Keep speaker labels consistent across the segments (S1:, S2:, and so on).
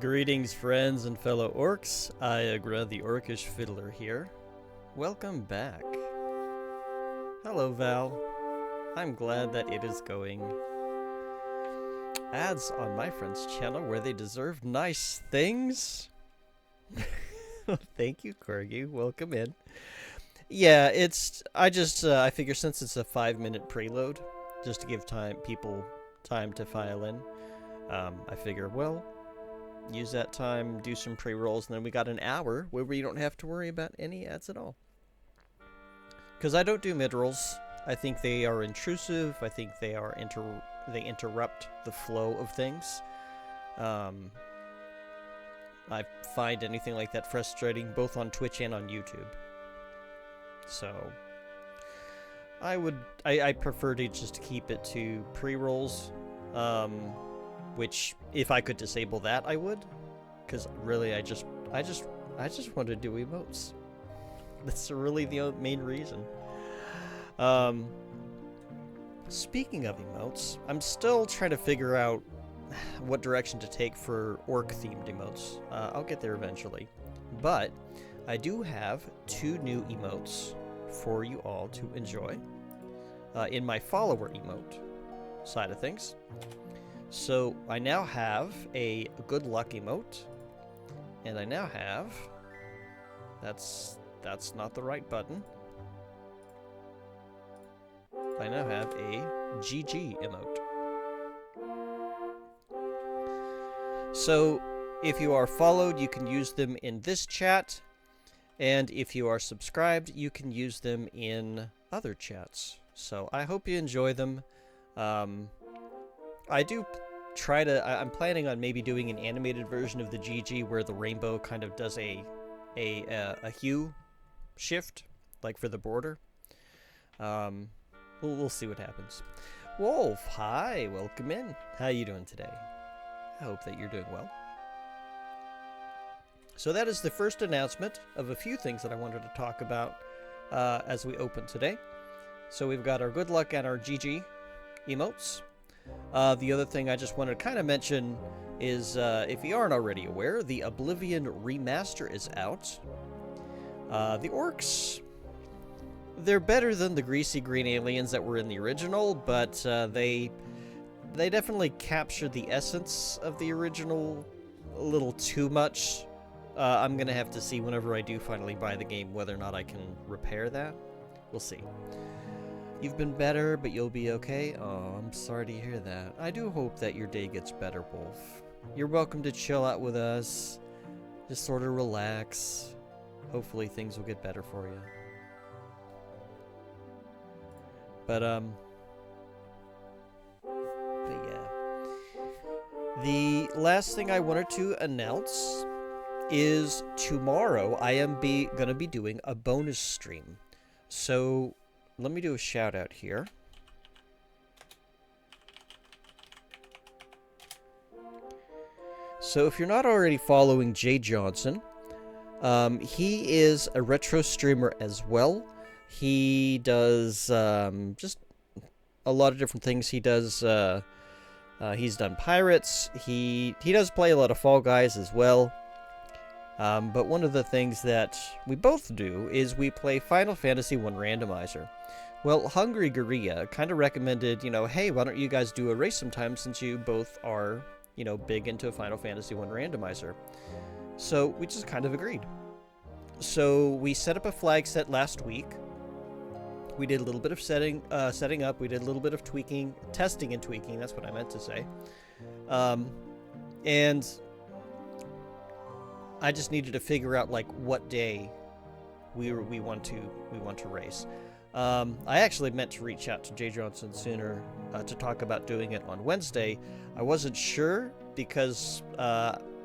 S1: Greetings, friends and fellow orcs. Iagra, the Orcish Fiddler here. Welcome back. Hello, Val. I'm glad that it is going ads on my friend's channel where they deserve nice things. Thank you, Corgi. Welcome in. Yeah, I figure since it's a 5-minute preload, just to give people time to file in, I figure, well, use that time, do some pre-rolls, and then we got an hour where we don't have to worry about any ads at all. Because I don't do mid-rolls. I think they are intrusive. I think they are they interrupt the flow of things. I find anything like that frustrating, both on Twitch and on YouTube. So I prefer to just keep it to pre-rolls. Which, if I could disable that, I would, because really, I just want to do emotes. That's really the main reason. Speaking of emotes, I'm still trying to figure out what direction to take for orc-themed emotes. I'll get there eventually, but I do have 2 new emotes for you all to enjoy in my follower emote side of things. So I now have a good luck emote, and I now have, that's not the right button. I now have a GG emote. So if you are followed, you can use them in this chat, and if you are subscribed, you can use them in other chats. So I hope you enjoy them. I'm planning on maybe doing an animated version of the GG where the rainbow kind of does a hue shift, like for the border. We'll see what happens. Wolf, hi, welcome in. How you doing today? I hope that you're doing well. So that is the first announcement of a few things that I wanted to talk about as we open today. So we've got our good luck and our GG emotes. The other thing I just wanted to kind of mention is, if you aren't already aware, the Oblivion remaster is out. The orcs, they're better than the greasy green aliens that were in the original, but they definitely captured the essence of the original a little too much. I'm going to have to see whenever I do finally buy the game whether or not I can repair that. We'll see. You've been better, but you'll be okay? Oh, I'm sorry to hear that. I do hope that your day gets better, Wolf. You're welcome to chill out with us. Just sort of relax. Hopefully things will get better for you. But yeah. The last thing I wanted to announce is tomorrow I am gonna be doing a bonus stream. So let me do a shout out here. So if you're not already following Jay Johnson, he is a retro streamer as well. He does just a lot of different things. He does he's done pirates. He does play a lot of Fall Guys as well. But one of the things that we both do is we play Final Fantasy 1 Randomizer. Well, Hungry Gorilla kind of recommended, hey, why don't you guys do a race sometime since you both are, big into Final Fantasy 1 Randomizer. So we just kind of agreed. So we set up a flag set last week. We did a little bit of setting up. We did a little bit of testing and tweaking. That's what I meant to say. And I just needed to figure out what day we want to race. I actually meant to reach out to Jay Johnson sooner to talk about doing it on Wednesday. I wasn't sure because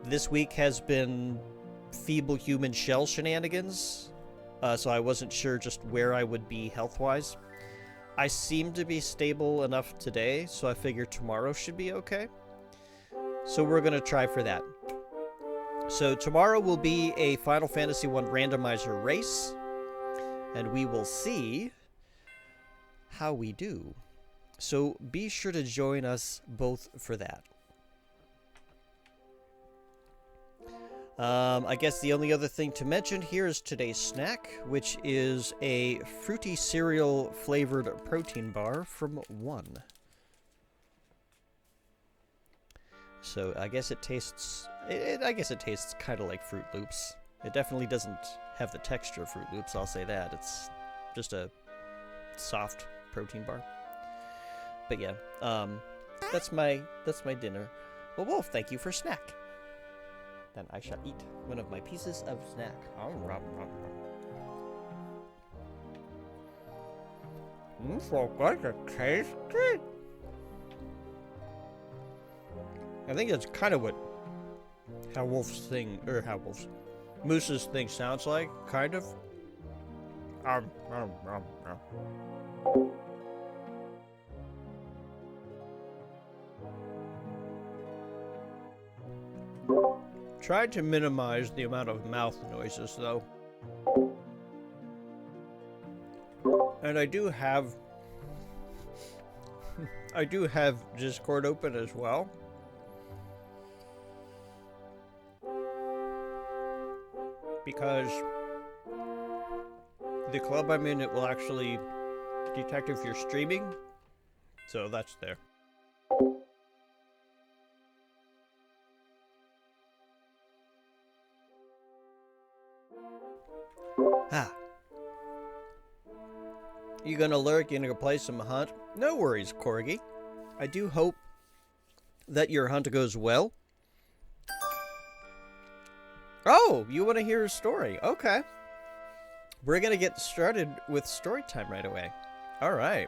S1: this week has been feeble human shell shenanigans, so I wasn't sure just where I would be health-wise. I seem to be stable enough today, so I figure tomorrow should be okay. So we're going to try for that. So tomorrow will be a Final Fantasy 1 randomizer race, and we will see how we do. So be sure to join us both for that. I guess the only other thing to mention here is today's snack, which is a fruity cereal flavored protein bar from One. So I guess it tastes. I guess it tastes kind of like Fruit Loops. It definitely doesn't have the texture of Fruit Loops. I'll say that. It's just a soft protein bar. But yeah, that's my dinner. Well, Wolf, thank you for snack. Then I shall eat one of my pieces of snack. So good, it tastes good. I think that's kind of what Moose's thing sounds like, kind of. Tried to minimize the amount of mouth noises, though. And I do have Discord open as well. Because the club I'm in, it will actually detect if you're streaming. So that's there. You gonna lurk? You gonna go play some hunt? No worries, Corgi. I do hope that your hunt goes well. Oh, you want to hear a story? Okay. We're gonna get started with story time right away. All right.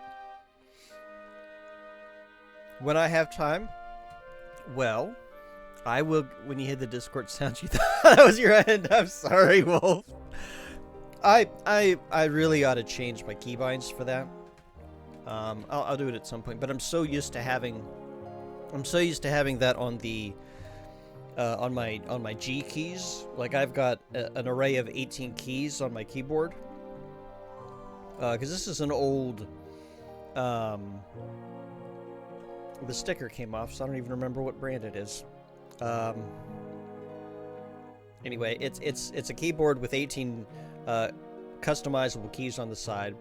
S1: When I have time, well, I will. When you hear the Discord sound, you thought that was your end. I'm sorry, Wolf. I really ought to change my keybinds for that. I'll do it at some point. But I'm so used to having that on the on my G keys. Like I've got an array of 18 keys on my keyboard. Because this is an old. The sticker came off, so I don't even remember what brand it is. Anyway, it's a keyboard with 18 customizable keys on the side.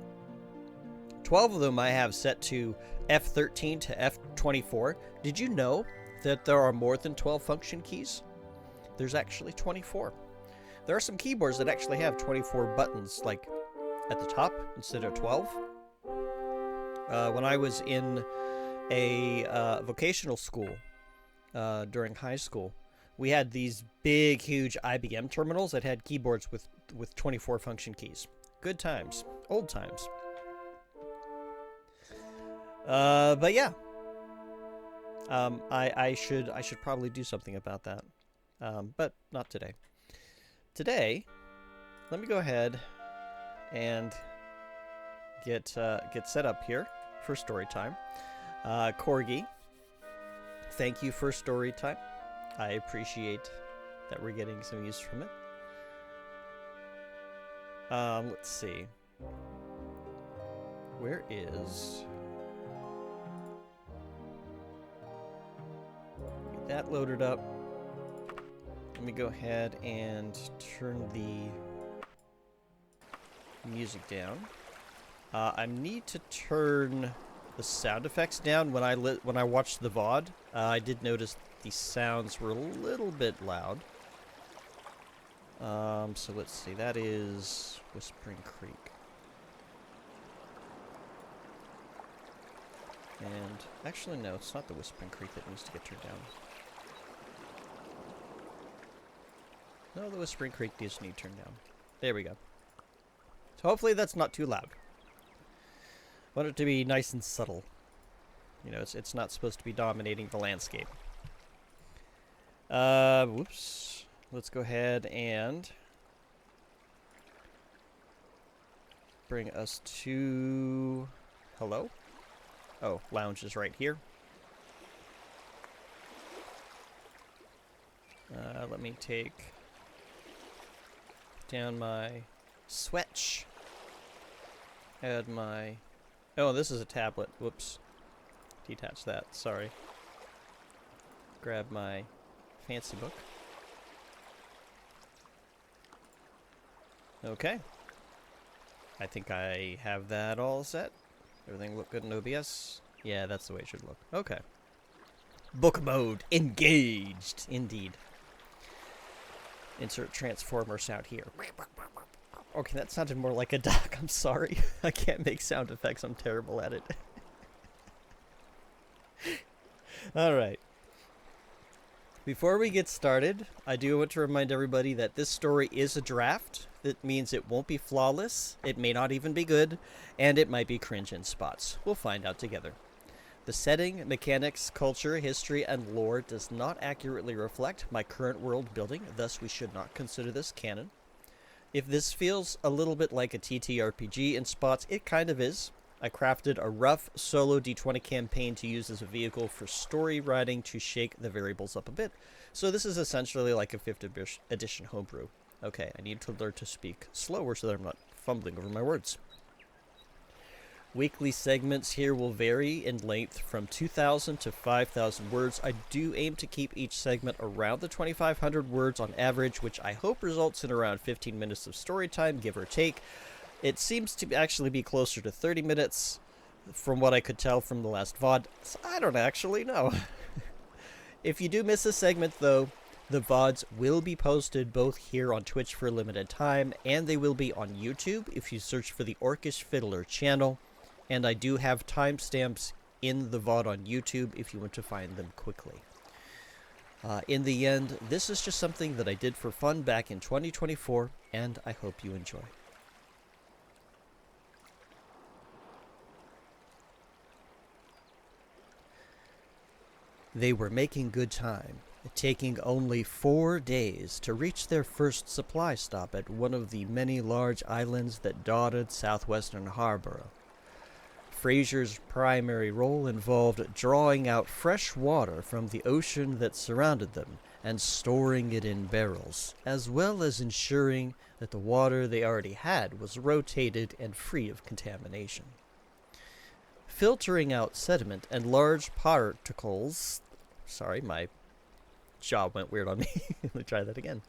S1: 12 of them I have set to F13 to F24. Did you know that there are more than 12 function keys? There's actually 24. There are some keyboards that actually have 24 buttons, like at the top instead of 12. When I was in a vocational school during high school, we had these big, huge IBM terminals that had keyboards with 24 function keys. Good times. Old times. But yeah. I should probably do something about that. But not today. Today, let me go ahead and get set up here for story time. Corgi, thank you for story time. I appreciate that we're getting some use from it. Let's see. Where is... Get that loaded up. Let me go ahead and turn the music down. I need to turn the sound effects down. When I watched the VOD, I did notice the sounds were a little bit loud. So let's see. That is Whispering Creek. And actually, no, it's not the Whispering Creek that needs to get turned down. No, the Whispering Creek does need turned down. There we go. So hopefully that's not too loud. I want it to be nice and subtle. You know, it's not supposed to be dominating the landscape. Whoops. Let's go ahead and bring us to... Hello? Oh, lounge is right here. Let me take down my switch. Add my... Oh, this is a tablet. Whoops. Detach that. Sorry. Grab my fancy book. Okay. I think I have that all set. Everything look good in OBS? Yeah, that's the way it should look. Okay. Book mode engaged. Indeed. Insert transformer sound here. Okay, that sounded more like a duck. I'm sorry. I can't make sound effects. I'm terrible at it. Alright. Before we get started, I do want to remind everybody that this story is a draft. That means it won't be flawless, it may not even be good, and it might be cringe in spots. We'll find out together. The setting, mechanics, culture, history, and lore does not accurately reflect my current world building, thus we should not consider this canon. If this feels a little bit like a TTRPG in spots, it kind of is. I crafted a rough solo D20 campaign to use as a vehicle for story writing to shake the variables up a bit. So this is essentially like a 5th edition homebrew. Okay, I need to learn to speak slower so that I'm not fumbling over my words. Weekly segments here will vary in length from 2,000 to 5,000 words. I do aim to keep each segment around the 2,500 words on average, which I hope results in around 15 minutes of story time, give or take. It seems to actually be closer to 30 minutes from what I could tell from the last VOD. So I don't actually know. If you do miss a segment, though, the VODs will be posted both here on Twitch for a limited time, and they will be on YouTube if you search for the Orcish Fiddler channel. And I do have timestamps in the VOD on YouTube if you want to find them quickly. In the end, this is just something that I did for fun back in 2024, and I hope you enjoy. They were making good time, taking only 4 days to reach their first supply stop at one of the many large islands that dotted southwestern Harborough. Fraser's primary role involved drawing out fresh water from the ocean that surrounded them and storing it in barrels, as well as ensuring that the water they already had was rotated and free of contamination. Filtering out sediment and large particles... Sorry, my jaw went weird on me. Let me try that again.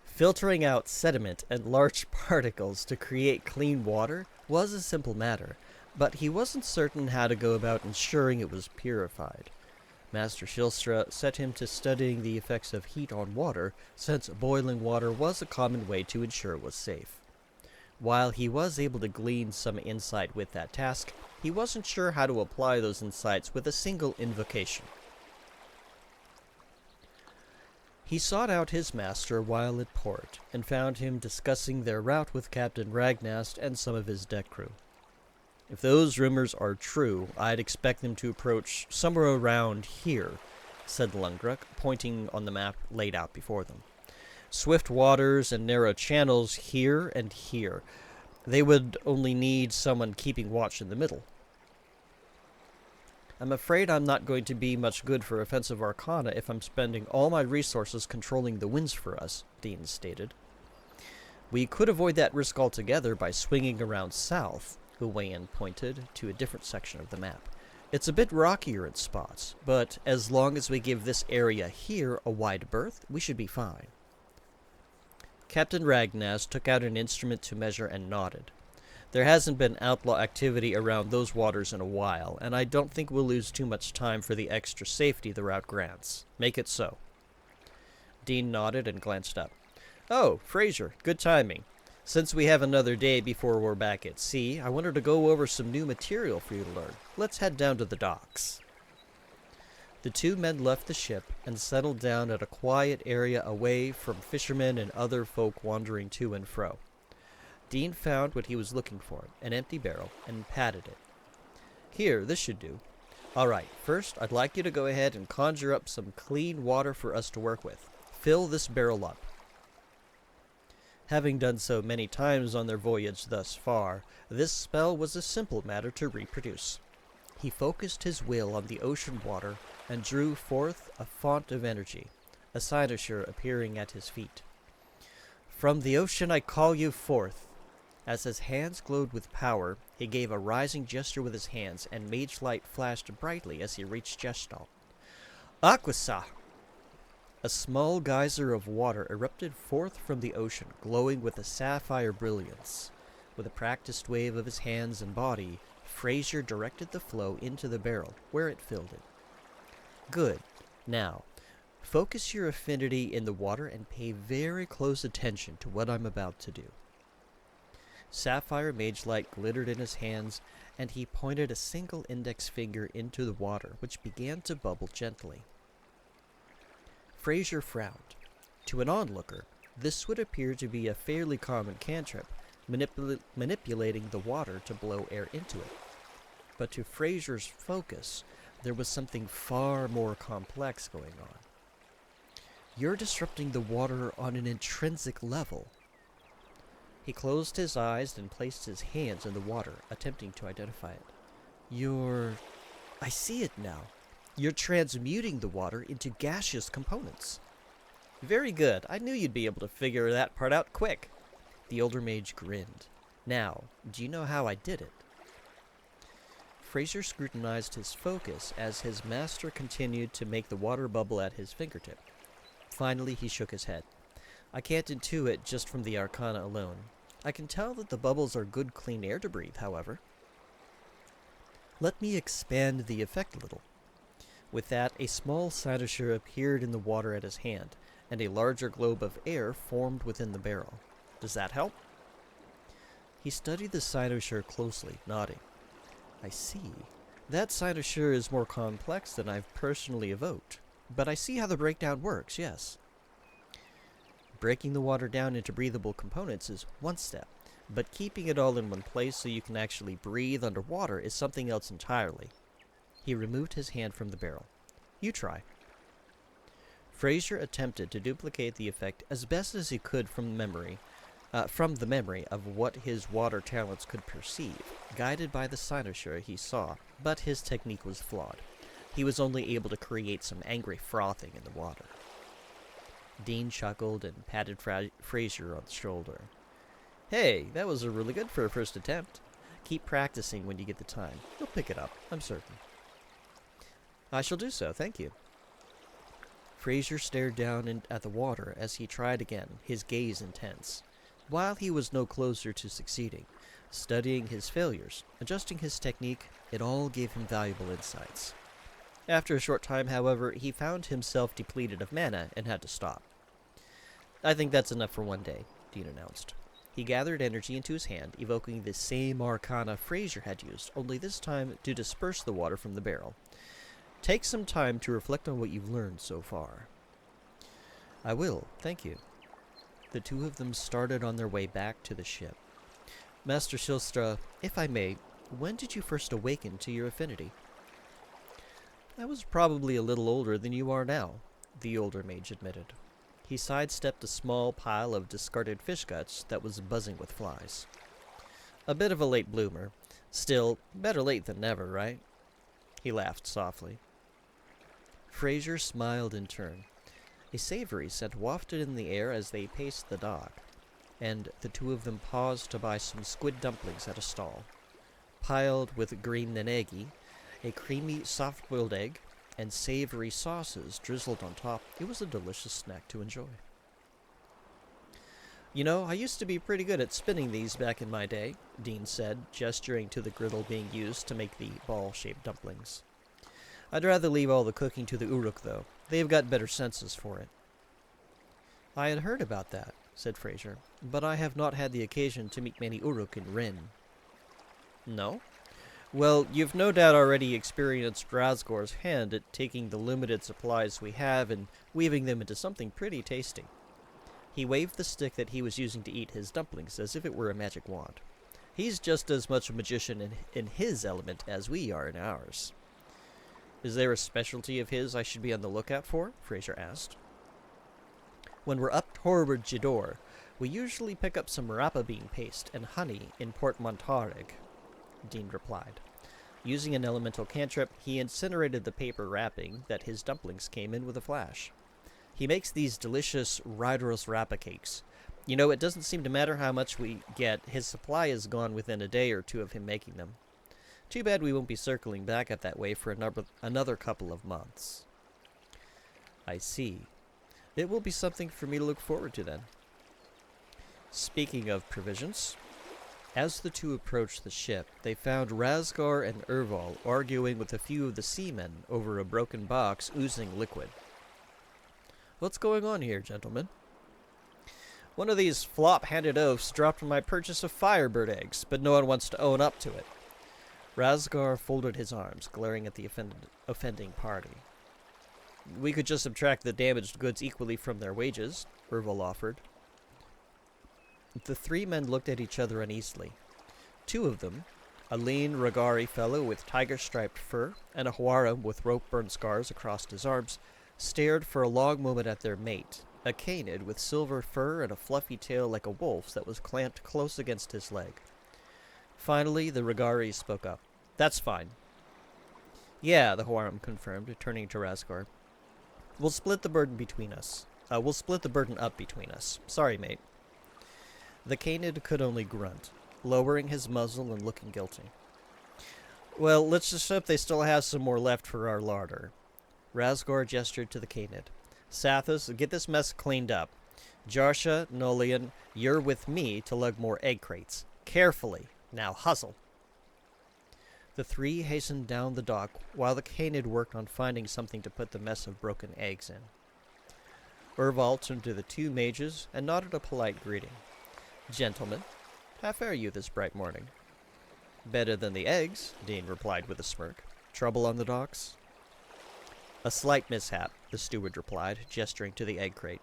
S1: Filtering out sediment and large particles to create clean water was a simple matter, but he wasn't certain how to go about ensuring it was purified. Master Shilstra set him to studying the effects of heat on water, since boiling water was a common way to ensure it was safe. While he was able to glean some insight with that task, he wasn't sure how to apply those insights with a single invocation. He sought out his master while at port, and found him discussing their route with Captain Ragnast and some of his deck crew. If those rumors are true, I'd expect them to approach somewhere around here, said Lungruk, pointing on the map laid out before them. Swift waters and narrow channels here and here. They would only need someone keeping watch in the middle. I'm afraid I'm not going to be much good for offensive arcana if I'm spending all my resources controlling the winds for us, Dean stated. We could avoid that risk altogether by swinging around south, Uwayan pointed to a different section of the map. It's a bit rockier in spots, but as long as we give this area here a wide berth, we should be fine. Captain Ragnast took out an instrument to measure and nodded. There hasn't been outlaw activity around those waters in a while, and I don't think we'll lose too much time for the extra safety the route grants. Make it so. Dean nodded and glanced up. Oh, Fraser, good timing. Since we have another day before we're back at sea, I wanted to go over some new material for you to learn. Let's head down to the docks. The two men left the ship and settled down at a quiet area away from fishermen and other folk wandering to and fro. Dean found what he was looking for, an empty barrel, and patted it. Here, this should do. All right, first, I'd like you to go ahead and conjure up some clean water for us to work with. Fill this barrel up. Having done so many times on their voyage thus far, this spell was a simple matter to reproduce. He focused his will on the ocean water and drew forth a font of energy, a cynosure appearing at his feet. From the ocean I call you forth. As his hands glowed with power, he gave a rising gesture with his hands, and mage light flashed brightly as he reached Gestalt. Aquasa! A small geyser of water erupted forth from the ocean, glowing with a sapphire brilliance. With a practiced wave of his hands and body, Fraser directed the flow into the barrel, where it filled it. Good. Now, focus your affinity in the water and pay very close attention to what I'm about to do. Sapphire mage light glittered in his hands, and he pointed a single index finger into the water, which began to bubble gently. Fraser frowned. To an onlooker, this would appear to be a fairly common cantrip, manipulating the water to blow air into it. But to Fraser's focus, there was something far more complex going on. You're disrupting the water on an intrinsic level. He closed his eyes and placed his hands in the water, attempting to identify it. I see it now. You're transmuting the water into gaseous components. Very good. I knew you'd be able to figure that part out quick. The older mage grinned. Now, do you know how I did it? Fraser scrutinized his focus as his master continued to make the water bubble at his fingertip. Finally, he shook his head. I can't intuit just from the arcana alone. I can tell that the bubbles are good clean air to breathe, however. Let me expand the effect a little. With that, a small cynosure appeared in the water at his hand, and a larger globe of air formed within the barrel. Does that help? He studied the cynosure closely, nodding. I see. That cynosure is more complex than I've personally evoked, but I see how the breakdown works, yes. Breaking the water down into breathable components is one step, but keeping it all in one place so you can actually breathe underwater is something else entirely. He removed his hand from the barrel. You try. Fraser attempted to duplicate the effect as best as he could from the memory of what his water talents could perceive, guided by the cynosure he saw, but his technique was flawed. He was only able to create some angry frothing in the water. Dean chuckled and patted Fraser on the shoulder. Hey, that was really good for a first attempt. Keep practicing when you get the time. You'll pick it up, I'm certain. I shall do so, thank you. Fraser stared down at the water as he tried again, his gaze intense. While he was no closer to succeeding, studying his failures, adjusting his technique, it all gave him valuable insights. After a short time, however, he found himself depleted of mana and had to stop. I think that's enough for one day, Dean announced. He gathered energy into his hand, evoking the same arcana Fraser had used, only this time to disperse the water from the barrel. Take some time to reflect on what you've learned so far. I will, thank you. The two of them started on their way back to the ship. Master Shilstra, if I may, when did you first awaken to your affinity? I was probably a little older than you are now, the older mage admitted. He sidestepped a small pile of discarded fish guts that was buzzing with flies. A bit of a late bloomer. Still, better late than never, right? He laughed softly. Fraser smiled in turn. A savory scent wafted in the air as they paced the dock, and the two of them paused to buy some squid dumplings at a stall. Piled with green nenegi, a creamy, soft-boiled egg, and savory sauces drizzled on top, it was a delicious snack to enjoy. You know, I used to be pretty good at spinning these back in my day, Dean said, gesturing to the griddle being used to make the ball-shaped dumplings. I'd rather leave all the cooking to the Uruk, though. They've got better senses for it. I had heard about that, said Fraser, but I have not had the occasion to meet many Uruk in Rin. No? Well, you've no doubt already experienced Razgor's hand at taking the limited supplies we have and weaving them into something pretty tasty. He waved the stick that he was using to eat his dumplings as if it were a magic wand. He's just as much a magician in his element as we are in ours. Is there a specialty of his I should be on the lookout for? Fraser asked. When we're up toward Jidor, we usually pick up some rapa bean paste and honey in Port Montarig, Dean replied. Using an elemental cantrip, he incinerated the paper wrapping that his dumplings came in with a flash. He makes these delicious Rydros rapa cakes. You know, it doesn't seem to matter how much we get, his supply is gone within a day or two of him making them. Too bad we won't be circling back up that way for another couple of months. I see. It will be something for me to look forward to then. Speaking of provisions, as the two approached the ship, they found Razgar and Urval arguing with a few of the seamen over a broken box oozing liquid. What's going on here, gentlemen? One of these flop-handed oafs dropped my purchase of Firebird eggs, but no one wants to own up to it. Razgar folded his arms, glaring at the offending party. We could just subtract the damaged goods equally from their wages, Urval offered. The three men looked at each other uneasily. Two of them, a lean Ragari fellow with tiger-striped fur and a Huaram with rope-burn scars across his arms, stared for a long moment at their mate, a canid with silver fur and a fluffy tail like a wolf's that was clamped close against his leg. Finally, the Ragari spoke up. That's fine. Yeah, the Huaram confirmed, turning to Razgar. We'll split the burden between us. We'll split the burden up between us. Sorry, mate. The canid could only grunt, lowering his muzzle and looking guilty. Well, let's just hope they still have some more left for our larder. Razgar gestured to the canid. Sathas, get this mess cleaned up. Jarsha, Nolian, you're with me to lug more egg crates. Carefully. Now hustle. The three hastened down the dock while the canid worked on finding something to put the mess of broken eggs in. Urval turned to the two mages and nodded a polite greeting. Gentlemen, how fare you this bright morning? Better than the eggs, Dean replied with a smirk. Trouble on the docks? A slight mishap, the steward replied, gesturing to the egg crate.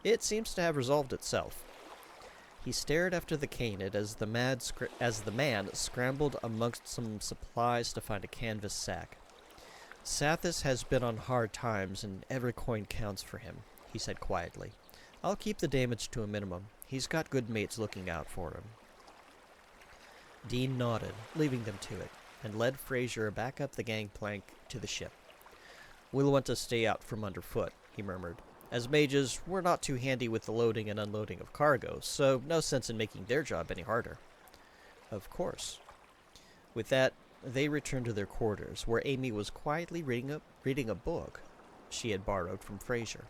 S1: It seems to have resolved itself. He stared after the canid as the man scrambled amongst some supplies to find a canvas sack. Sathas has been on hard times, and every coin counts for him, he said quietly. I'll keep the damage to a minimum. He's got good mates looking out for him. Dean nodded, leaving them to it, and led Fraser back up the gangplank to the ship. We'll want to stay out from underfoot, he murmured. As mages, we're not too handy with the loading and unloading of cargo, so no sense in making their job any harder. Of course. With that, they returned to their quarters, where Amy was quietly reading a book she had borrowed from Fraser.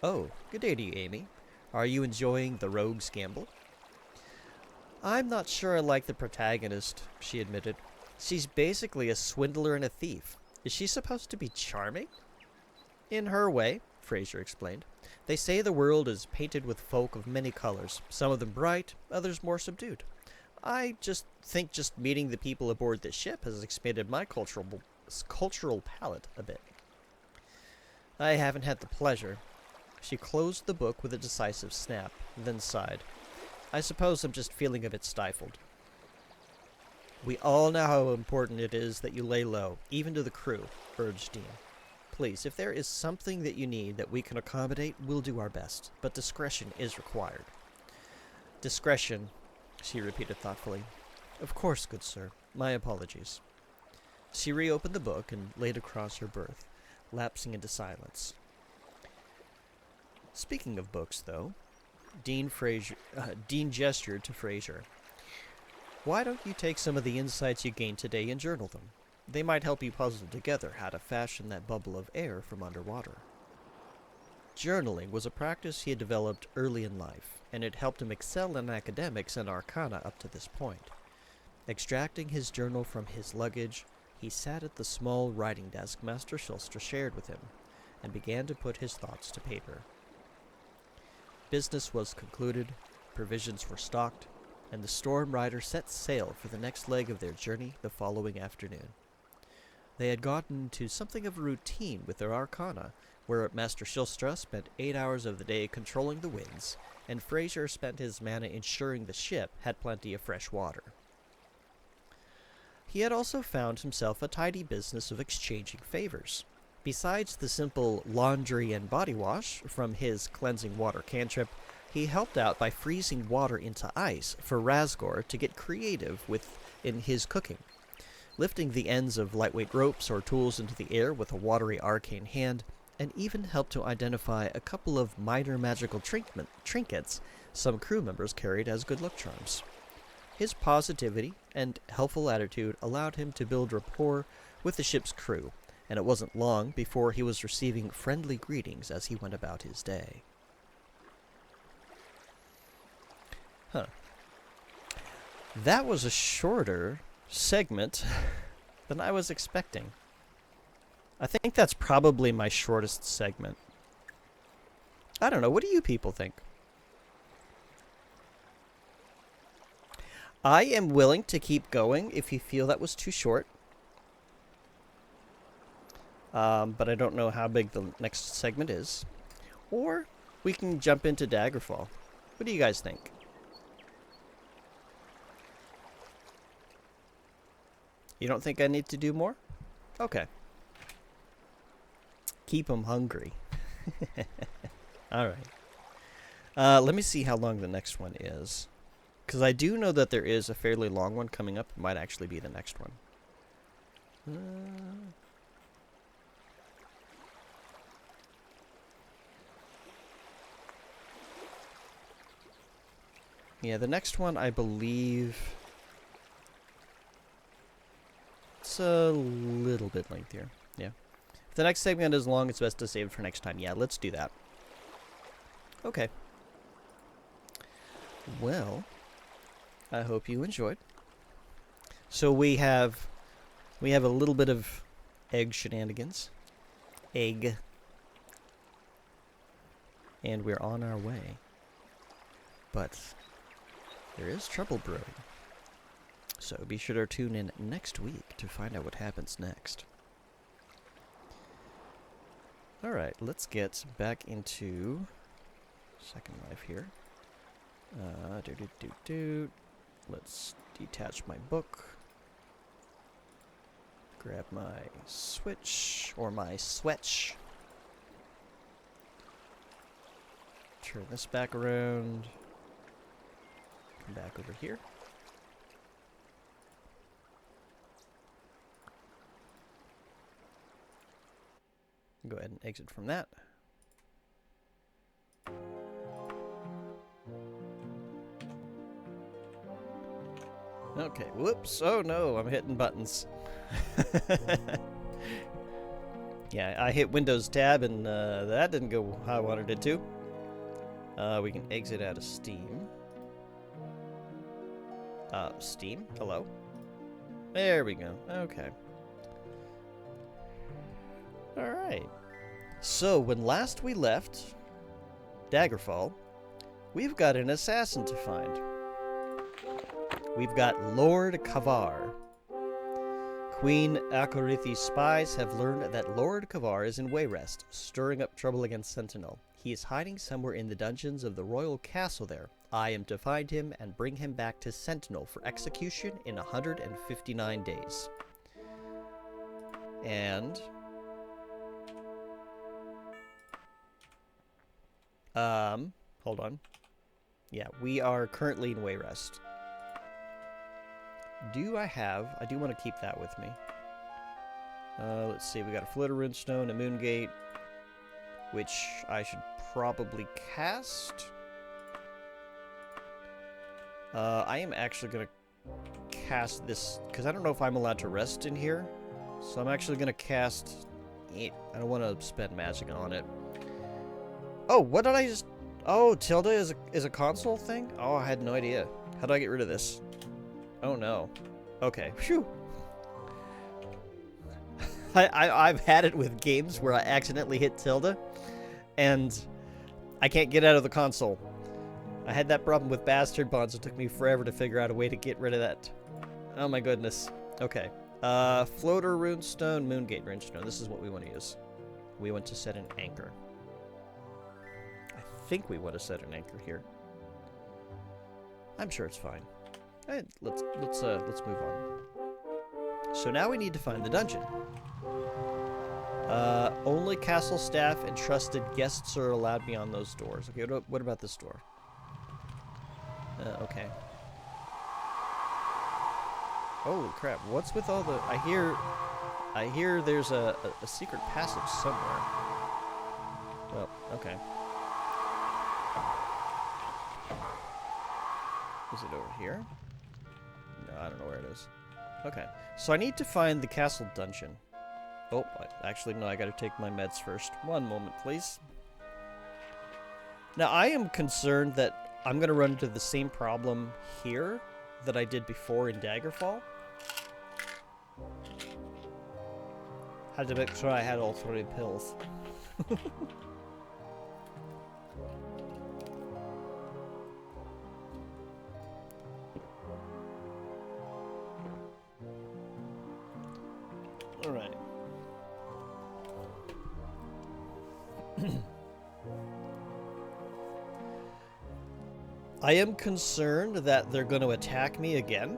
S1: Oh, good day to you, Amy. Are you enjoying the rogue's gamble? I'm not sure I like the protagonist, she admitted. She's basically a swindler and a thief. Is she supposed to be charming? In her way, Fraser explained. They say the world is painted with folk of many colors, some of them bright, others more subdued. I just think meeting the people aboard this ship has expanded my cultural palette a bit. I haven't had the pleasure. She closed the book with a decisive snap, then sighed. I suppose I'm just feeling a bit stifled. We all know how important it is that you lay low, even to the crew, urged Dean. Please, if there is something that you need that we can accommodate, we'll do our best, but discretion is required. Discretion, she repeated thoughtfully. Of course, good sir. My apologies. She reopened the book and laid across her berth, lapsing into silence. Speaking of books, though, Dean gestured to Fraser. Why don't you take some of the insights you gained today and journal them? They might help you puzzle together how to fashion that bubble of air from underwater. Journaling was a practice he had developed early in life, and it helped him excel in academics and arcana up to this point. Extracting his journal from his luggage, he sat at the small writing desk Master Shilstra shared with him, and began to put his thoughts to paper. Business was concluded, provisions were stocked, and the Storm Rider set sail for the next leg of their journey the following afternoon. They had gotten to something of a routine with their arcana, where Master Shilstra spent 8 hours of the day controlling the winds, and Fraser spent his mana ensuring the ship had plenty of fresh water. He had also found himself a tidy business of exchanging favors. Besides the simple laundry and body wash from his cleansing water cantrip, he helped out by freezing water into ice for Razgar to get creative with in his cooking, lifting the ends of lightweight ropes or tools into the air with a watery arcane hand, and even helped to identify a couple of minor magical trinkets some crew members carried as good luck charms. His positivity and helpful attitude allowed him to build rapport with the ship's crew, and it wasn't long before he was receiving friendly greetings as he went about his day. Huh. That was a shorter segment than I was expecting. I think that's probably my shortest segment. I don't know. What do you people think? I am willing to keep going if you feel that was too short. But I don't know how big the next segment is. Or we can jump into Daggerfall. What do you guys think? You don't think I need to do more? Okay. Keep them hungry. Alright. Let me see how long the next one is. Because I do know that there is a fairly long one coming up. It might actually be the next one. Yeah, the next one, I believe... it's a little bit lengthier. Yeah. If the next segment is long, it's best to save it for next time. Yeah, let's do that. Okay. Well, I hope you enjoyed. So we have a little bit of egg shenanigans. Egg. And we're on our way. But there is trouble brewing. So be sure to tune in next week to find out what happens next. Alright, let's get back into Second Life here. Let's detach my book. Grab my switch, or my switch. Turn this back around. Come back over here. Go ahead and exit from that. Okay, whoops. Oh no, I'm hitting buttons. Yeah, I hit Windows Tab and that didn't go how I wanted it to. We can exit out of Steam. Steam? Hello? There we go. Okay. Alright. So, when last we left Daggerfall, we've got an assassin to find. We've got Lord Kavar. Queen Akorithi's spies have learned that Lord Kavar is in Wayrest, stirring up trouble against Sentinel. He is hiding somewhere in the dungeons of the royal castle there. I am to find him and bring him back to Sentinel for execution in 159 days. And... hold on. Yeah, we are currently in Wayrest. I do want to keep that with me. Let's see, we got a Floater Runestone, a Moongate, which I should probably cast. I am actually going to cast this, because I don't know if I'm allowed to rest in here. So I'm actually going to cast it. I don't want to spend magic on it. Oh, what did I just... Oh, Tilde is a console thing? Oh, I had no idea. How do I get rid of this? Oh, no. Okay. Phew. I've had it with games where I accidentally hit tilde, and I can't get out of the console. I had that problem with Bastard Bonds. It took me forever to figure out a way to get rid of that. Oh, my goodness. Okay. Floater Runestone, Moongate Runestone. This is what we want to use. We want to set an anchor. I think we want to set an anchor here. I'm sure it's fine. Right, let's move on. So now we need to find the dungeon. Only castle staff and trusted guests are allowed beyond those doors. Okay, what about this door? Okay. Holy crap! What's with all the? I hear there's a secret passage somewhere. Well, okay. Is it over here? No, I don't know where it is. Okay, so I need to find the castle dungeon. Oh, actually, no, I gotta take my meds first. One moment, please. Now, I am concerned that I'm gonna run into the same problem here that I did before in Daggerfall. Had to make sure I had all 3 pills. Alright. I am concerned that they're going to attack me again.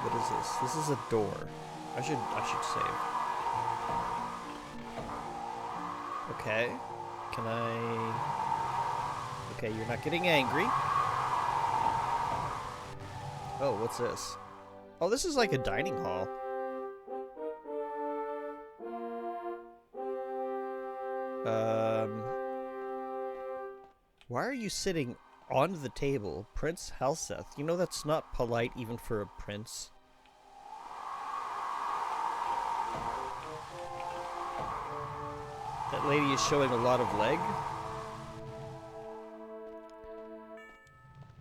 S1: What is this? This is a door. I should save. Okay. Can I... Okay, you're not getting angry. Oh, what's this? Oh, this is like a dining hall. Why are you sitting on the table, Prince Halseth? You know that's not polite even for a prince. That lady is showing a lot of leg.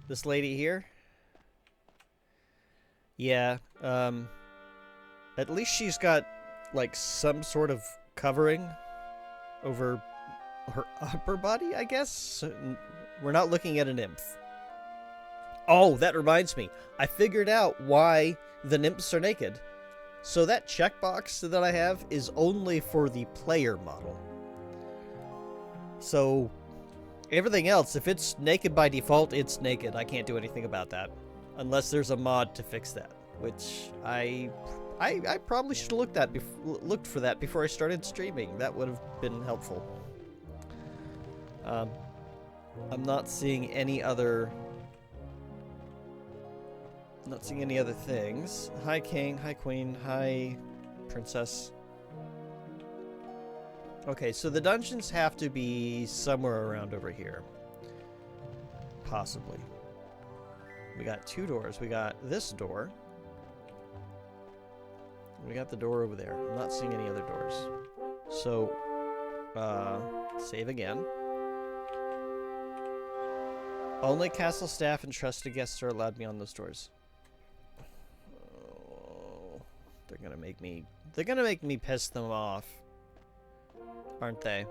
S1: This lady here? Yeah, at least she's got, like, some sort of covering over her upper body, I guess? We're not looking at an nymph. Oh, that reminds me. I figured out why the nymphs are naked. So that checkbox that I have is only for the player model. So everything else, if it's naked by default, it's naked. I can't do anything about that. Unless there's a mod to fix that. Which I probably should have looked for that before I started streaming. That would have been helpful. I'm not seeing any other... Not seeing any other things. Hi, King. Hi, Queen. Hi, Princess. Okay, so the dungeons have to be somewhere around over here. Possibly. We got 2 doors. We got this door. We got the door over there. I'm not seeing any other doors. So, save again. Only castle staff and trusted guests are allowed beyond those doors. Oh, they're gonna make me piss them off. Aren't they?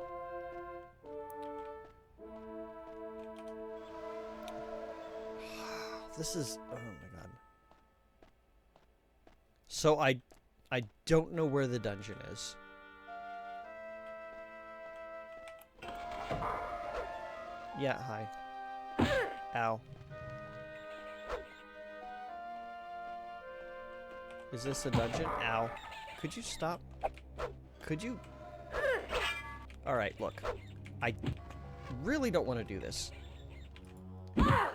S1: This is... Oh my god. So I don't know where the dungeon is. Yeah, hi. Ow. Is this a dungeon? Ow. Could you stop? Could you... Alright, look. I really don't want to do this. But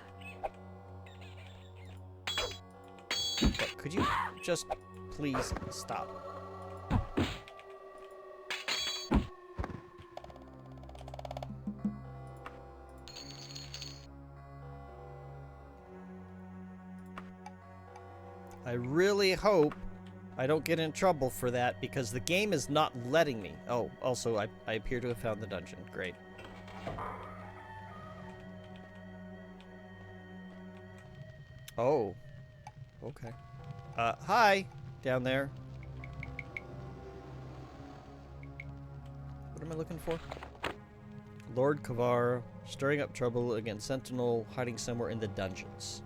S1: could you just please stop? I really hope I don't get in trouble for that, because the game is not letting me. Oh, also, I appear to have found the dungeon. Great. Oh. Okay. Hi! Down there. What am I looking for? Lord Kavar, stirring up trouble against Sentinel, hiding somewhere in the dungeons.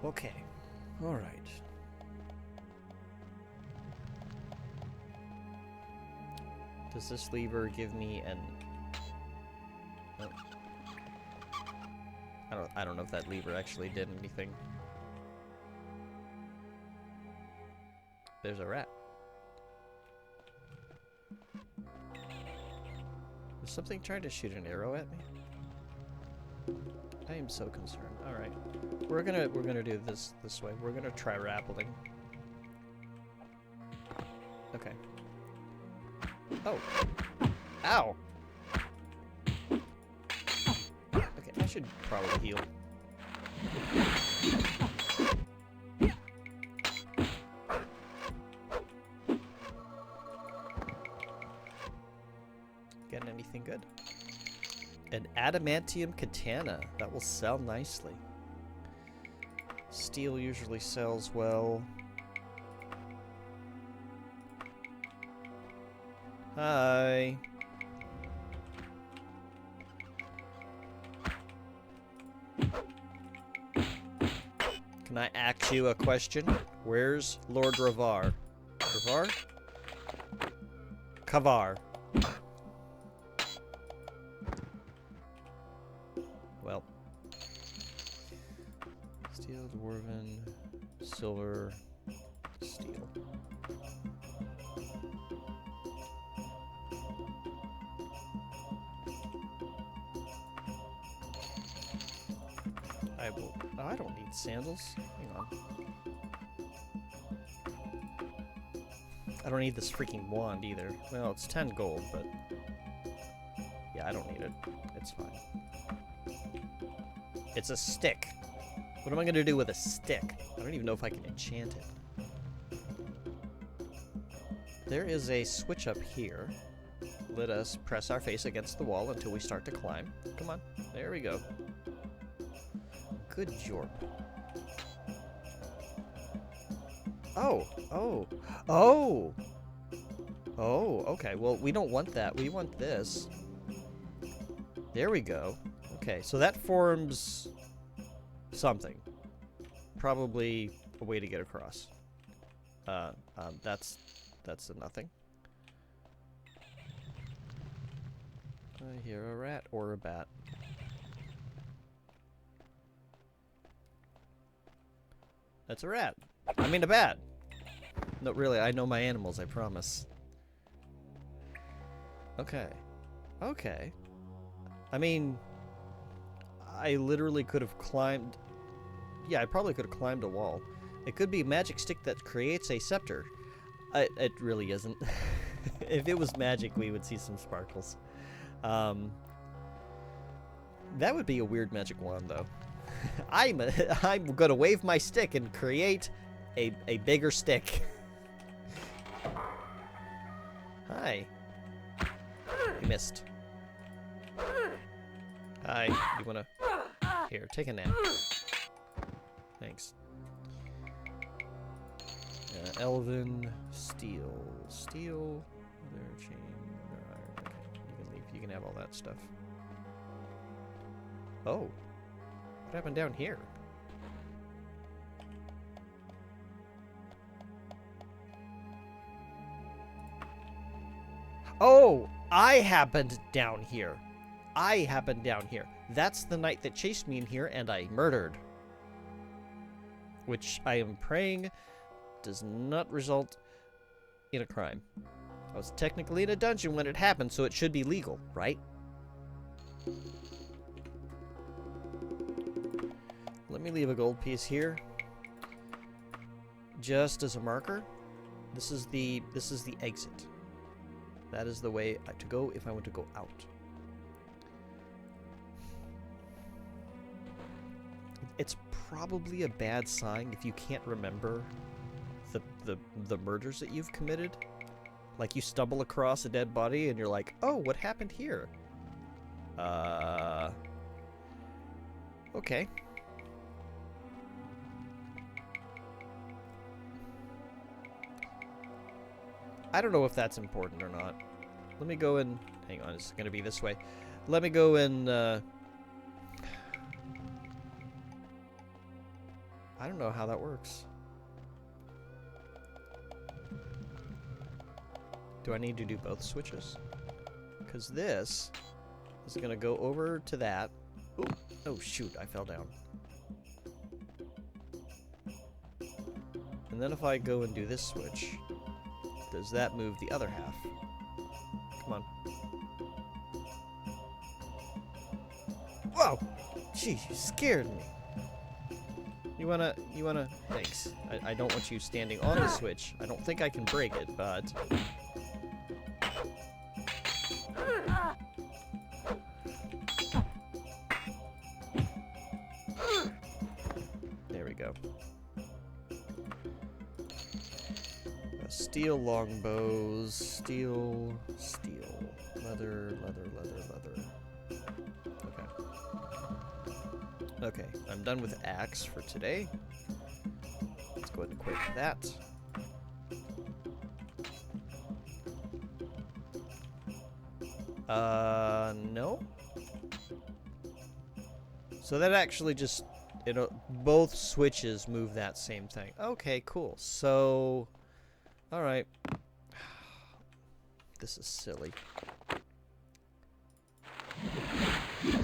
S1: Okay. Alright. Does this lever give me an... Oh. I don't know if that lever actually did anything. There's a rat. Is something trying to shoot an arrow at me? I am so concerned. All right, we're gonna do this way. We're gonna try rappelling. Okay. Oh. Ow. Okay, I should probably heal. Anything good? An adamantium katana. That will sell nicely. Steel usually sells well. Hi. Can I ask you a question? Where's Lord Ravar? Ravar? Kavar. Well. Steel, dwarven, silver, steel. I will. Oh, I don't need sandals. Hang on. I don't need this freaking wand either. Well, it's 10 gold, but yeah, I don't need it. It's fine. It's a stick. What am I gonna do with a stick? I don't even know if I can enchant it. There is a switch up here. Let us press our face against the wall until we start to climb. Come on. There we go. Good jorp. Oh, oh, oh! Oh, okay, well, we don't want that. We want this. There we go. Okay, so that forms something. Probably a way to get across. That's a nothing. I hear a rat or a bat. That's a rat. I mean a bat. No, really, I know my animals, I promise. Okay. Okay. I mean, I literally could have climbed... Yeah, I probably could have climbed a wall. It could be a magic stick that creates a scepter. It really isn't. If it was magic, we would see some sparkles. That would be a weird magic wand, though. I'm gonna wave my stick and create a bigger stick. Hi. You missed. Hi. You wanna... Here, take a nap. Thanks. Elven, steel, leather, chain, okay. You can leave. You can have all that stuff. Oh. What happened down here? Oh! I happened down here. I happened down here. That's the knight that chased me in here and I murdered. Which I am praying does not result in a crime. I was technically in a dungeon when it happened, so it should be legal, right? Let me leave a gold piece here, just as a marker. This is the exit. That is the way to go if I want to go out. It's probably a bad sign if you can't remember the murders that you've committed. Like you stumble across a dead body and you're like, oh, what happened here? Okay. I don't know if that's important or not. Let me go and... Hang on, it's going to be this way. Let me go and... I don't know how that works. Do I need to do both switches? Because this is going to go over to that. Ooh. Oh, shoot, I fell down. And then if I go and do this switch... Does that move the other half? Come on. Whoa! Gee, you scared me. You wanna... Thanks. I don't want you standing on the switch. I don't think I can break it, but... There we go. Steel longbows. Steel. Leather. Okay, I'm done with axe for today. Let's go ahead and equip that. No. So that actually just, both switches move that same thing. Okay, cool. So, alright. This is silly. We'll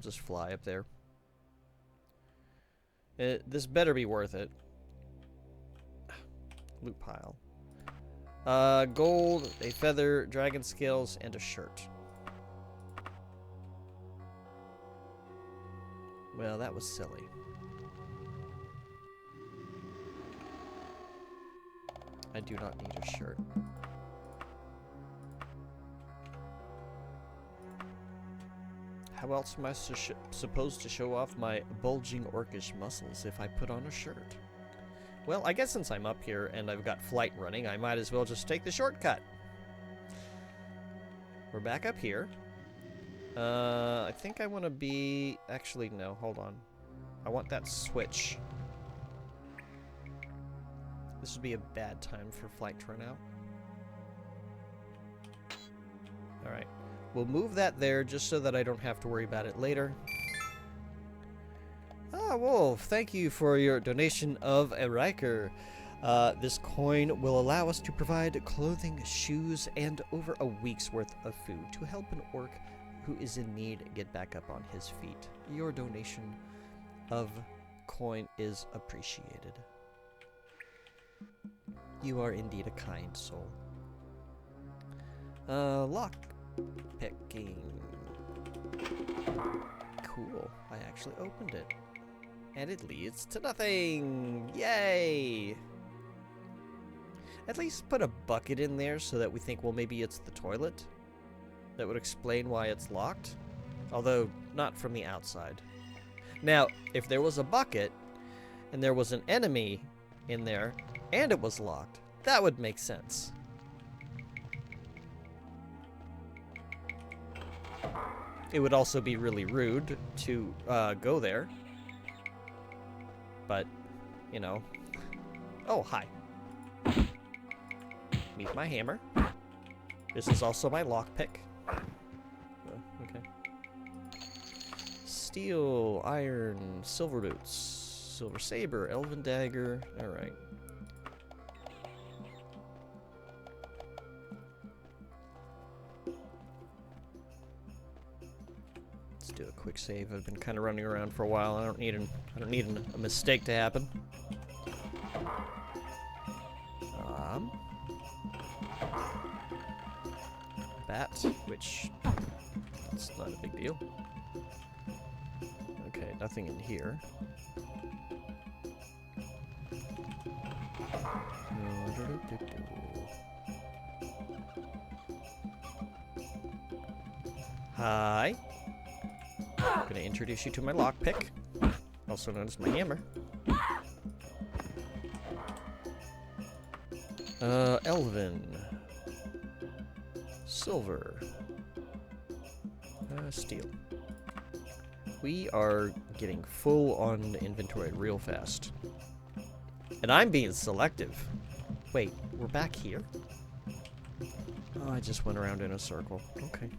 S1: just fly up there. This better be worth it. Loot pile. Gold, a feather, dragon scales, and a shirt. Well, that was silly. I do not need a shirt. How else am I supposed to show off my bulging orcish muscles if I put on a shirt? Well, I guess since I'm up here and I've got flight running, I might as well just take the shortcut. We're back up here. I think I want to be... Actually, no, hold on. I want that switch. This would be a bad time for flight to run out. Alright. We'll move that there just so that I don't have to worry about it later. Ah, Wolf, thank you for your donation of a Riker. This coin will allow us to provide clothing, shoes, and over a week's worth of food to help an orc who is in need get back up on his feet. Your donation of coin is appreciated. You are indeed a kind soul. Lock picking. Cool. I actually opened it. And it leads to nothing! Yay! At least put a bucket in there so that we think, well, maybe it's the toilet. That would explain why it's locked. Although, not from the outside. Now, if there was a bucket, and there was an enemy in there, and it was locked, that would make sense. It would also be really rude to go there. But, you know. Oh, hi. Meet my hammer. This is also my lockpick. Okay. Steel, iron, silver boots, silver saber, elven dagger. Alright. Let's do a quick save. I've been kind of running around for a while. I don't need a mistake to happen. Bat, which it's not a big deal. Okay, nothing in here. Hi. I'm gonna introduce you to my lockpick, also known as my hammer. Elven. Silver. Steel. We are getting full on inventory real fast. And I'm being selective. Wait, we're back here? Oh, I just went around in a circle. Okay.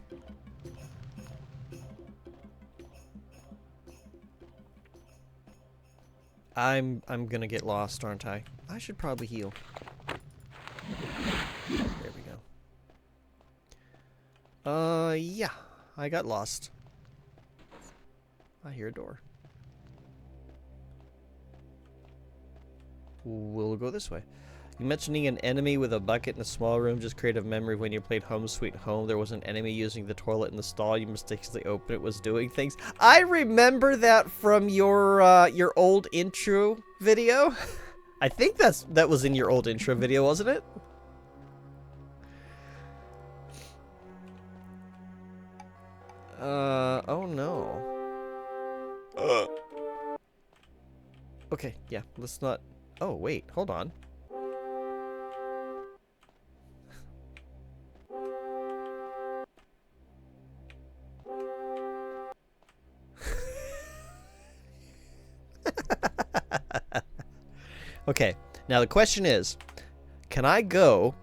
S1: I'm gonna get lost, aren't I? I should probably heal. There we go. Yeah. I got lost. I hear a door. We'll go this way. You mentioning an enemy with a bucket in a small room just created a memory of when you played Home Sweet Home. There was an enemy using the toilet in the stall. You mistakenly opened it, was doing things. I remember that from your old intro video. I think that was in your old intro video, wasn't it? Oh no. Okay, yeah, let's not... Oh, wait, hold on. Okay, now the question is, can I go...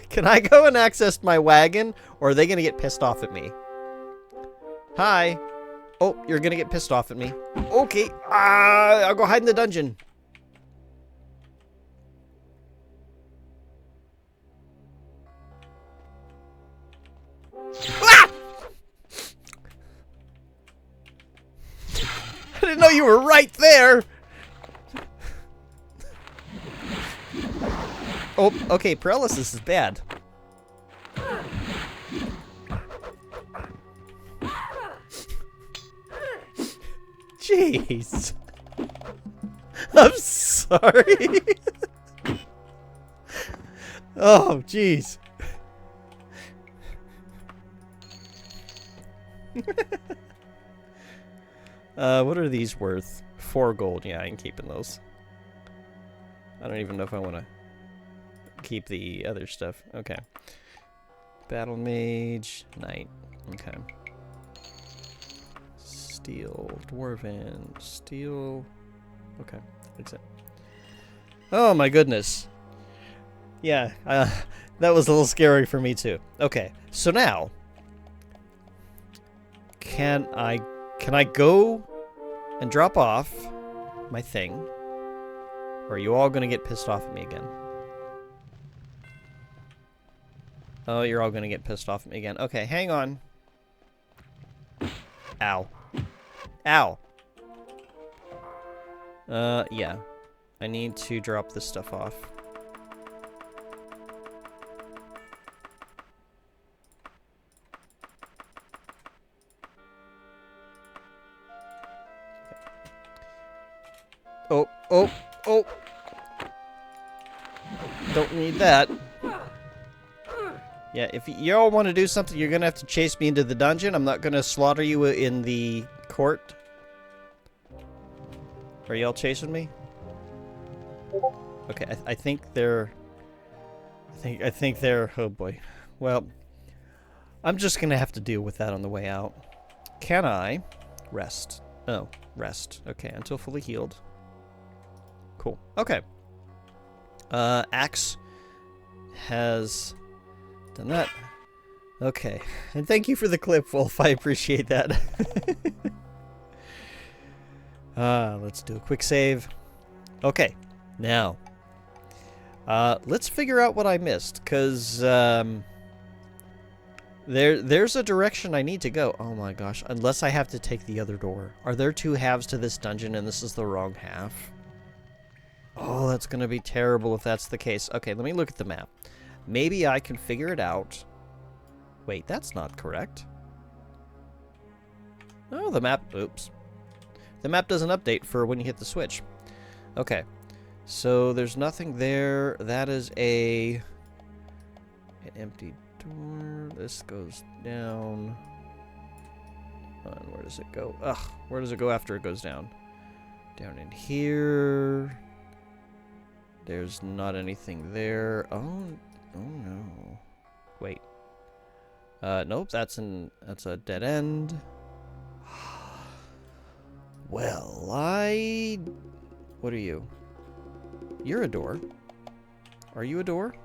S1: can I go and access my wagon, or are they going to get pissed off at me? Hi. Oh, you're going to get pissed off at me. Okay, I'll go hide in the dungeon. Ah! I didn't know you were right there. Oh, okay, paralysis is bad. Jeez. I'm sorry. Oh, jeez. What are these worth? 4 gold. Yeah, I'm keeping those. I don't even know if I want to keep the other stuff. Okay. Battle Mage. Knight. Okay. Steel. Dwarven. Steel. Okay. That's it. Oh my goodness. Yeah. That was a little scary for me too. Okay. So now. Can I go and drop off my thing? Or are you all going to get pissed off at me again? Oh, you're all going to get pissed off at me again. Okay, hang on. Ow. Ow. Yeah. I need to drop this stuff off. Oh, oh, oh. Don't need that. Yeah, if you all want to do something, you're going to have to chase me into the dungeon. I'm not going to slaughter you in the court. Are y'all chasing me? Okay, I think they're... I think they're... Oh boy. Well, I'm just going to have to deal with that on the way out. Can I rest? Oh, rest. Okay, until fully healed. Cool. Okay. Axe has done that. Okay. And thank you for the clip, Wolf. I appreciate that. Let's do a quick save. Okay. Now. Let's figure out what I missed, because there's a direction I need to go. Oh my gosh. Unless I have to take the other door. Are there 2 halves to this dungeon and this is the wrong half? Oh, that's going to be terrible if that's the case. Okay, let me look at the map. Maybe I can figure it out. Wait, that's not correct. Oh, the map... Oops. The map doesn't update for when you hit the switch. Okay. So, there's nothing there. That is an empty door. This goes down. And where does it go? Ugh, where does it go after it goes down? Down in here... There's not anything there. Oh no. Wait. Nope, that's a dead end. Well, what are you? You're a door. Are you a door?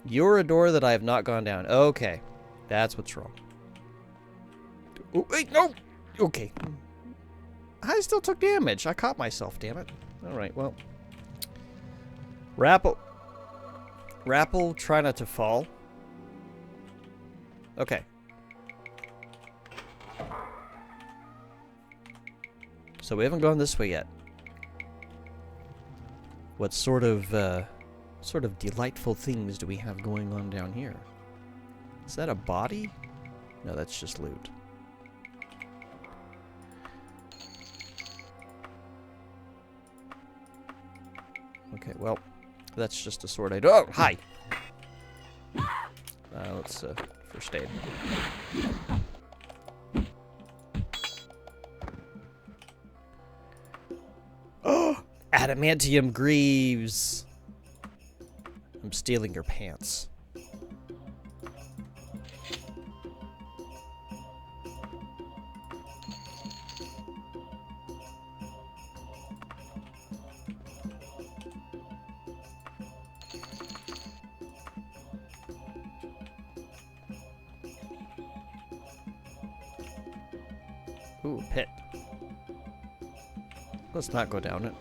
S1: You're a door that I have not gone down. Okay. That's what's wrong. Oh, wait, no! Okay. I still took damage. I caught myself, damn it. Alright, well. Rappel, try not to fall. Okay. So we haven't gone this way yet. What sort of delightful things do we have going on down here? Is that a body? No, that's just loot. Okay, well, that's just a sword item. Oh, hi! Let's, first aid. Oh! Adamantium greaves! I'm stealing your pants. Ooh, pit. Let's not go down it.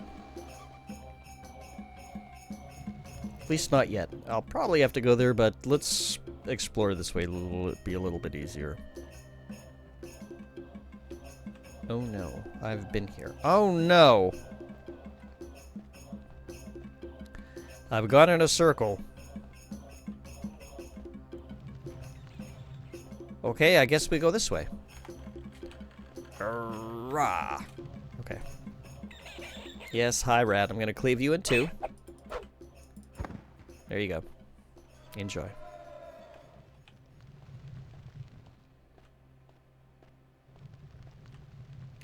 S1: At least not yet. I'll probably have to go there, but let's explore this way. It'll be a little bit easier. Oh no, I've been here. Oh no! I've gone in a circle. Okay, I guess we go this way. Rah. Okay. Yes, hi rat. I'm gonna cleave you in two. There you go. Enjoy.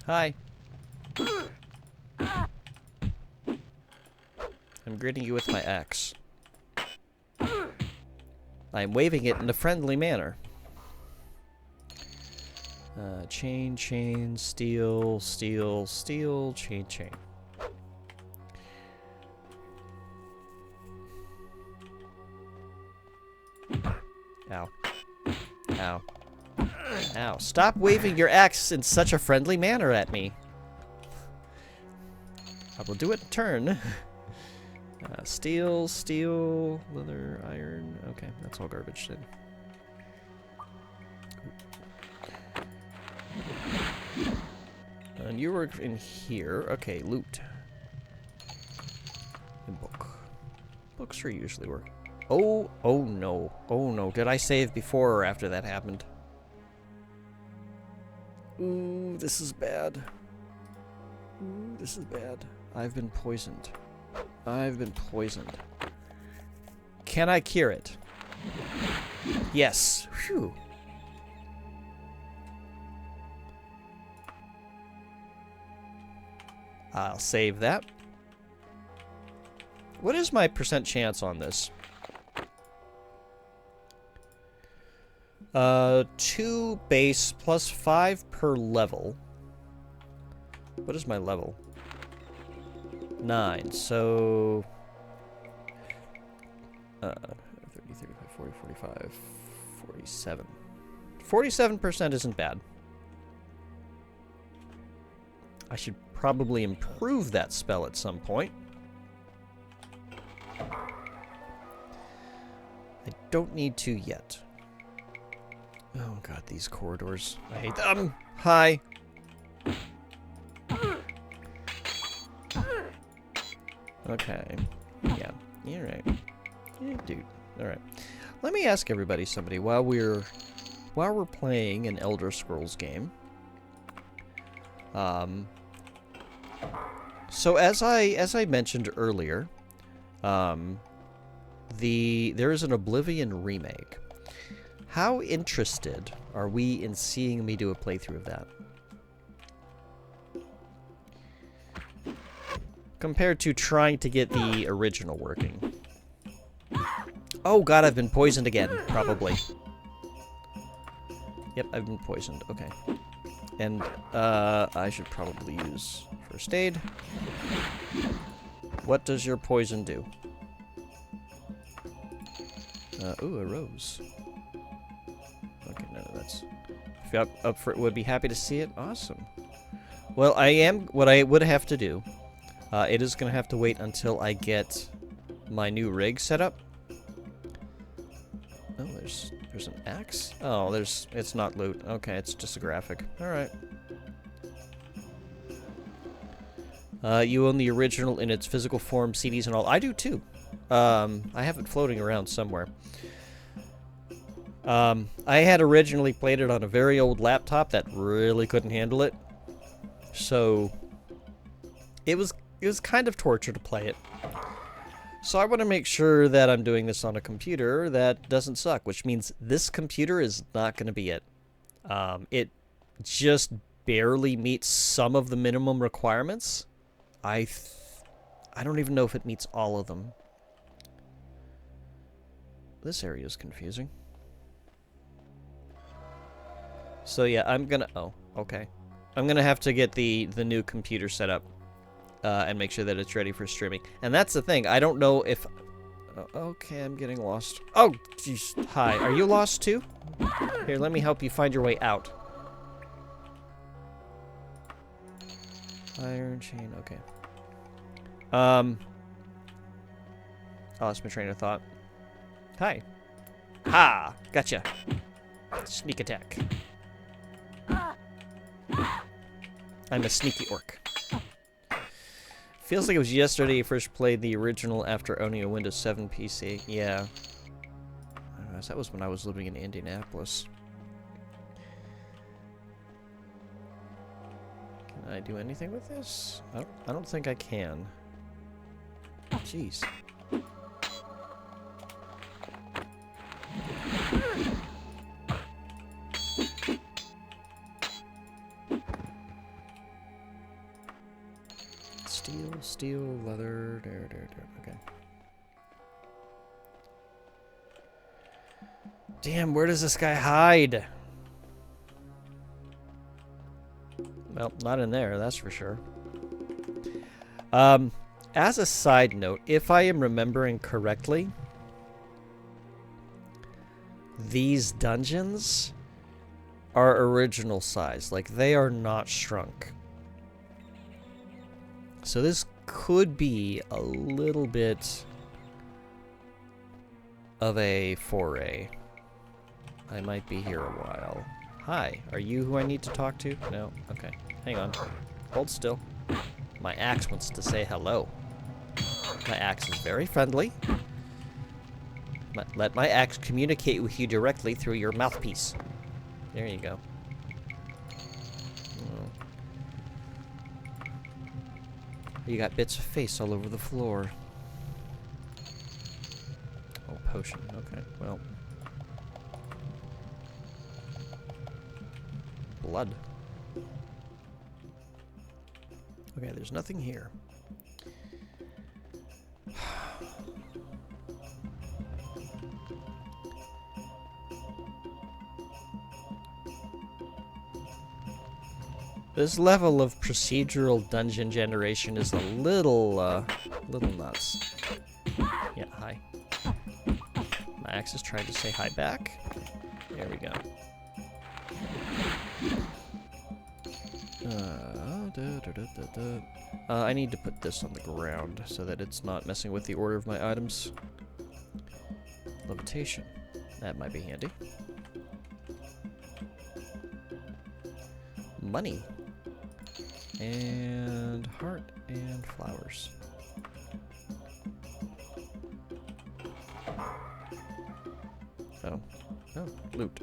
S1: Hi. I'm greeting you with my axe. I'm waving it in a friendly manner. Chain, chain, steel, steel, steel, chain, chain. Ow. Ow. Ow. Stop waving your axe in such a friendly manner at me. I will do it in turn. Steel, steel, leather, iron. Okay, that's all garbage then. And you were in here. Okay, loot. And book. Books are usually work. Oh, oh no. Oh no. Did I save before or after that happened? Ooh, this is bad. Ooh, this is bad. I've been poisoned. I've been poisoned. Can I cure it? Yes. Phew. I'll save that. What is my percent chance on this? 2 base plus 5 per level. What is my level? 9, so... 30, 35, 40, 45, 47. 47% isn't bad. I should probably improve that spell at some point. I don't need to yet. Oh god, these corridors. I hate them. Hi. Okay. Yeah. You're right. Yeah, dude. Alright. Let me ask everybody somebody while we're playing an Elder Scrolls game. So as I mentioned earlier, there is an Oblivion remake. How interested are we in seeing me do a playthrough of that? Compared to trying to get the original working. Oh god, I've been poisoned again, probably. Yep, I've been poisoned, okay. And, I should probably use first aid. What does your poison do? Ooh, a rose. Okay, no, that's... If you're up for it, would be happy to see it. Awesome. Well, what I would have to do, it is going to have to wait until I get my new rig set up. Oh, there's an axe? Oh, it's not loot. Okay, it's just a graphic. Alright. You own the original in its physical form, CDs and all. I do too. I have it floating around somewhere. I had originally played it on a very old laptop that really couldn't handle it. So it was kind of torture to play it. So I want to make sure that I'm doing this on a computer that doesn't suck, which means this computer is not going to be it. It just barely meets some of the minimum requirements. I don't even know if it meets all of them. This area is confusing. So yeah, I'm gonna... Oh, okay. I'm gonna have to get the new computer set up and make sure that it's ready for streaming. And that's the thing. I don't know if... okay, I'm getting lost. Oh, jeez. Hi. Are you lost too? Here, let me help you find your way out. Iron chain, okay. I lost my train of thought. Hi. Ha! Gotcha. Sneak attack. I'm a sneaky orc. Feels like it was yesterday I first played the original after owning a Windows 7 PC. Yeah. That was when I was living in Indianapolis. Can I do anything with this? I don't think I can. Jeez. Steel, leather, okay. Damn, where does this guy hide? Well, not in there, that's for sure. As a side note, if I am remembering correctly, these dungeons are original size. Like, they are not shrunk. So this could be a little bit of a foray. I might be here a while. Hi, are you who I need to talk to? No? Okay. Hang on. Hold still. My axe wants to say hello. My axe is very friendly. Let my axe communicate with you directly through your mouthpiece. There you go. You got bits of face all over the floor. Oh, potion. Okay, well. Blood. Okay, there's nothing here. This level of procedural dungeon generation is a little nuts. Yeah, hi. My axe is trying to say hi back. There we go. I need to put this on the ground so that it's not messing with the order of my items. Levitation. That might be handy. Money. And heart and flowers. Oh. Oh, loot.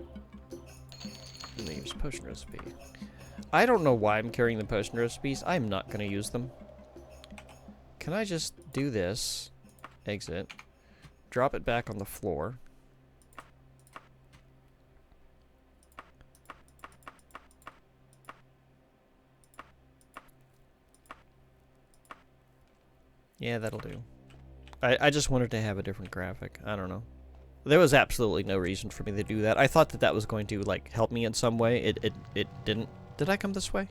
S1: Leaves potion recipe. I don't know why I'm carrying the potion recipes. I'm not going to use them. Can I just do this? Exit. Drop it back on the floor. Yeah, that'll do. I just wanted to have a different graphic. I don't know. There was absolutely no reason for me to do that. I thought that that was going to, like, help me in some way. It didn't. Did I come this way?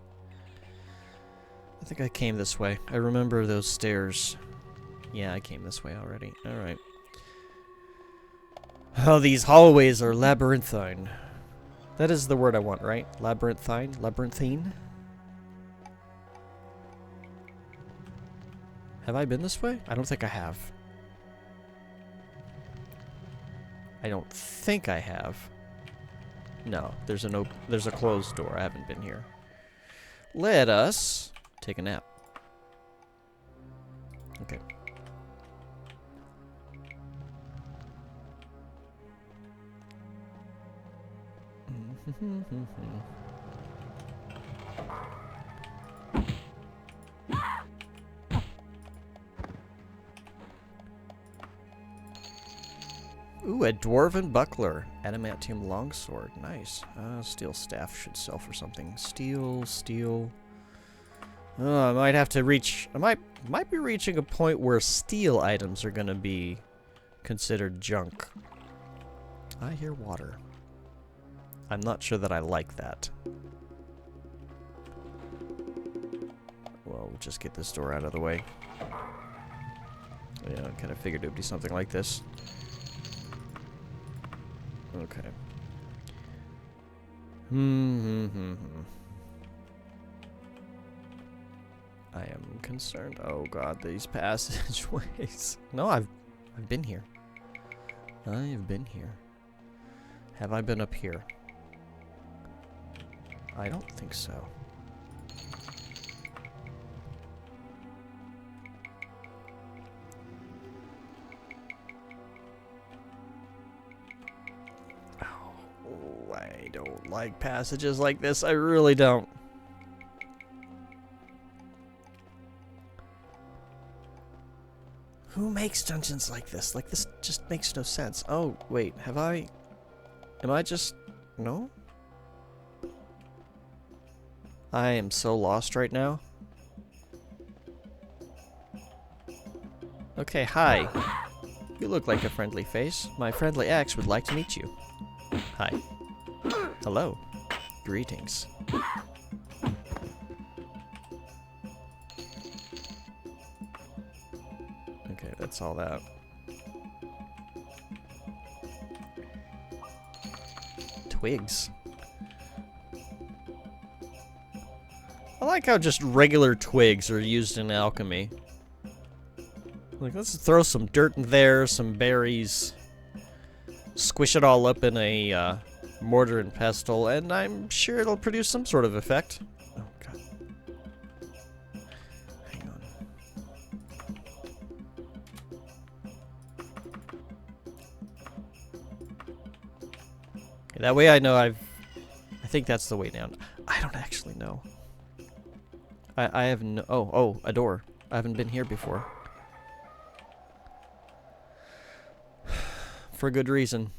S1: I think I came this way. I remember those stairs. Yeah, I came this way already. Alright. Oh, these hallways are labyrinthine. That is the word I want, right? Labyrinthine? Labyrinthine? Have I been this way? I don't think I have. I don't think I have. No, there's a closed door. I haven't been here. Let us take a nap. Okay. Ooh, a dwarven buckler. Adamantium longsword. Nice. Steel staff should sell for something. Steel. Oh, I might have to reach... I might be reaching a point where steel items are going to be considered junk. I hear water. I'm not sure that I like that. Well, we'll just get this door out of the way. Yeah, I kind of figured it would be something like this. Okay. I am concerned. Oh god, these passageways. No, I've been here. I've been here. Have I been up here? I don't think so. Oh, I don't like passages like this. I really don't. Who makes dungeons like this? Like, this just makes no sense. Oh, wait, have I... Am I just... No? I am so lost right now. Okay, hi. You look like a friendly face. My friendly ex would like to meet you. Hi. Hello. Greetings. Okay, that's all that. Twigs. I like how just regular twigs are used in alchemy. Like, let's throw some dirt in there, some berries, squish it all up in a mortar and pestle, and I'm sure it'll produce some sort of effect. Oh, God. Hang on. That way I know I think that's the way down. I don't actually know. I have no... Oh, a door. I haven't been here before. For good reason.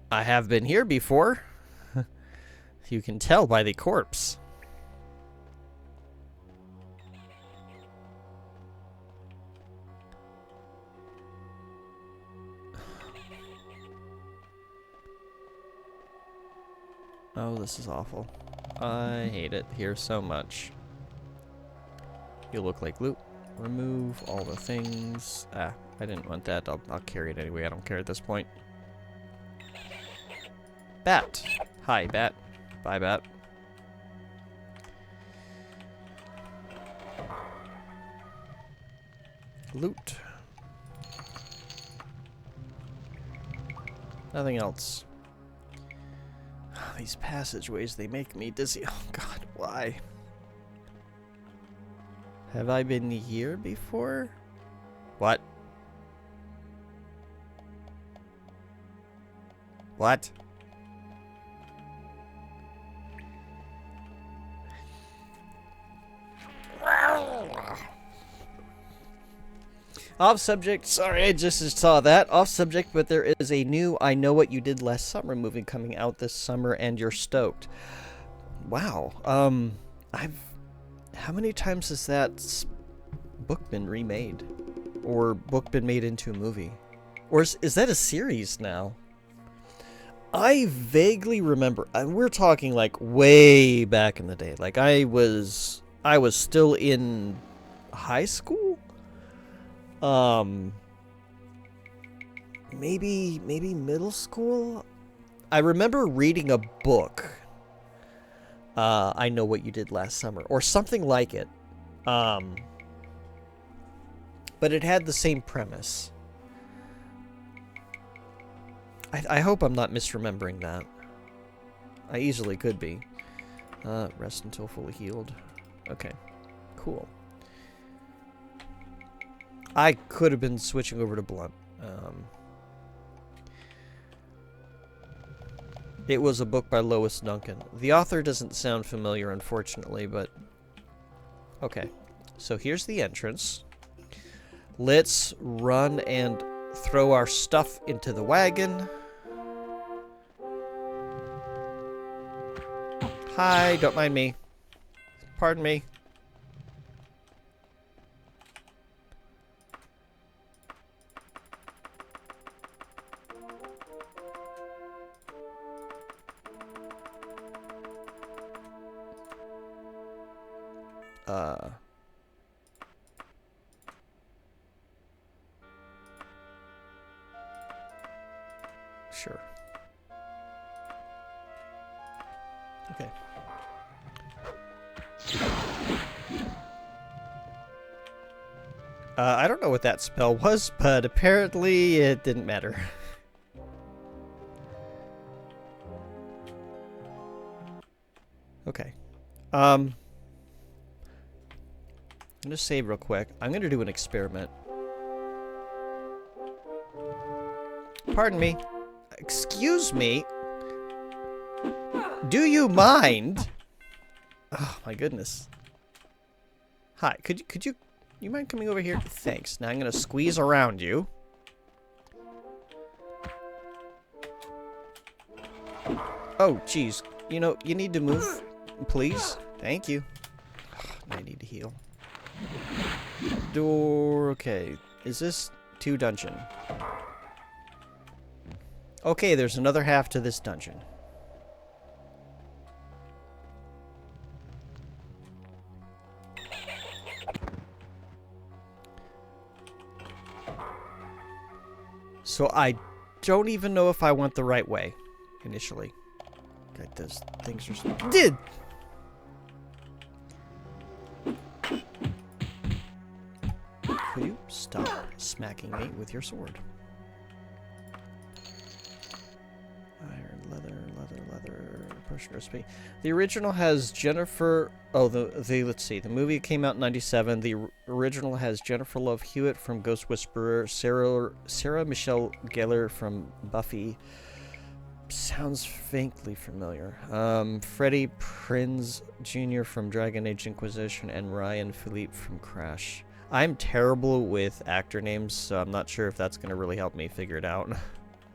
S1: I have been here before. You can tell by the corpse. Oh, this is awful. I hate it here so much. You look like loot. Remove all the things. Ah, I didn't want that. I'll carry it anyway. I don't care at this point. Bat. Hi, Bat. Bye, Bat. Loot. Nothing else. These passageways, they make me dizzy. Oh god, why? Have I been here before? What? What? Off subject, sorry, I just saw that. Off subject, but there is a new I Know What You Did Last Summer movie coming out this summer, and you're stoked. Wow. How many times has that book been remade? Or book been made into a movie? Or is that a series now? I vaguely remember, we're talking like way back in the day. Like I was still in high school? Maybe middle school? I remember reading a book. I Know What You Did Last Summer, or something like it. But it had the same premise. I hope I'm not misremembering that. I easily could be. Rest until fully healed. Okay, cool. I could have been switching over to Blunt. It was a book by Lois Duncan. The author doesn't sound familiar, unfortunately, but... Okay, so here's the entrance. Let's run and throw our stuff into the wagon. Hi, don't mind me. Pardon me. Okay. I don't know what that spell was, but apparently it didn't matter. Okay. I'm gonna save real quick. I'm gonna do an experiment. Pardon me. Excuse me. Do you mind? Oh my goodness. Hi. Could you mind coming over here? Thanks. Now I'm gonna squeeze around you. Oh, geez. You know, you need to move, please. Thank you. I need to heal. Door. Okay. Is this 2 dungeon? Okay, there's another half to this dungeon. So I don't even know if I went the right way initially. Okay, those things are did. Could you stop smacking me with your sword? Iron, leather, potion recipe. The original has Jennifer. Oh, let's see. The movie came out in '97. The original has Jennifer Love Hewitt from Ghost Whisperer, Sarah Michelle Gellar from Buffy. Sounds faintly familiar. Freddie Prinze Jr. from Dragon Age Inquisition, and Ryan Philippe from Crash. I'm terrible with actor names, so I'm not sure if that's going to really help me figure it out.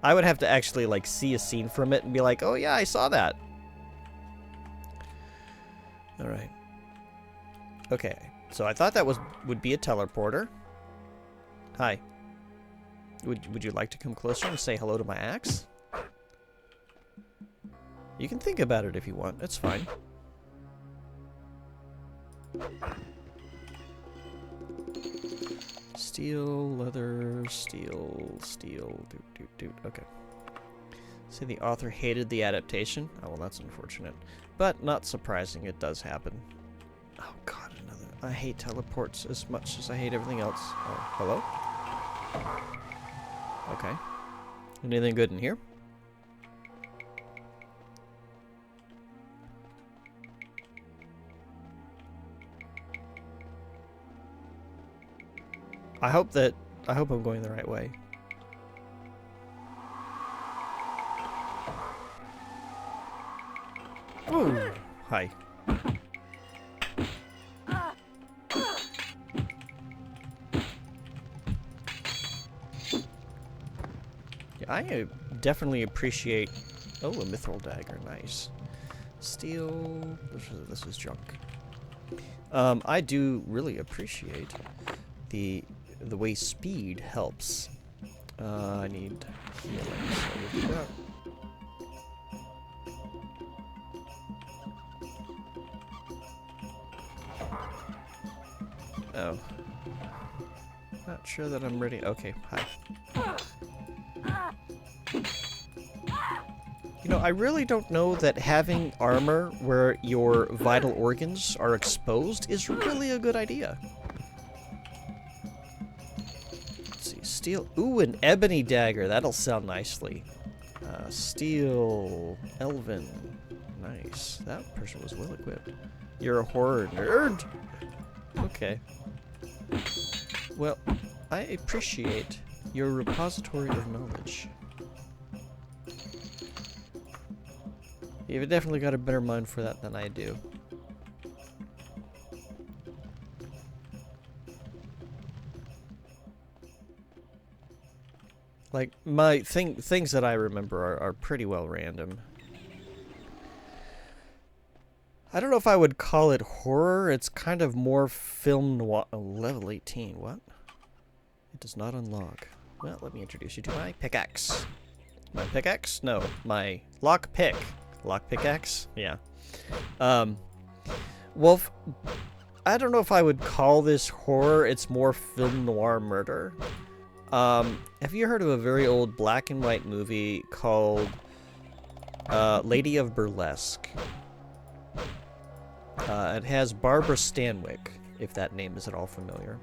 S1: I would have to actually, like, see a scene from it and be like, oh yeah, I saw that. Alright. Okay, so I thought that would be a teleporter. Hi. Would you like to come closer and say hello to my axe? You can think about it if you want. It's fine. Steel, leather, steel. Doot. Okay. See, the author hated the adaptation. Oh, well, that's unfortunate. But not surprising. It does happen. Oh, God, another. I hate teleports as much as I hate everything else. Oh, hello? Okay. Anything good in here? I hope I'm going the right way. Ooh, hi. Yeah, I definitely appreciate. Oh, a mithril dagger, nice. Steel. This is junk. I do really appreciate the way speed helps. I need healing, so we'll do that. Oh. Not sure that I'm ready. Okay, hi. You know, I really don't know that having armor where your vital organs are exposed is really a good idea. Steel. Ooh, an ebony dagger. That'll sound nicely. Steel. Elven. Nice. That person was well equipped. You're a horror nerd. Okay. Well, I appreciate your repository of knowledge. You've definitely got a better mind for that than I do. Like, my things that I remember are pretty well random. I don't know if I would call it horror. It's kind of more film noir. Oh, level 18. What? It does not unlock. Well, let me introduce you to my pickaxe. My pickaxe? No, my lock pick. Lock pickaxe? Yeah. Well, I don't know if I would call this horror. It's more film noir murder. Have you heard of a very old black and white movie called Lady of Burlesque? It has Barbara Stanwyck, if that name is at all familiar.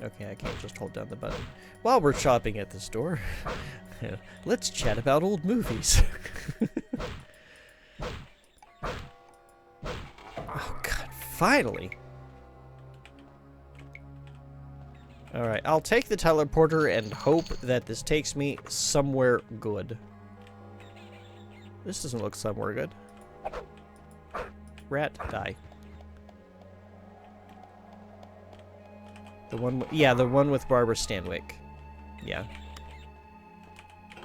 S1: Okay, I can't just hold down the button. While we're shopping at the store, let's chat about old movies. Oh god, finally! Alright, I'll take the teleporter and hope that this takes me somewhere good. This doesn't look somewhere good. Rat, die. The one, yeah, the one with Barbara Stanwyck. Yeah.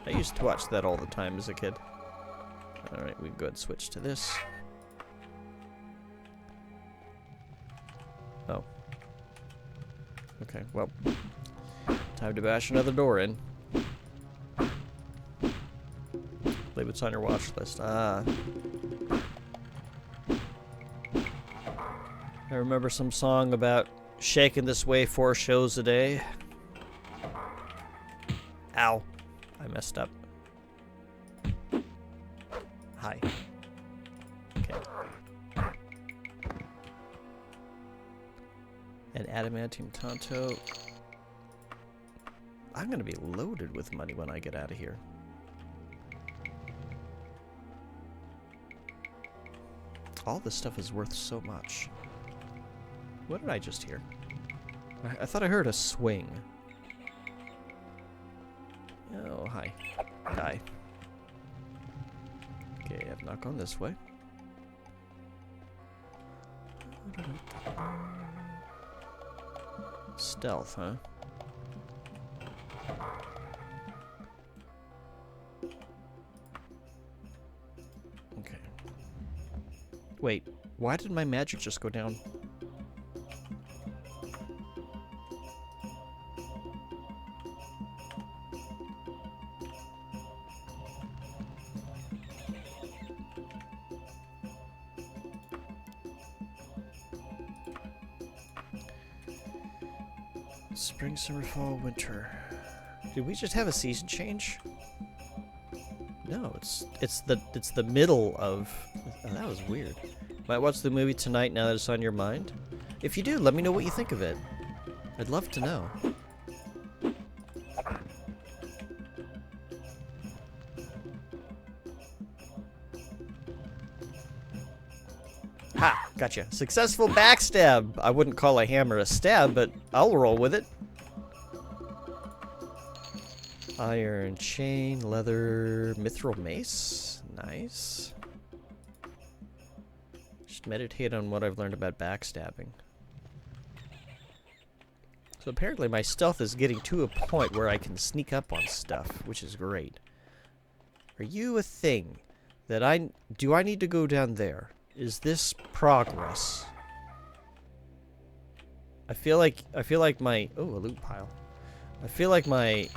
S1: I used to watch that all the time as a kid. Alright, we can go ahead and switch to this. Oh. Okay, well. Time to bash another door in. Play what's on your watch list. Ah. I remember some song about shaking this way 4 shows a day. Ow. I messed up. Hi. Okay. An adamantium tonto. I'm gonna be loaded with money when I get out of here. All this stuff is worth so much. What did I just hear? I thought I heard a swing. Oh, hi. Hi. Okay, I have not gone this way. Stealth, huh? Okay. Wait, why did my magic just go down? Spring, summer, fall, winter. Did we just have a season change? No, it's the middle of. Oh, that was weird. Might watch the movie tonight now that it's on your mind. If you do, let me know what you think of it. I'd love to know. Ha! Gotcha. Successful backstab! I wouldn't call a hammer a stab, but I'll roll with it. Iron chain, leather, mithril mace. Nice. Just meditate on what I've learned about backstabbing. So apparently my stealth is getting to a point where I can sneak up on stuff, which is great. Are you a thing that do I need to go down there? Is this progress? I feel like my a loot pile. I feel like my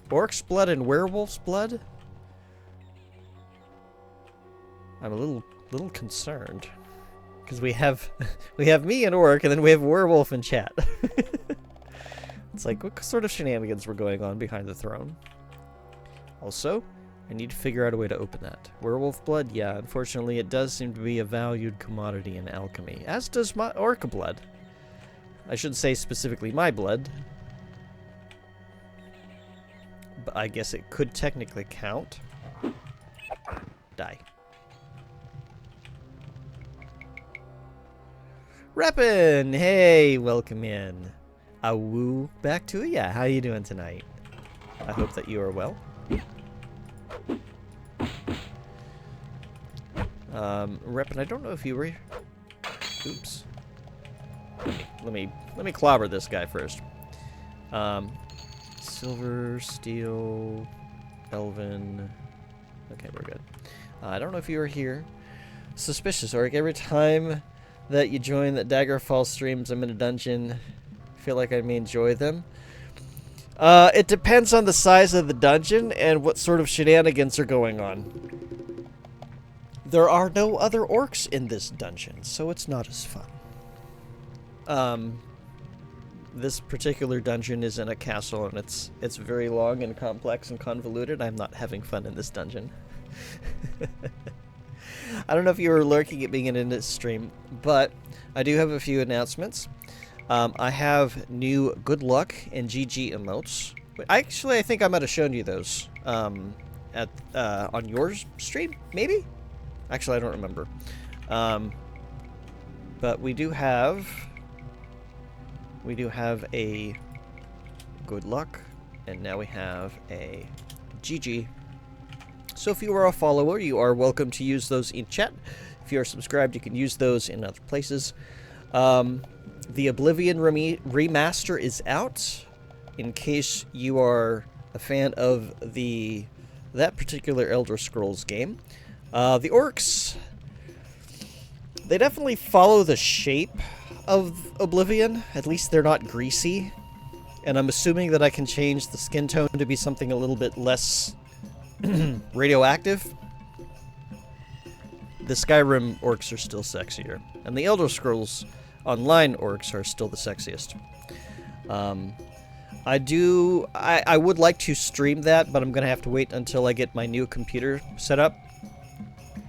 S1: orc's blood and werewolf's blood. I'm a little concerned because we have me and orc, and then we have werewolf in chat. It's like, what sort of shenanigans were going on behind the throne? Also, I need to figure out a way to open that. Werewolf blood? Yeah, unfortunately it does seem to be a valued commodity in alchemy, as does my orc blood. I should say specifically my blood. But I guess it could technically count. Die. Reppin'! Hey, welcome in. Awoo, back to it. Yeah, how you doing tonight? I hope that you are well. Reppin', I don't know if you were. Oops. Let me clobber this guy first. Silver, steel, elven. Okay, we're good. I don't know if you were here. Suspicious, Oric. Every time that you join the Daggerfall streams, I'm in a dungeon. I feel like I may enjoy them. It depends on the size of the dungeon and what sort of shenanigans are going on. There are no other orcs in this dungeon, so it's not as fun. this particular dungeon is in a castle, and it's very long and complex and convoluted. I'm not having fun in this dungeon. I don't know if you were lurking at being in this stream, but I do have a few announcements. I have new good luck and GG emotes. Actually, I think I might have shown you those on your stream, maybe? Actually, I don't remember. But we do have a good luck, and now we have a GG. So if you are a follower, you are welcome to use those in chat. If you are subscribed, you can use those in other places. The Oblivion remaster is out, in case you are a fan of that particular Elder Scrolls game. The orcs, they definitely follow the shape of Oblivion. At least they're not greasy. And I'm assuming that I can change the skin tone to be something a little bit less radioactive. The Skyrim orcs are still sexier. And the Elder Scrolls Online orcs are still the sexiest. I would like to stream that, but I'm going to have to wait until I get my new computer set up.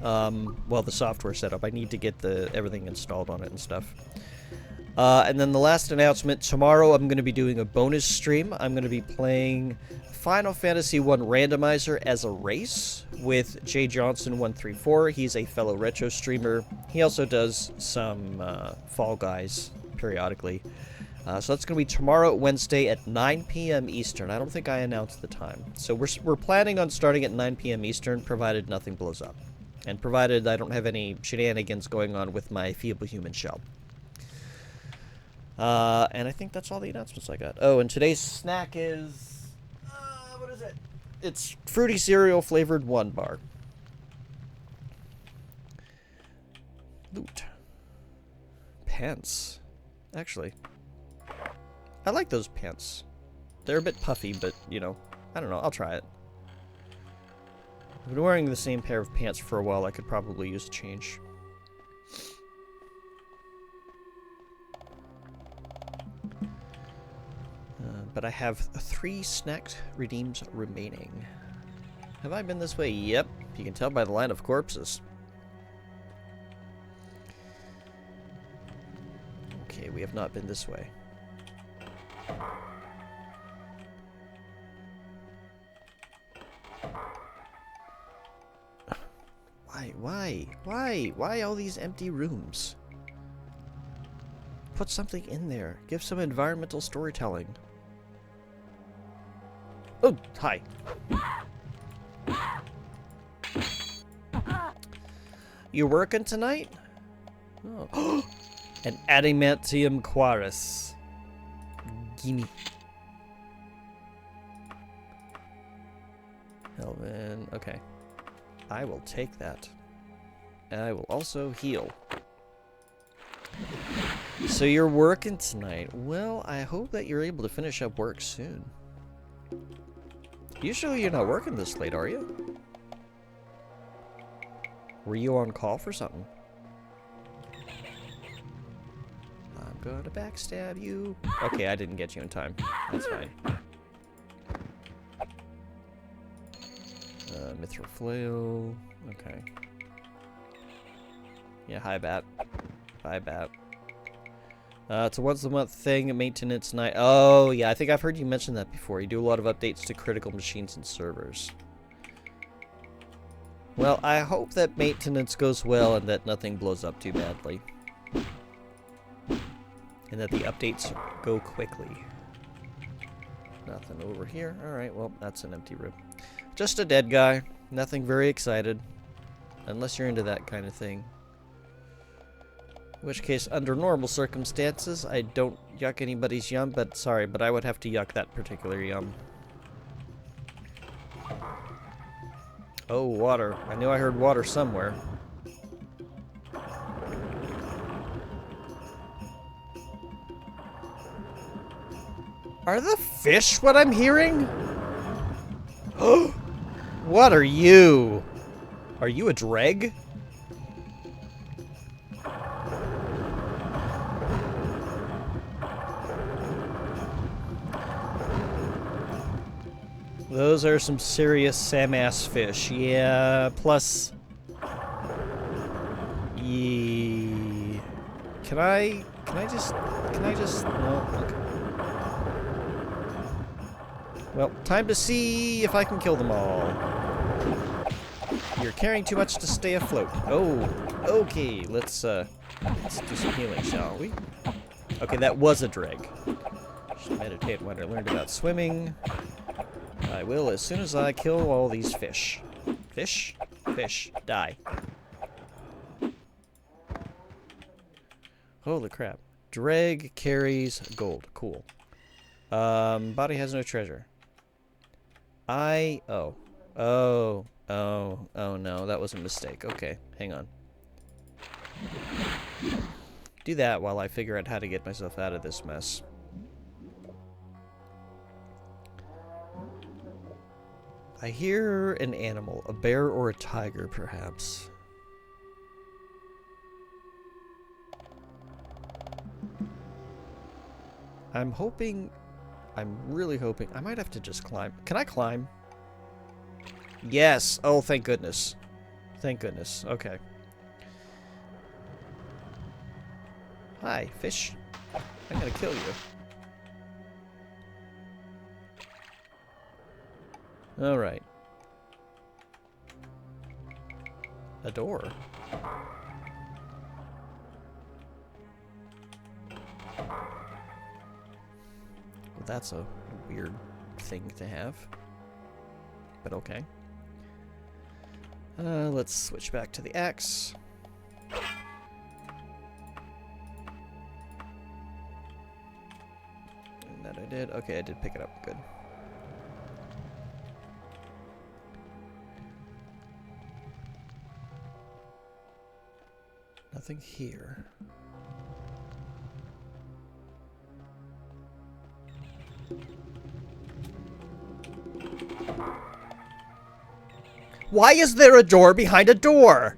S1: Well, the software set up. I need to get everything installed on it and stuff. And then the last announcement, tomorrow I'm going to be doing a bonus stream. I'm going to be playing Final Fantasy 1 Randomizer as a race with Jay Johnson 134. He's a fellow retro streamer. He also does some Fall Guys periodically. So that's going to be tomorrow, Wednesday at 9 p.m. Eastern. I don't think I announced the time. So we're planning on starting at 9 p.m. Eastern, provided nothing blows up. And provided I don't have any shenanigans going on with my feeble human shell. And I think that's all the announcements I got. Oh, and today's snack is... what is it? It's fruity cereal flavored 1 bar. Loot. Pants. Actually, I like those pants. They're a bit puffy, but, you know, I don't know. I'll try it. I've been wearing the same pair of pants for a while. I could probably use a change. But I have 3 snack redeems remaining. Have I been this way? Yep. You can tell by the line of corpses. Okay, we have not been this way. Why all these empty rooms? Put something in there. Give some environmental storytelling. Oh, hi. You working tonight? Oh. An adamantium quartz. Gimme. Helvin. Okay. I will take that. And I will also heal. So you're working tonight. Well, I hope that you're able to finish up work soon. Usually you're not working this late, are you? Were you on call for something? I'm gonna backstab you. Okay, I didn't get you in time. That's fine. Mithril flail. Okay. Yeah, hi, Bat. Hi, Bat. It's a once-a-month thing, maintenance night. Oh, yeah, I think I've heard you mention that before. You do a lot of updates to critical machines and servers. Well, I hope that maintenance goes well and that nothing blows up too badly. And that the updates go quickly. Nothing over here. Alright, well, that's an empty room. Just a dead guy. Nothing very excited. Unless you're into that kind of thing. In which case, under normal circumstances, I don't yuck anybody's yum, but sorry, but I would have to yuck that particular yum. Oh, water. I knew I heard water somewhere. Are the fish what I'm hearing? What are you? Are you a dreg? Those are some serious Sam-ass fish. Yeah, plus... Yeah. Can I just... No, okay. Well, time to see if I can kill them all. You're carrying too much to stay afloat. Oh, okay, let's do some healing, shall we? Okay, that was a dreg. Should meditate when I learned about swimming. I will as soon as I kill all these fish. Fish? Fish. Die. Holy crap. Dreg carries gold. Cool. Body has no treasure. Oh no, that was a mistake. Okay, hang on. Do that while I figure out how to get myself out of this mess. I hear an animal, a bear or a tiger, perhaps. I'm really hoping, I might have to just climb. Can I climb? Yes. Oh, thank goodness. Thank goodness. Okay. Hi, fish. I'm gonna kill you. Alright. A door. Well, that's a weird thing to have. But okay. Let's switch back to the axe. And that I did. Okay, I did pick it up. Good. Nothing here. Why is there a door behind a door?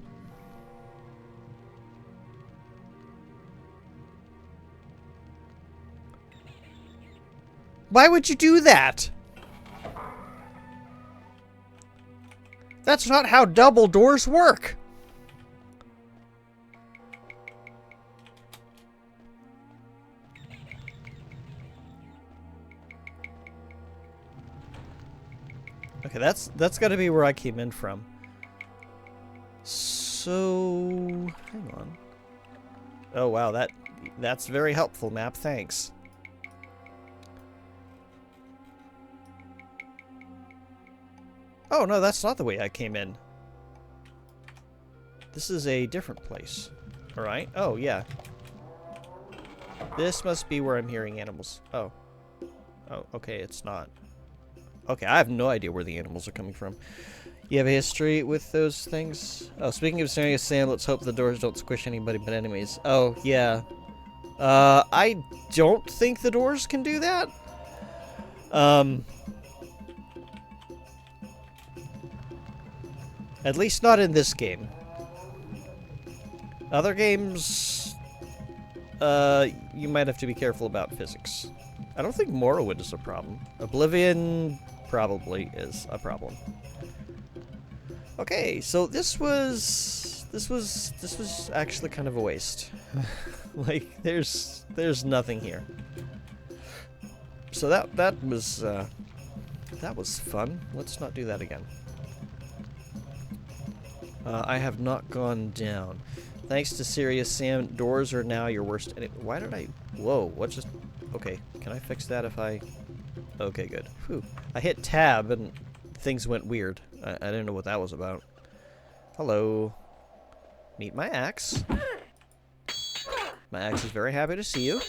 S1: Why would you do that? That's not how double doors work. Okay, that's got to be where I came in from. So, hang on. Oh wow, that's very helpful, map. Thanks. Oh no, that's not the way I came in. This is a different place. All right. Oh yeah. This must be where I'm hearing animals. Oh. Oh, okay, it's not. Okay, I have no idea where the animals are coming from. You have a history with those things? Oh, speaking of serious sand, let's hope the doors don't squish anybody but enemies. Oh, yeah. I don't think the doors can do that. At least not in this game. Other games, you might have to be careful about physics. I don't think Morrowind is a problem. Oblivion probably is a problem. Okay, so this was actually kind of a waste. Like there's nothing here. So that was fun. Let's not do that again. I have not gone down. Thanks to Serious Sam, doors are now your worst enemy. Why did I... Whoa, what just... Okay, can I fix that if I... Okay, good. Whew. I hit tab and things went weird. I didn't know what that was about. Hello. Meet my axe. My axe is very happy to see you.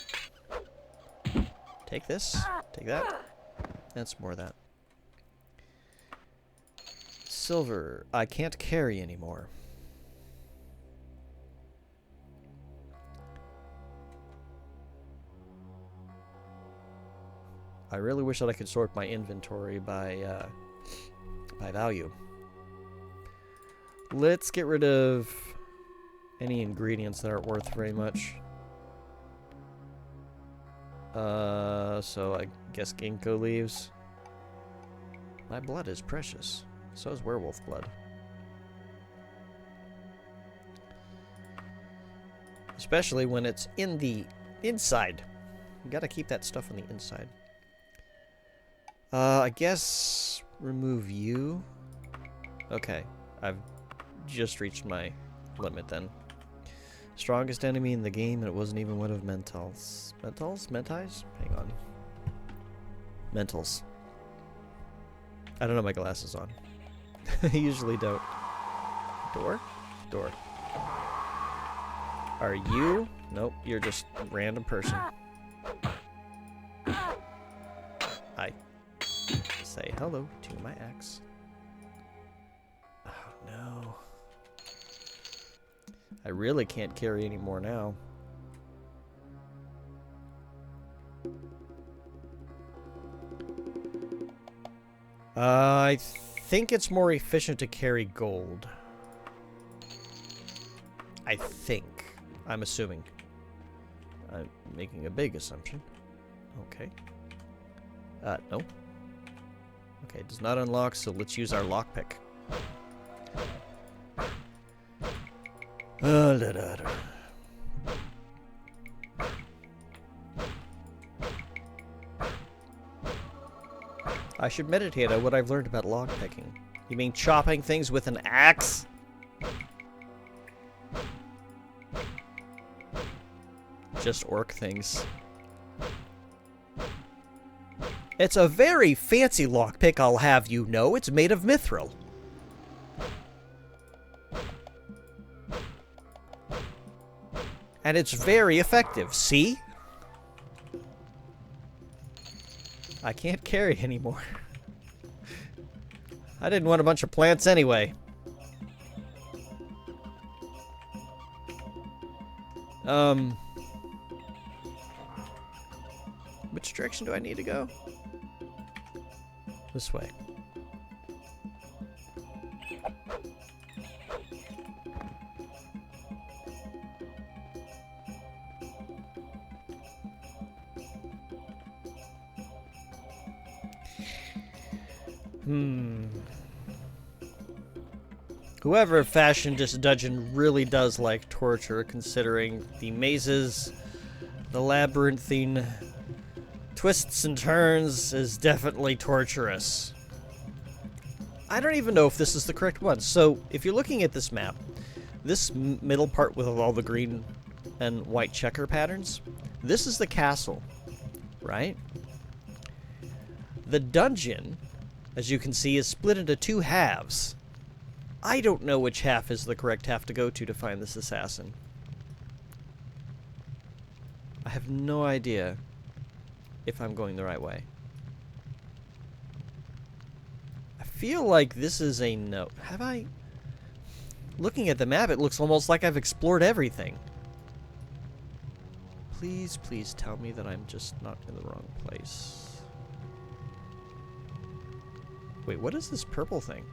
S1: Take this. Take that. And some more of that. Silver. I can't carry anymore. I really wish that I could sort my inventory by value. Let's get rid of any ingredients that aren't worth very much. So I guess ginkgo leaves. My blood is precious. So is werewolf blood. Especially when it's in the inside. You gotta keep that stuff on the inside. I guess remove you. Okay, I've just reached my limit then. Strongest enemy in the game, and it wasn't even one of Mentals. Mentals? Mentais? Hang on. Mentals. I don't have my glasses on. I usually don't. Door? Door. Are you? Nope, you're just a random person. I say hello to my axe. Oh no. I really can't carry any more now. I think it's more efficient to carry gold. I think. I'm assuming. I'm making a big assumption. Okay. No. Okay, it does not unlock, so let's use our lockpick. I should meditate on what I've learned about lockpicking. You mean chopping things with an axe? Just orc things. It's a very fancy lockpick, I'll have you know. It's made of mithril. And it's very effective, see? I can't carry anymore. I didn't want a bunch of plants anyway. Which direction do I need to go? This way. Whoever fashioned this dungeon really does like torture, considering the mazes, the labyrinthine twists and turns is definitely torturous. I don't even know if this is the correct one. So, if you're looking at this map, this middle part with all the green and white checker patterns, this is the castle, right? The dungeon, as you can see, is split into two halves. I don't know which half is the correct half to go to find this assassin. I have no idea if I'm going the right way. I feel like this is a no. Have I? Looking at the map, it looks almost like I've explored everything. Please, please tell me that I'm just not in the wrong place. Wait, what is this purple thing?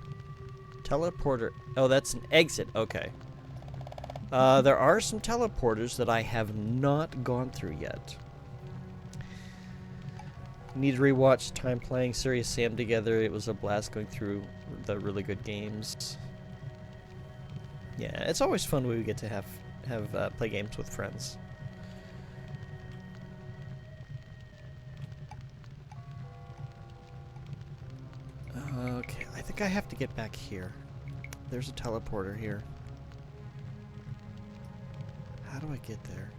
S1: Teleporter. Oh, that's an exit. Okay. There are some teleporters that I have not gone through yet. Need to rewatch time playing Serious Sam together. It was a blast going through the really good games. Yeah, it's always fun when we get to have play games with friends. Okay, I think I have to get back here. There's a teleporter here. How do I get there?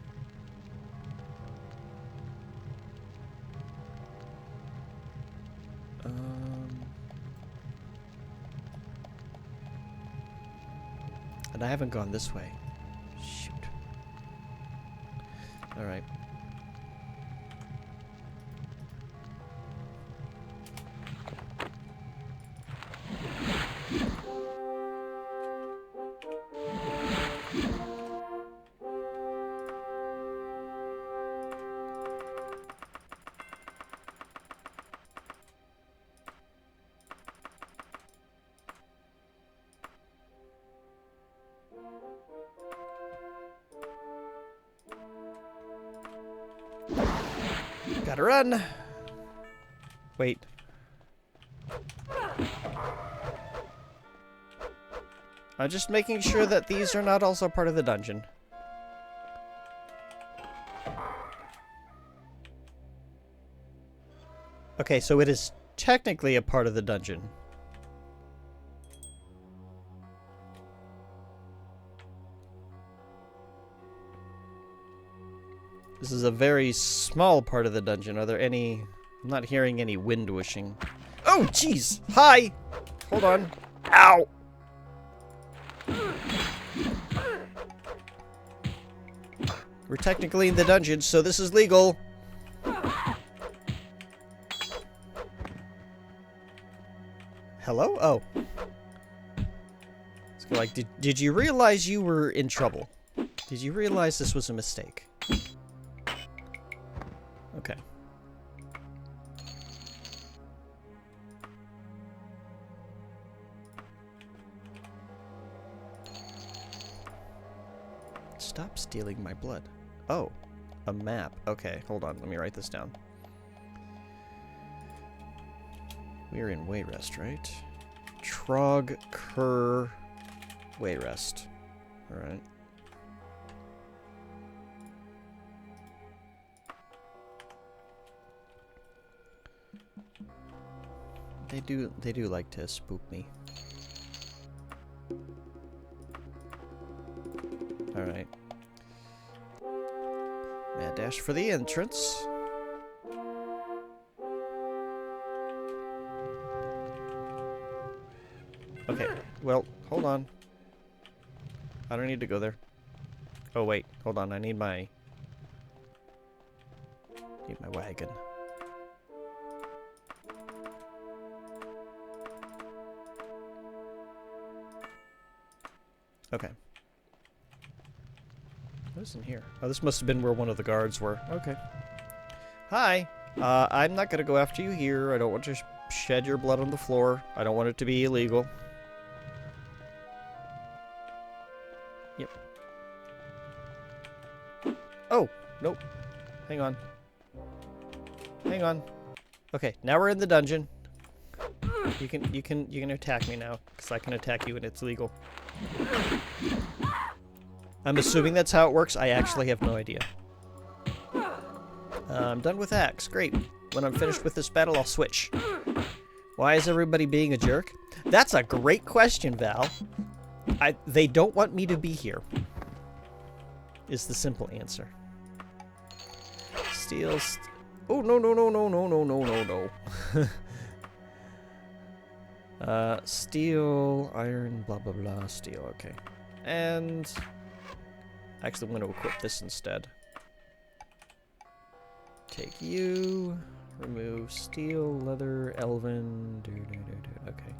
S1: And I haven't gone this way. Shoot. Alright. Gotta run. Wait. I'm just making sure that these are not also part of the dungeon. Okay, so it is technically a part of the dungeon. This is a very small part of the dungeon. Are there any... I'm not hearing any wind whooshing. Oh, jeez! Hi! Hold on. Ow! We're technically in the dungeon, so this is legal. Hello? Oh. Let's go like, did you realize you were in trouble? Did you realize this was a mistake? Okay. Stop stealing my blood. Oh, a map. Okay, hold on. Let me write this down. We're in Wayrest, right? Trog Cur Wayrest. Alright. They do like to spook me. Alright. Mad dash for the entrance. Okay, well, hold on. I don't need to go there. Oh wait, hold on, I need my wagon. Okay. What's in here? Oh, this must have been where one of the guards were. Okay. Hi! I'm not gonna go after you here. I don't want to shed your blood on the floor. I don't want it to be illegal. Yep. Oh! Nope. Hang on. Hang on. Okay, now we're in the dungeon. You can attack me now, because I can attack you and it's legal. I'm assuming that's how it works. I actually have no idea. I'm done with axe. Great. When I'm finished with this battle, I'll switch. Why is everybody being a jerk? That's a great question, Val. They don't want me to be here. Is the simple answer. Steel. Oh, no, no, no, no, no, no, no, no, no. Steel, iron, blah, blah, blah, steel. Okay. And... actually, I'm going to equip this instead. Take you. Remove steel, leather, elven. Okay.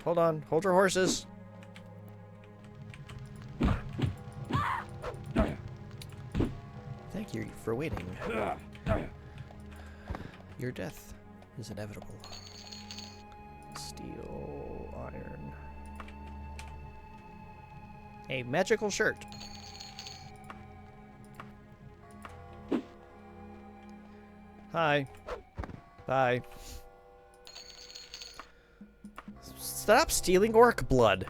S1: Hold on. Hold your horses. Thank you for waiting. Your death is inevitable. Steel, iron. A magical shirt. Hi. Bye. Stop stealing orc blood.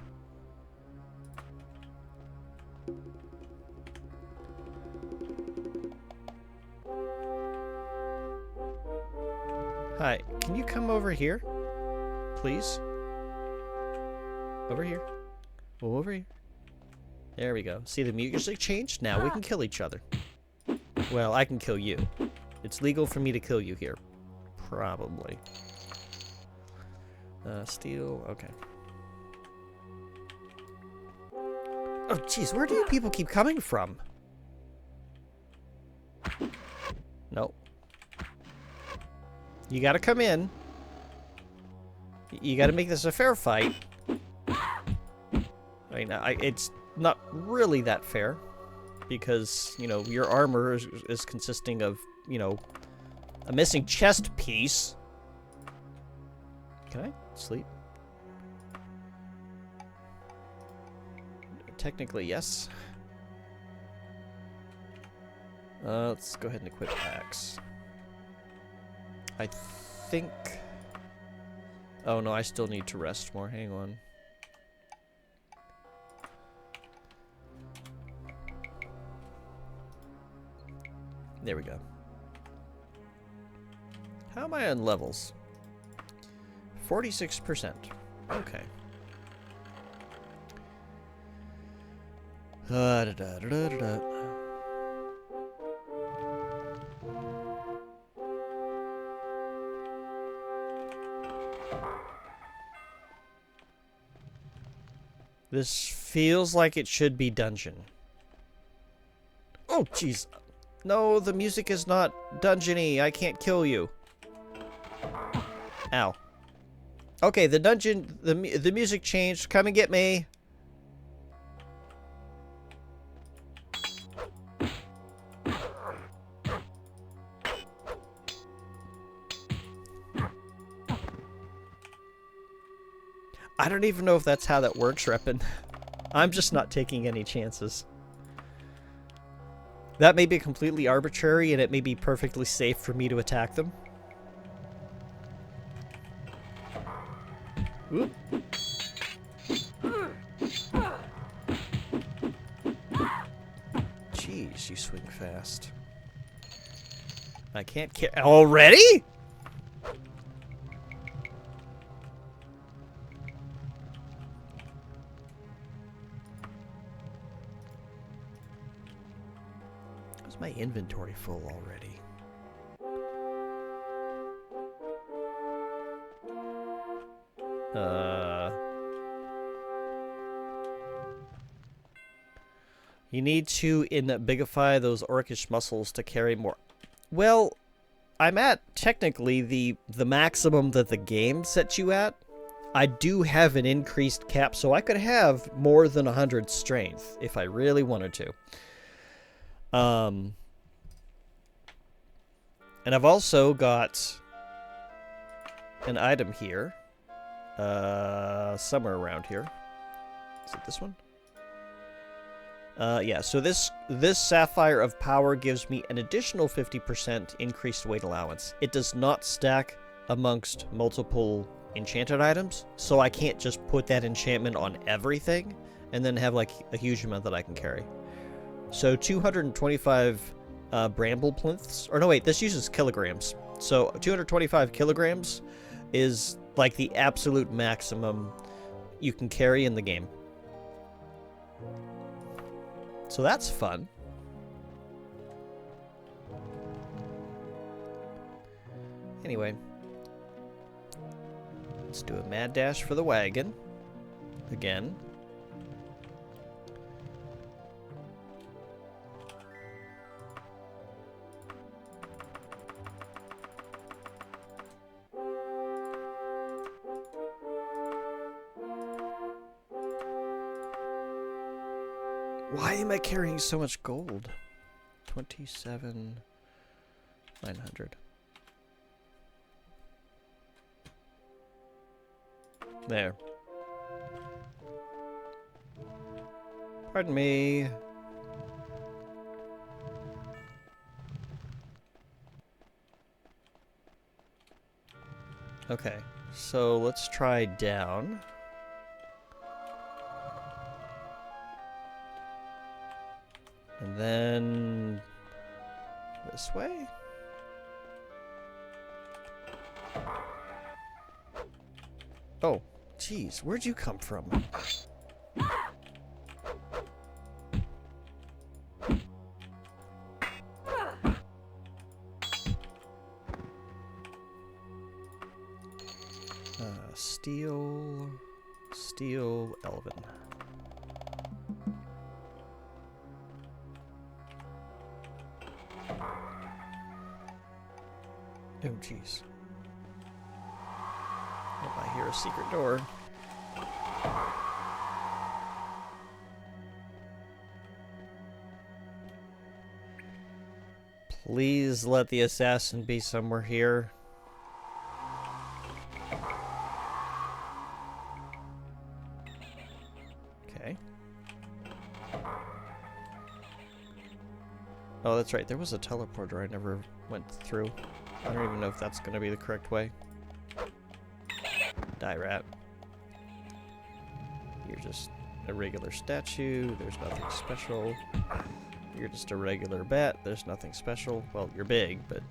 S1: Hi. Can you come over here? Please? Over here. Oh, over here. There we go. See, the music changed? Now we can kill each other. Well, I can kill you. It's legal for me to kill you here. Probably. Steel. Okay. Oh, jeez. Where do you people keep coming from? Nope. You gotta come in. You gotta make this a fair fight. I mean, it's not really that fair. Because, you know, your armor is consisting of, you know, a missing chest piece. Can I sleep? Technically, yes. Let's go ahead and equip axe. I think... oh no, I still need to rest more. Hang on. There we go. How am I on levels? 46%. Okay. Da, da, da, da, da. This feels like it should be dungeon. Oh, jeez. No, the music is not dungeony. I can't kill you. Ow. Okay, the dungeon, the music changed. Come and get me. I don't even know if that's how that works, Reppin. I'm just not taking any chances. That may be completely arbitrary, and it may be perfectly safe for me to attack them. Oop. Jeez, you swing fast. I can't already? Is my inventory full already? You need to bigify those orcish muscles to carry more. Well, I'm at technically the maximum that the game sets you at. I do have an increased cap, so I could have more than 100 strength if I really wanted to. And I've also got an item here. Somewhere around here. Is it this one? Yeah, so this Sapphire of Power gives me an additional 50% increased weight allowance. It does not stack amongst multiple enchanted items, so I can't just put that enchantment on everything and then have like a huge amount that I can carry. So 225 bramble plinths, or no wait, this uses kilograms. So 225 kilograms is like the absolute maximum you can carry in the game. So that's fun. Anyway, let's do a mad dash for the wagon again. Why am I carrying so much gold? 27,900. There. Pardon me. Okay, so let's try down. And then this way? Oh, jeez, where'd you come from? Steel Elven. Oh, jeez. Oh, I hear a secret door. Please let the assassin be somewhere here. Okay. Oh, that's right. There was a teleporter I never went through. I don't even know if that's going to be the correct way. Die, rat. You're just a regular statue. There's nothing special. You're just a regular bat. There's nothing special. Well, you're big, but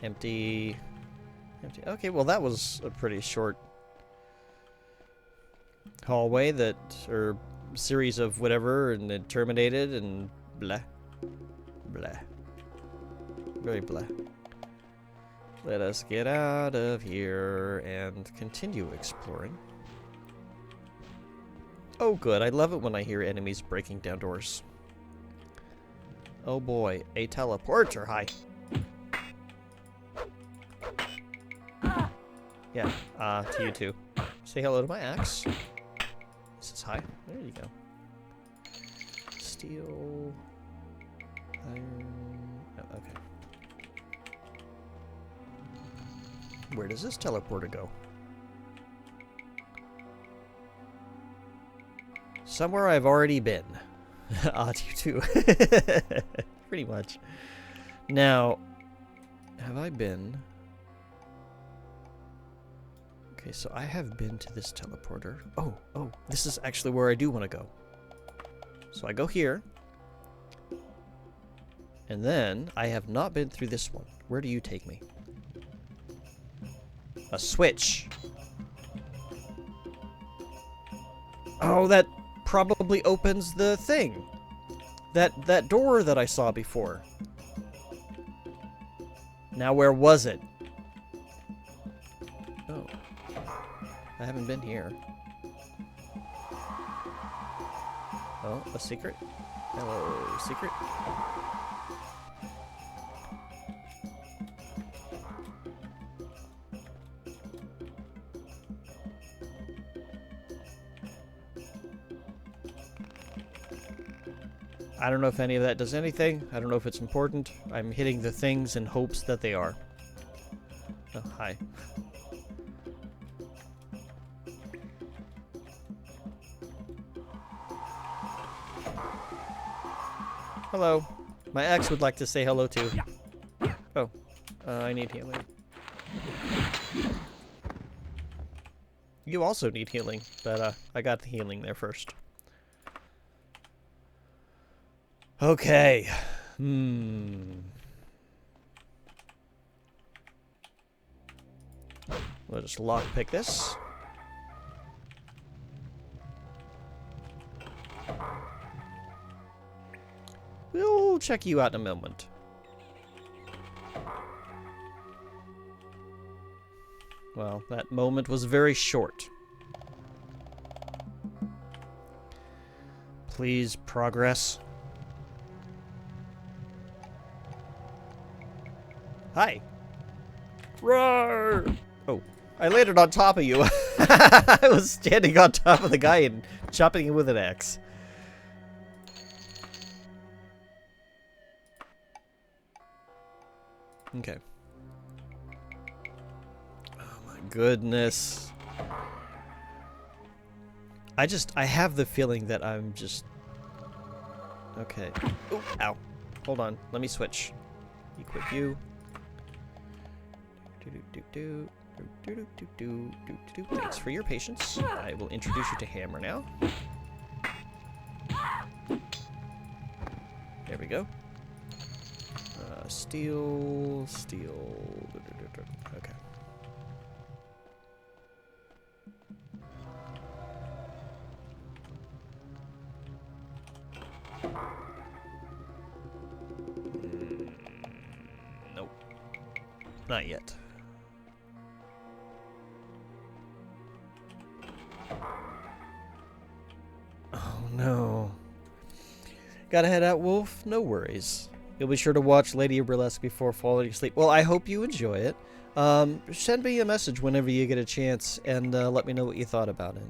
S1: empty. Empty. Okay, well that was a pretty short hallway that, or series of whatever, and it terminated and blah. Blah. Very blah. Let us get out of here and continue exploring. Oh good, I love it when I hear enemies breaking down doors. Oh boy, a teleporter, hi. Yeah, to you too. Say hello to my axe. This is hi. There you go. Steel. Iron. Oh, okay. Where does this teleporter go? Somewhere I've already been. To you too. Pretty much. Now, have I been? Okay, so I have been to this teleporter. Oh, this is actually where I do want to go. So I go here. And then I have not been through this one. Where do you take me? A switch. Oh, that probably opens the thing. That door that I saw before. Now where was it? Oh. I haven't been here. Oh, a secret? Hello, secret? I don't know if any of that does anything. I don't know if it's important. I'm hitting the things in hopes that they are. Oh, hi. Hello. My ex would like to say hello too. Oh, I need healing. You also need healing, but I got the healing there first. Okay. We'll just lockpick this. We'll check you out in a moment. Well, that moment was very short. Please progress. Hi. Roar! Oh, I landed on top of you. I was standing on top of the guy and chopping him with an axe. Okay. Oh my goodness. I have the feeling that I'm just... Okay. Oh, ow. Hold on. Let me switch. Equip you. Thanks for your patience. I will introduce you to Hammer now. There we go. Steel. Okay. Nope. Not yet. Oh no. Gotta head out, Wolf? No worries. You'll be sure to watch Lady of Burlesque before falling asleep. Well, I hope you enjoy it. Send me a message whenever you get a chance and let me know what you thought about it.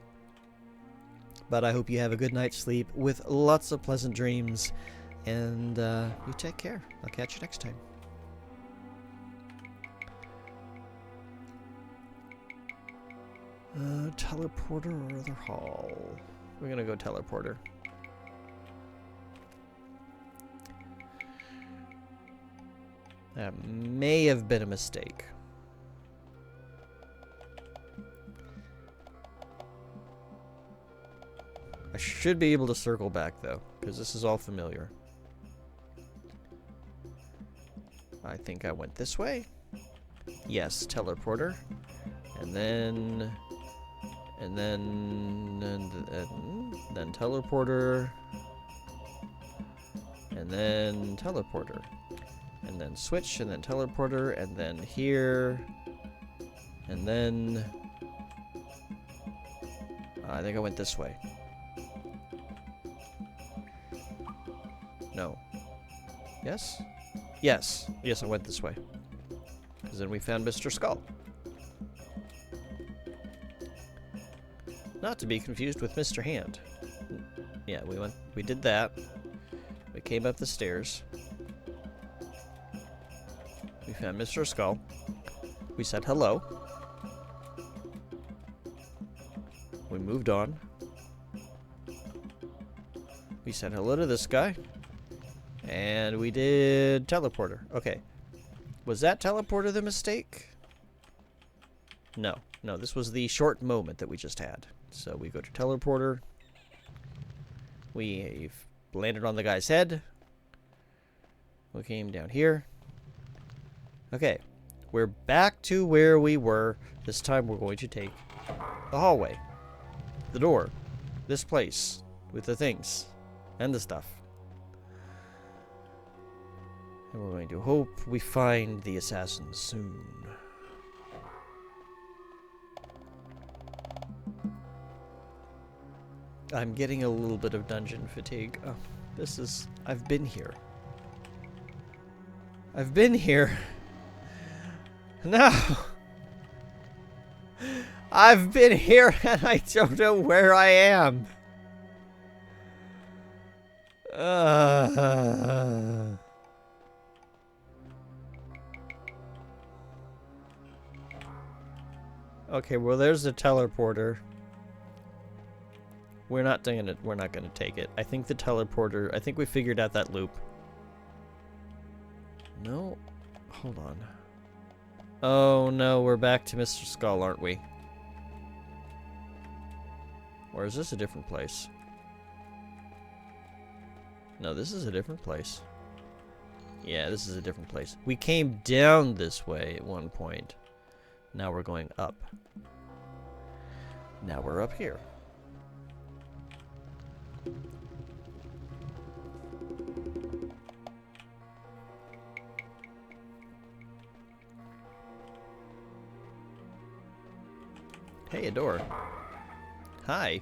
S1: But I hope you have a good night's sleep with lots of pleasant dreams. And you take care. I'll catch you next time. Teleporter or other hall? We're gonna go teleporter. That may have been a mistake. I should be able to circle back though, because this is all familiar. I think I went this way. Yes, teleporter. And then teleporter. And then teleporter. And then switch, and then teleporter, and then here. And then... I think I went this way. No. Yes? Yes. Yes, I went this way. Because then we found Mr. Skull. Not to be confused with Mr. Hand. Yeah, we did that. We came up the stairs. We found Mr. Skull. We said hello. We moved on. We said hello to this guy. And we did teleporter. Okay. Was that teleporter the mistake? No. No, this was the short moment that we just had. So we go to teleporter. We landed on the guy's head. We came down here. Okay. We're back to where we were. This time we're going to take the hallway. The door. This place. With the things. And the stuff. And we're going to hope we find the assassin soon. I'm getting a little bit of dungeon fatigue. Oh, this is... I've been here. I've been here. No! I've been here and I don't know where I am. Okay, well there's the teleporter. We're not gonna take it. I think the teleporter, I think we figured out that loop. No. Hold on. Oh no, we're back to Mr. Skull, aren't we? Or is this a different place? No, this is a different place. Yeah, this is a different place. We came down this way at one point. Now we're going up. Now we're up here. Hey, a door. Hi.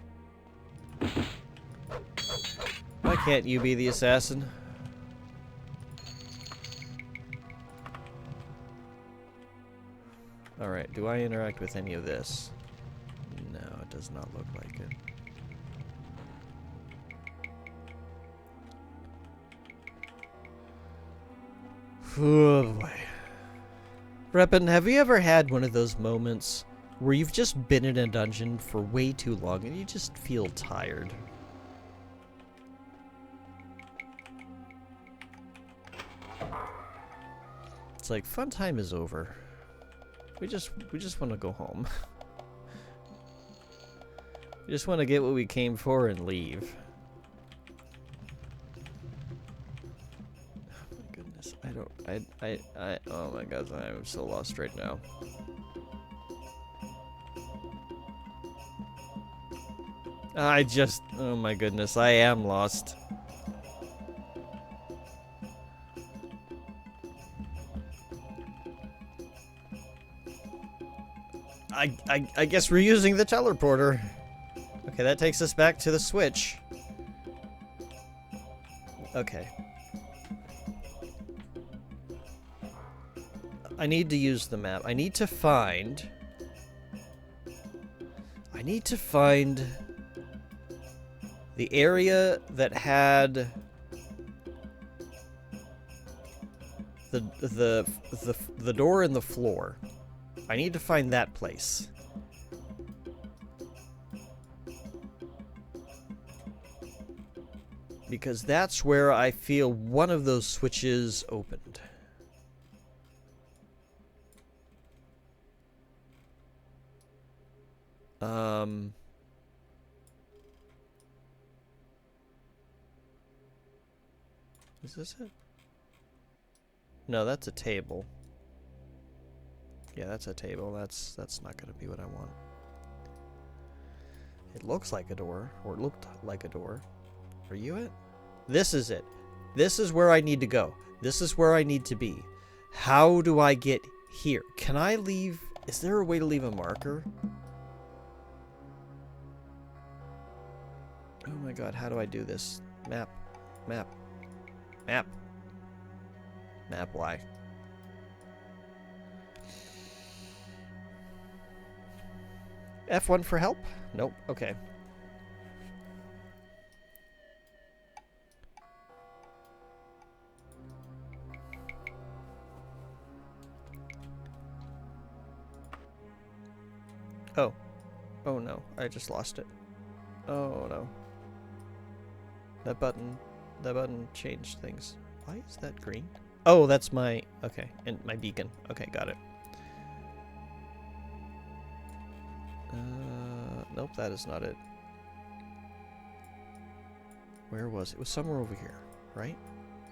S1: Why can't you be the assassin? Alright, do I interact with any of this? No, it does not look like it. Oh boy. Reppin, have you ever had one of those moments where you've just been in a dungeon for way too long and you just feel tired? It's like fun time is over. We just want to go home. We just want to get what we came for and leave. Oh my goodness, oh my god, I'm so lost right now. Oh my goodness, I am lost. I guess we're using the teleporter. Okay, that takes us back to the switch. Okay. I need to use the map. I need to find the area that had the door in the floor. I need to find that place. Because that's where I feel one of those switches opened. Is this it? No, that's a table. Yeah, that's a table. That's not going to be what I want. It looks like a door, or it looked like a door. Are you it? This is it. This is where I need to go. This is where I need to be. How do I get here? Can I leave? Is there a way to leave a marker? Oh my god, how do I do this? Map. Map. Map. Map, why? F1 for help? Nope. Okay. Oh. Oh no, I just lost it. Oh no. That button changed things. Why is that green? Oh, that's my, okay, and my beacon. Okay, got it. Nope, that is not it. Where was it? It was somewhere over here, right?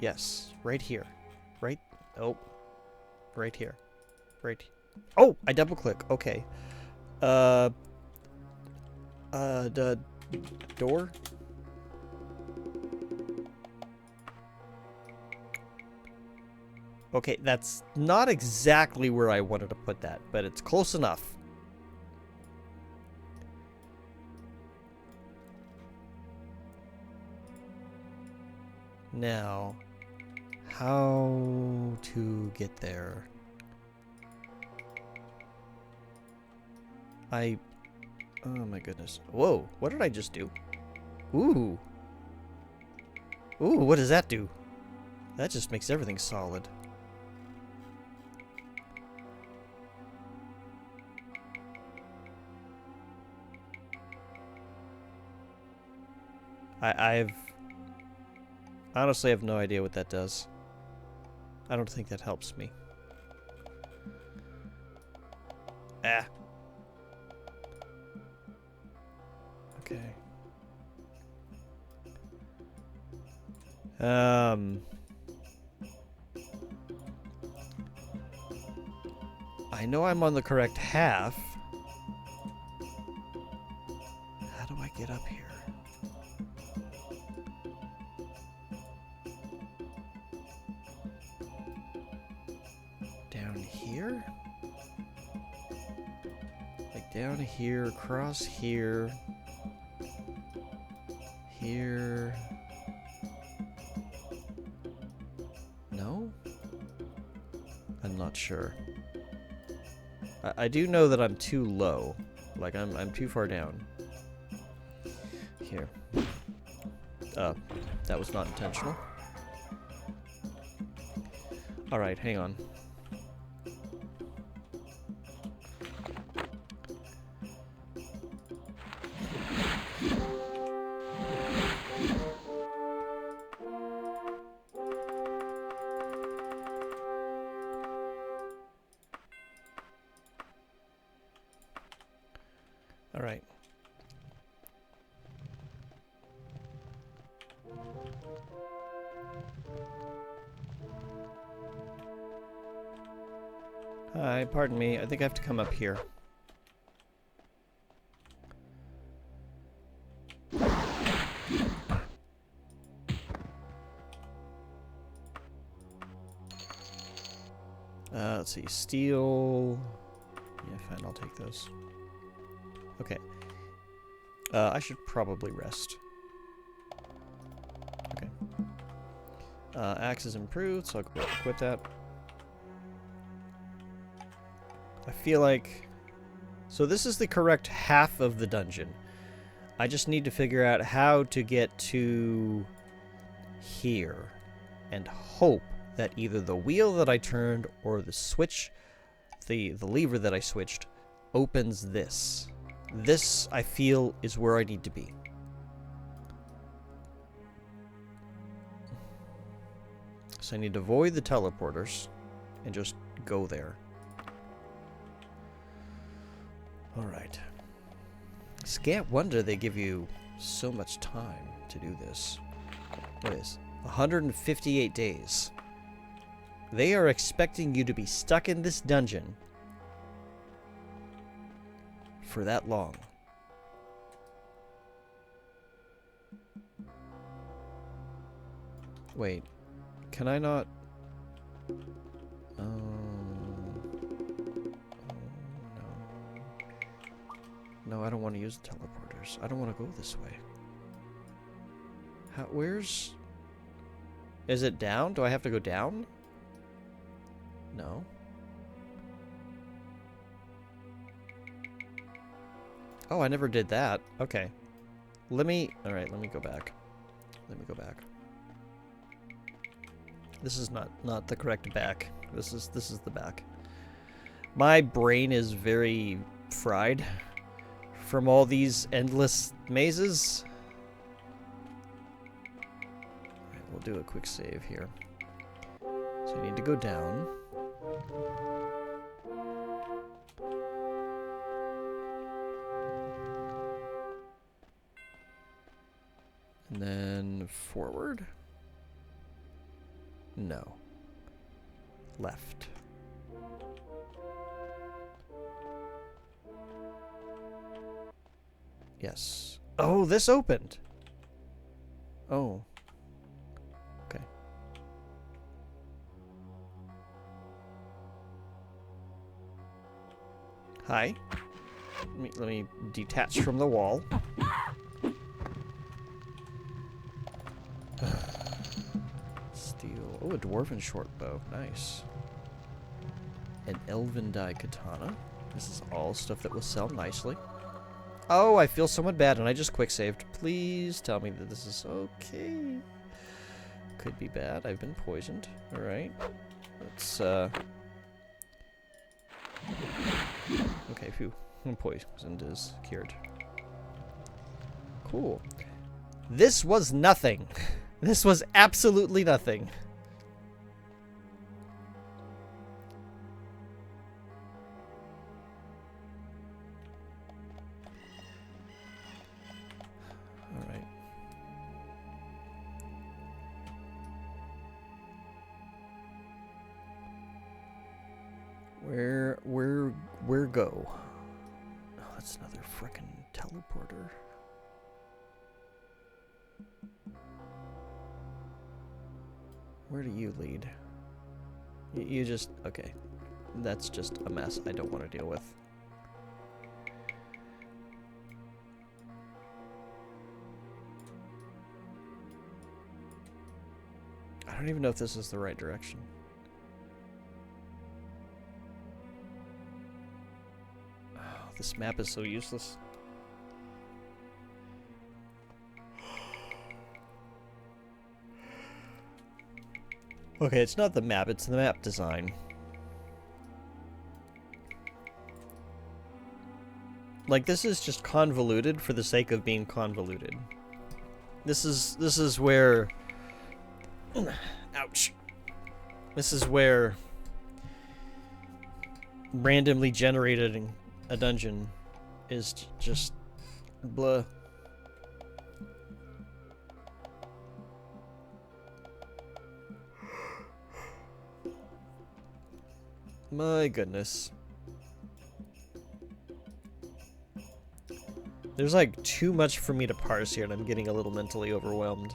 S1: Yes, right here. Right? Oh. Right here. Right. Oh, I double click. Okay. The door? Okay, that's not exactly where I wanted to put that, but it's close enough. Now, how to get there? Oh my goodness. Whoa, what did I just do? Ooh. Ooh, what does that do? That just makes everything solid. I honestly have no idea what that does. I don't think that helps me. Ah. Okay. I know I'm on the correct half. How do I get up here? Down here? Like down here, across here. Here. No? I'm not sure. I do know that I'm too low. Like I'm too far down. Here. That was not intentional. Alright, hang on. Alright. Hi, pardon me. I think I have to come up here. Let's see. Steel. Yeah, fine. I'll take those. Okay. I should probably rest. Okay. Axe is improved, so I'll go equip that. I feel like... So this is the correct half of the dungeon. I just need to figure out how to get to here. And hope that either the wheel that I turned or the switch, the lever that I switched, opens this. This, I feel, is where I need to be. So I need to avoid the teleporters and just go there. Alright. Scant wonder they give you so much time to do this. What is 158 days. They are expecting you to be stuck in this dungeon for that long. Wait, can I not? Oh, no. No, I don't want to use the teleporters. I don't want to go this way. How, where's... Is it down? Do I have to go down? No. Oh, I never did that. Okay. Let me... Alright, let me go back. Let me go back. This is not the correct back. This is the back. My brain is very fried from all these endless mazes. Alright, we'll do a quick save here. So you need to go down. And then forward? No. Left. Yes. Oh, this opened. Oh. Okay. Hi. Let me detach from the wall. Steel. Oh, a dwarven short bow. Nice. An elven dye katana. This is all stuff that will sell nicely. Oh, I feel somewhat bad, and I just quick saved. Please tell me that this is okay. Could be bad. I've been poisoned. All right. Let's okay, phew. Poisoned is cured. Cool. This was nothing. This was absolutely nothing. All right. Where go? Oh, that's another frickin' teleporter. Where do you lead? You just... Okay. That's just a mess I don't want to deal with. I don't even know if this is the right direction. Oh, this map is so useless. Okay, it's not the map, it's the map design. Like, this is just convoluted for the sake of being convoluted. This is where... Ouch. This is where randomly generating a dungeon is just blah. My goodness. There's like too much for me to parse here, and I'm getting a little mentally overwhelmed.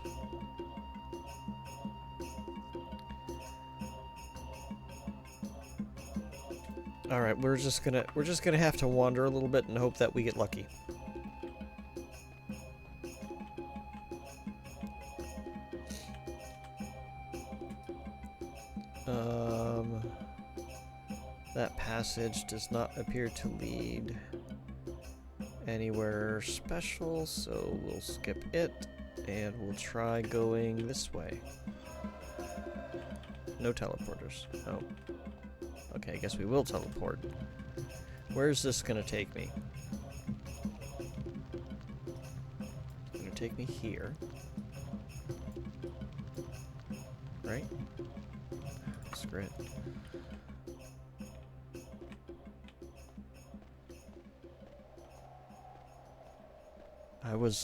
S1: All right, we're just gonna have to wander a little bit and hope that we get lucky. That passage does not appear to lead anywhere special, so we'll skip it, and we'll try going this way. No teleporters. Oh. Okay, I guess we will teleport. Where's this gonna take me? It's gonna take me here. Right? Screw it.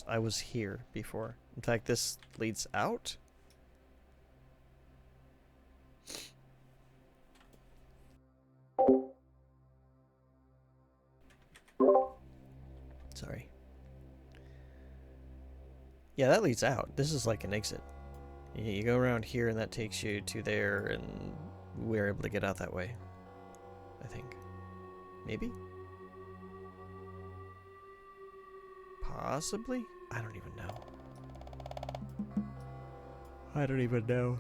S1: I was here before. In fact, this leads out. Yeah, that leads out. This is like an exit. You go around here and that takes you to there, and we're able to get out that way. I think. Maybe? Possibly? I don't even know. I don't even know.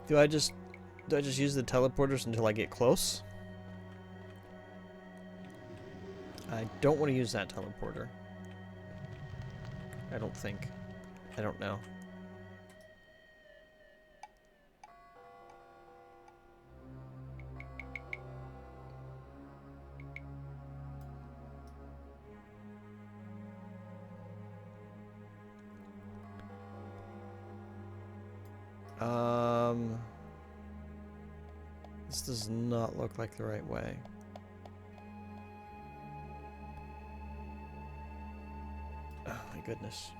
S1: Do I just use the teleporters until I get close? I don't want to use that teleporter. I don't think. I don't know. This does not look like the right way. Oh my goodness.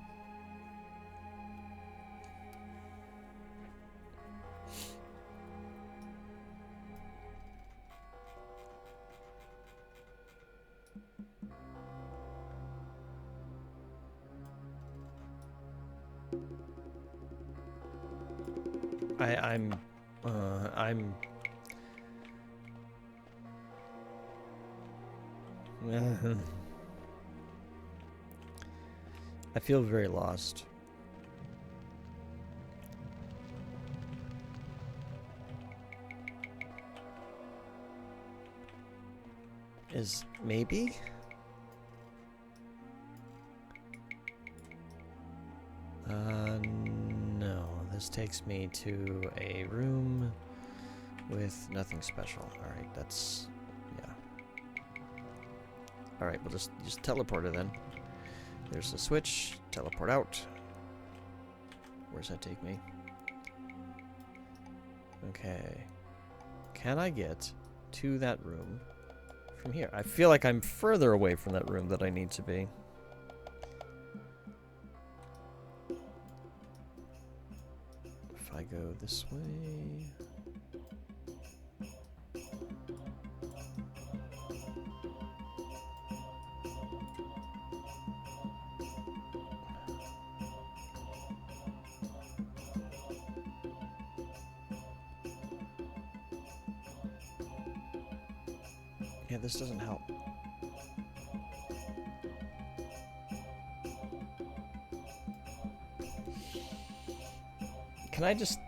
S1: I'm I feel very lost. Is maybe? No. This takes me to a room with nothing special. Alright, that's... yeah. Alright, we'll just teleport her then. There's the switch. Teleport out. Where's that take me? Okay. Can I get to that room from here? I feel like I'm further away from that room than I need to be. If I go this way... yeah, this doesn't help. Can I just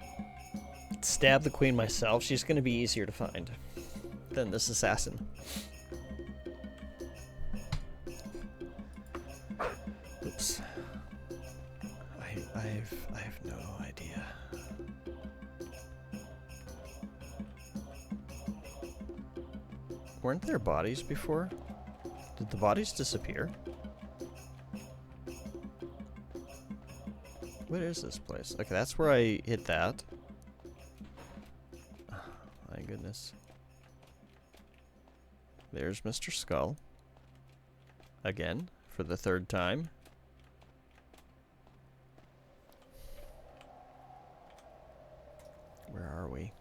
S1: stab the queen myself? She's going to be easier to find than this assassin. Oops. I have no idea. Weren't there bodies before? Did the bodies disappear? What is this place? Okay, that's where I hit that. Oh, my goodness. There's Mr. Skull. Again, for the third time. Where are we?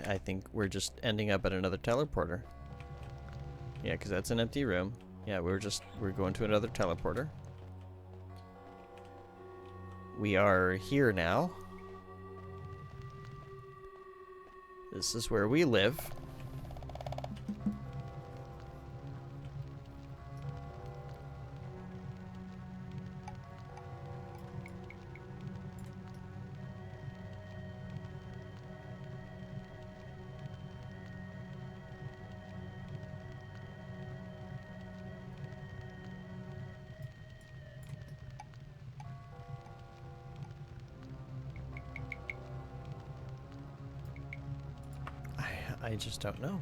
S1: I think we're just ending up at another teleporter. Yeah, because that's an empty room. Yeah, we're going to another teleporter. We are here now. This is where we live. I just don't know.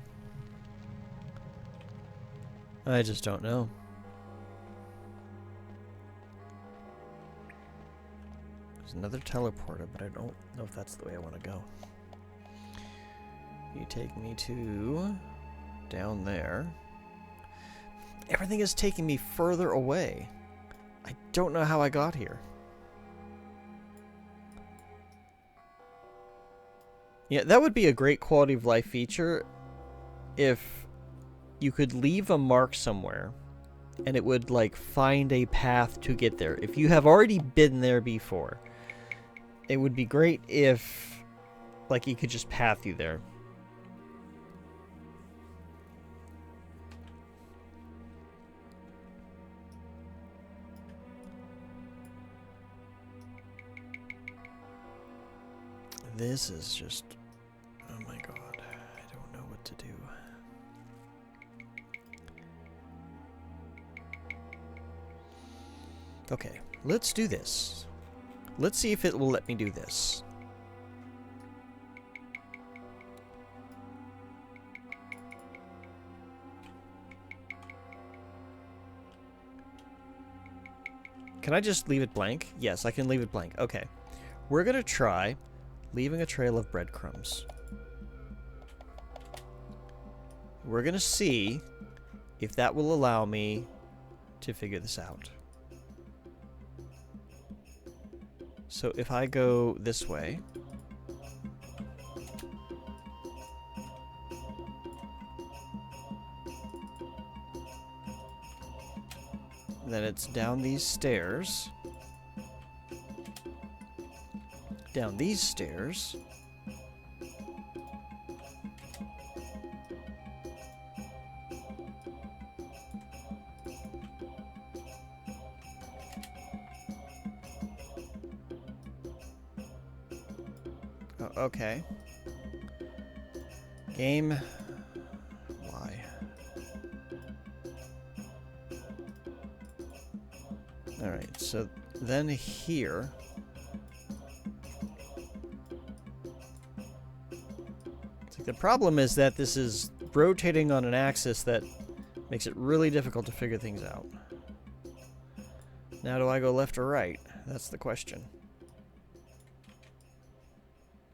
S1: I just don't know. There's another teleporter, but I don't know if that's the way I want to go. You take me to down there. Everything is taking me further away. I don't know how I got here. Yeah, that would be a great quality of life feature if you could leave a mark somewhere, and it would, like, find a path to get there. If you have already been there before, it would be great if, like, you could just path you there. This is just... oh my god. I don't know what to do. Okay, let's do this. Let's see if it will let me do this. Can I just leave it blank? Yes, I can leave it blank. Okay. We're gonna try leaving a trail of breadcrumbs. We're gonna see if that will allow me to figure this out. So if I go this way, then it's down these stairs, down these stairs, oh, okay. Game. Why? Alright, so then here. The problem is that this is rotating on an axis that makes it really difficult to figure things out. Now, do I go left or right? That's the question.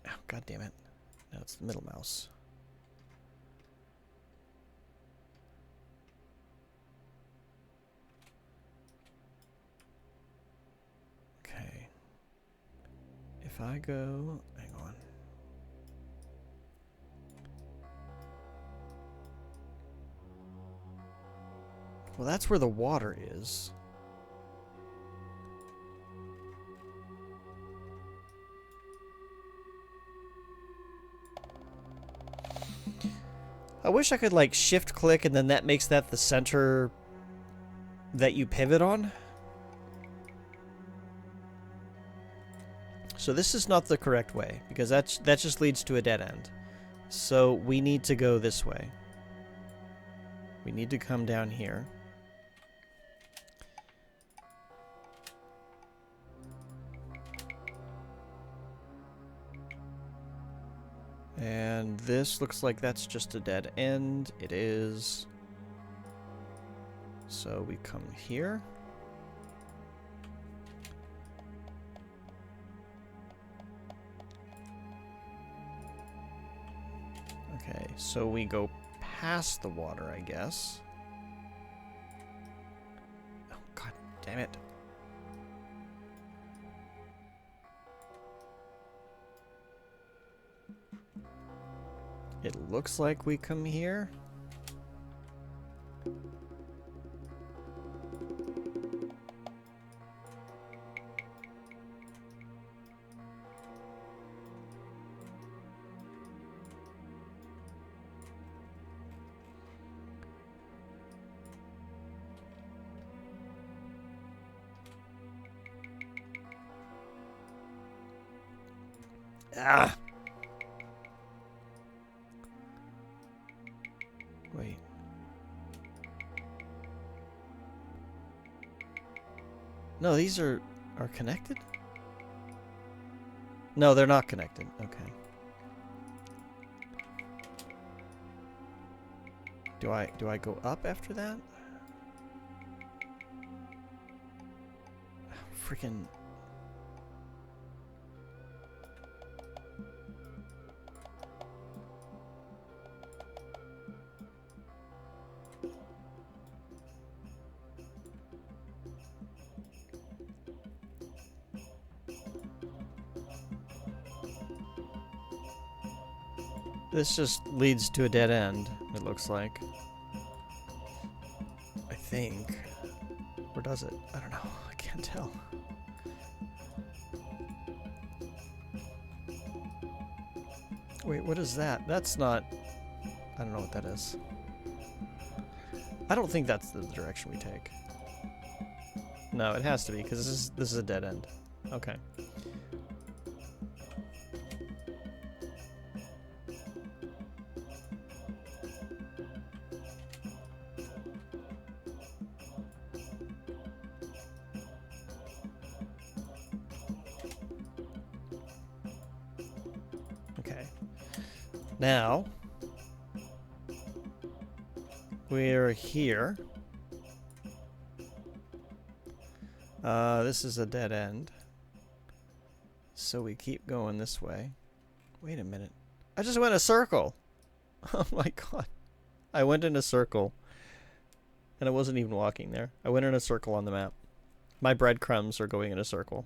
S1: Oh, god damn it. Now it's the middle mouse. Okay. If I go... hang on. Well, that's where the water is. I wish I could, like, shift-click and then that makes that the center that you pivot on. So this is not the correct way, because that just leads to a dead end. So we need to go this way. We need to come down here. And this looks like that's just a dead end. It is. So we come here. Okay, so we go past the water, I guess. Oh, god damn it. It looks like we come here. Ah! Wait. No, these are connected? No, they're not connected. Okay. Do I go up after that? Freaking... This just leads to a dead end, it looks like. I think. Or does it? I don't know. I can't tell. Wait, what is that? That's not... I don't know what that is. I don't think that's the direction we take. No, it has to be, because this is a dead end. Okay. Okay. Now, we're here. This is a dead end. So we keep going this way. Wait a minute. I just went a circle. Oh my god. I went in a circle. And I wasn't even walking there. I went in a circle on the map. My breadcrumbs are going in a circle.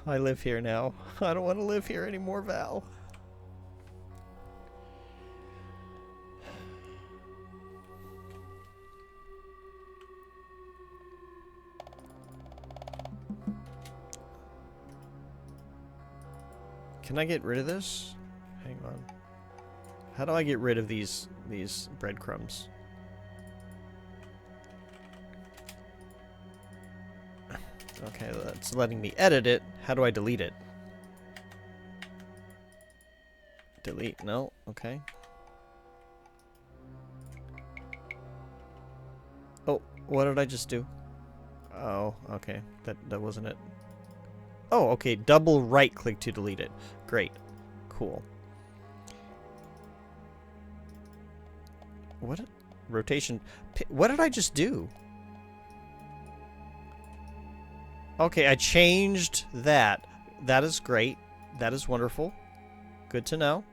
S1: I live here now. I don't want to live here anymore, Val. Can I get rid of this? Hang on. How do I get rid of these breadcrumbs? Okay, that's letting me edit it. How do I delete it? Delete. No. Okay. Oh, what did I just do? Oh, okay. That wasn't it. Oh, okay. Double right click to delete it. Great. Cool. What? Rotation. What did I just do? Okay, I changed that. That is great. That is wonderful. Good to know.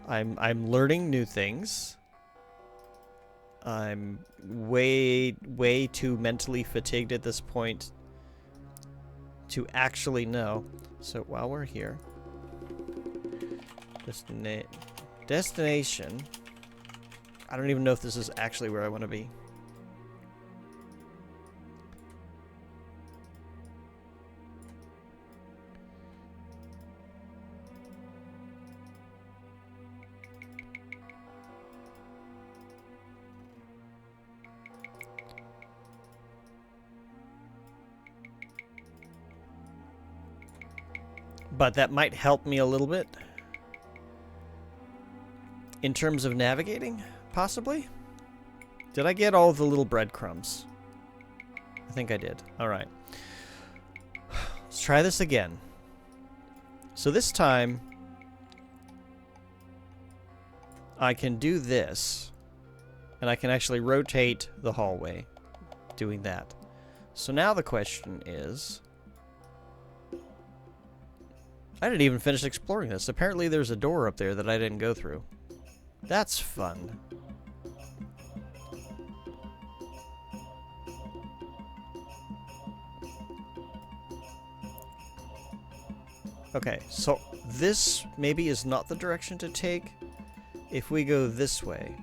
S1: I'm learning new things. I'm way too mentally fatigued at this point to actually know. So while we're here, destination. I don't even know if this is actually where I want to be. But that might help me a little bit. In terms of navigating, possibly? Did I get all the little breadcrumbs? I think I did. Alright. Let's try this again. So this time, I can do this. And I can actually rotate the hallway doing that. So now the question is... I didn't even finish exploring this. Apparently there's a door up there that I didn't go through. That's fun. Okay, so this maybe is not the direction to take. If we go this way,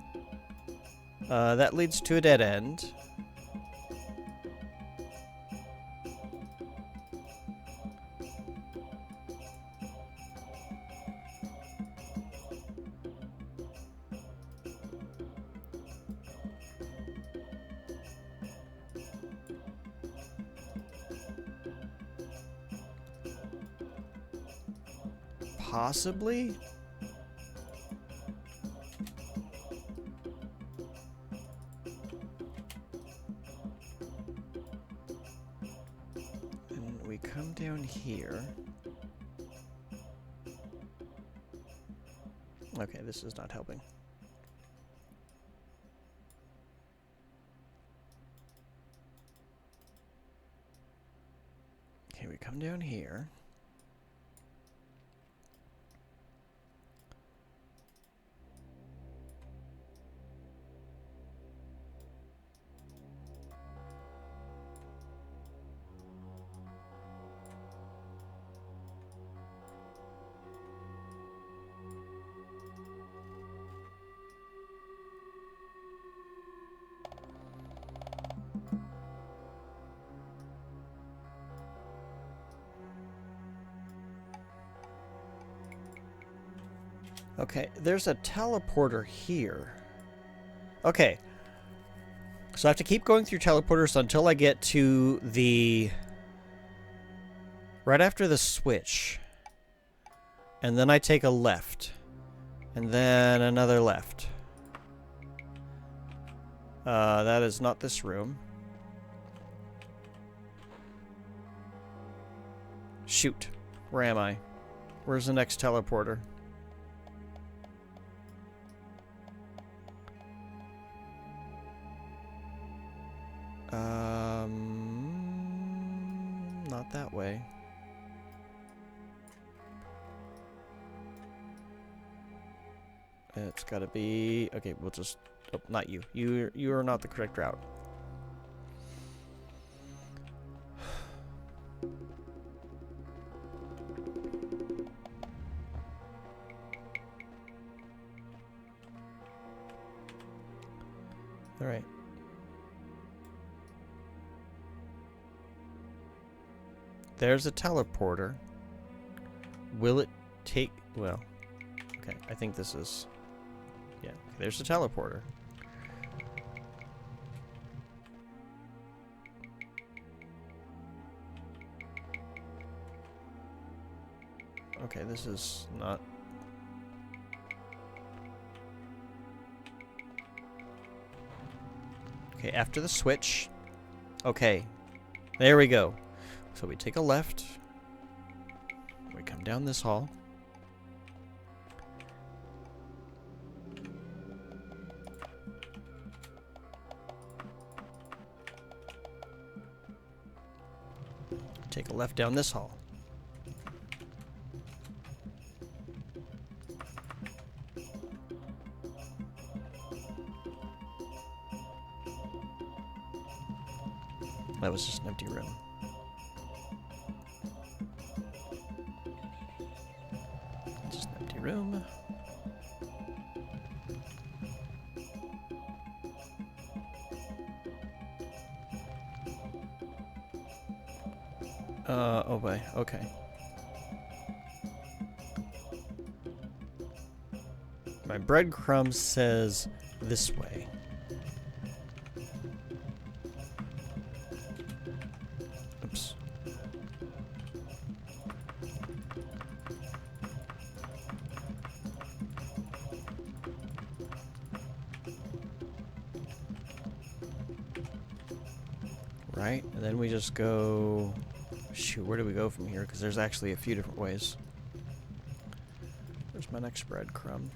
S1: that leads to a dead end. Possibly? And we come down here. Okay, this is not helping. Okay, we come down here. Okay, there's a teleporter here. Okay. So I have to keep going through teleporters until I get to the... right after the switch. And then I take a left. And then another left. That is not this room. Shoot. Where am I? Where's the next teleporter? Not that way. It's gotta be... okay, we'll just... oh, not you. You are not the correct route. Alright. There's a teleporter. Will it take... well... okay, I think this is... yeah, there's a teleporter. Okay, this is not... okay, after the switch. Okay, there we go. So we take a left. We come down this hall. Take a left down this hall. That was just an empty room. Just an empty room. Oh boy, okay. My breadcrumb says this way. Oops. Right, and then we just go... shoot, where do we go from here? Because there's actually a few different ways. Where's my next breadcrumb?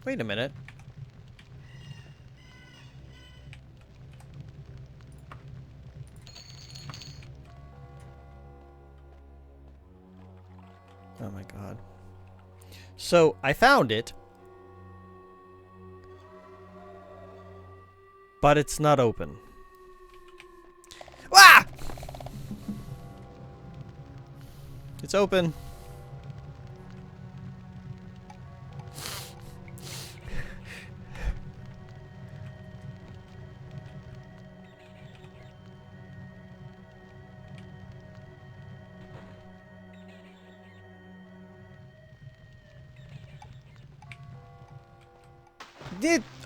S1: Wait a minute. Oh my god. So, I found it. But it's not open. Ah! It's open.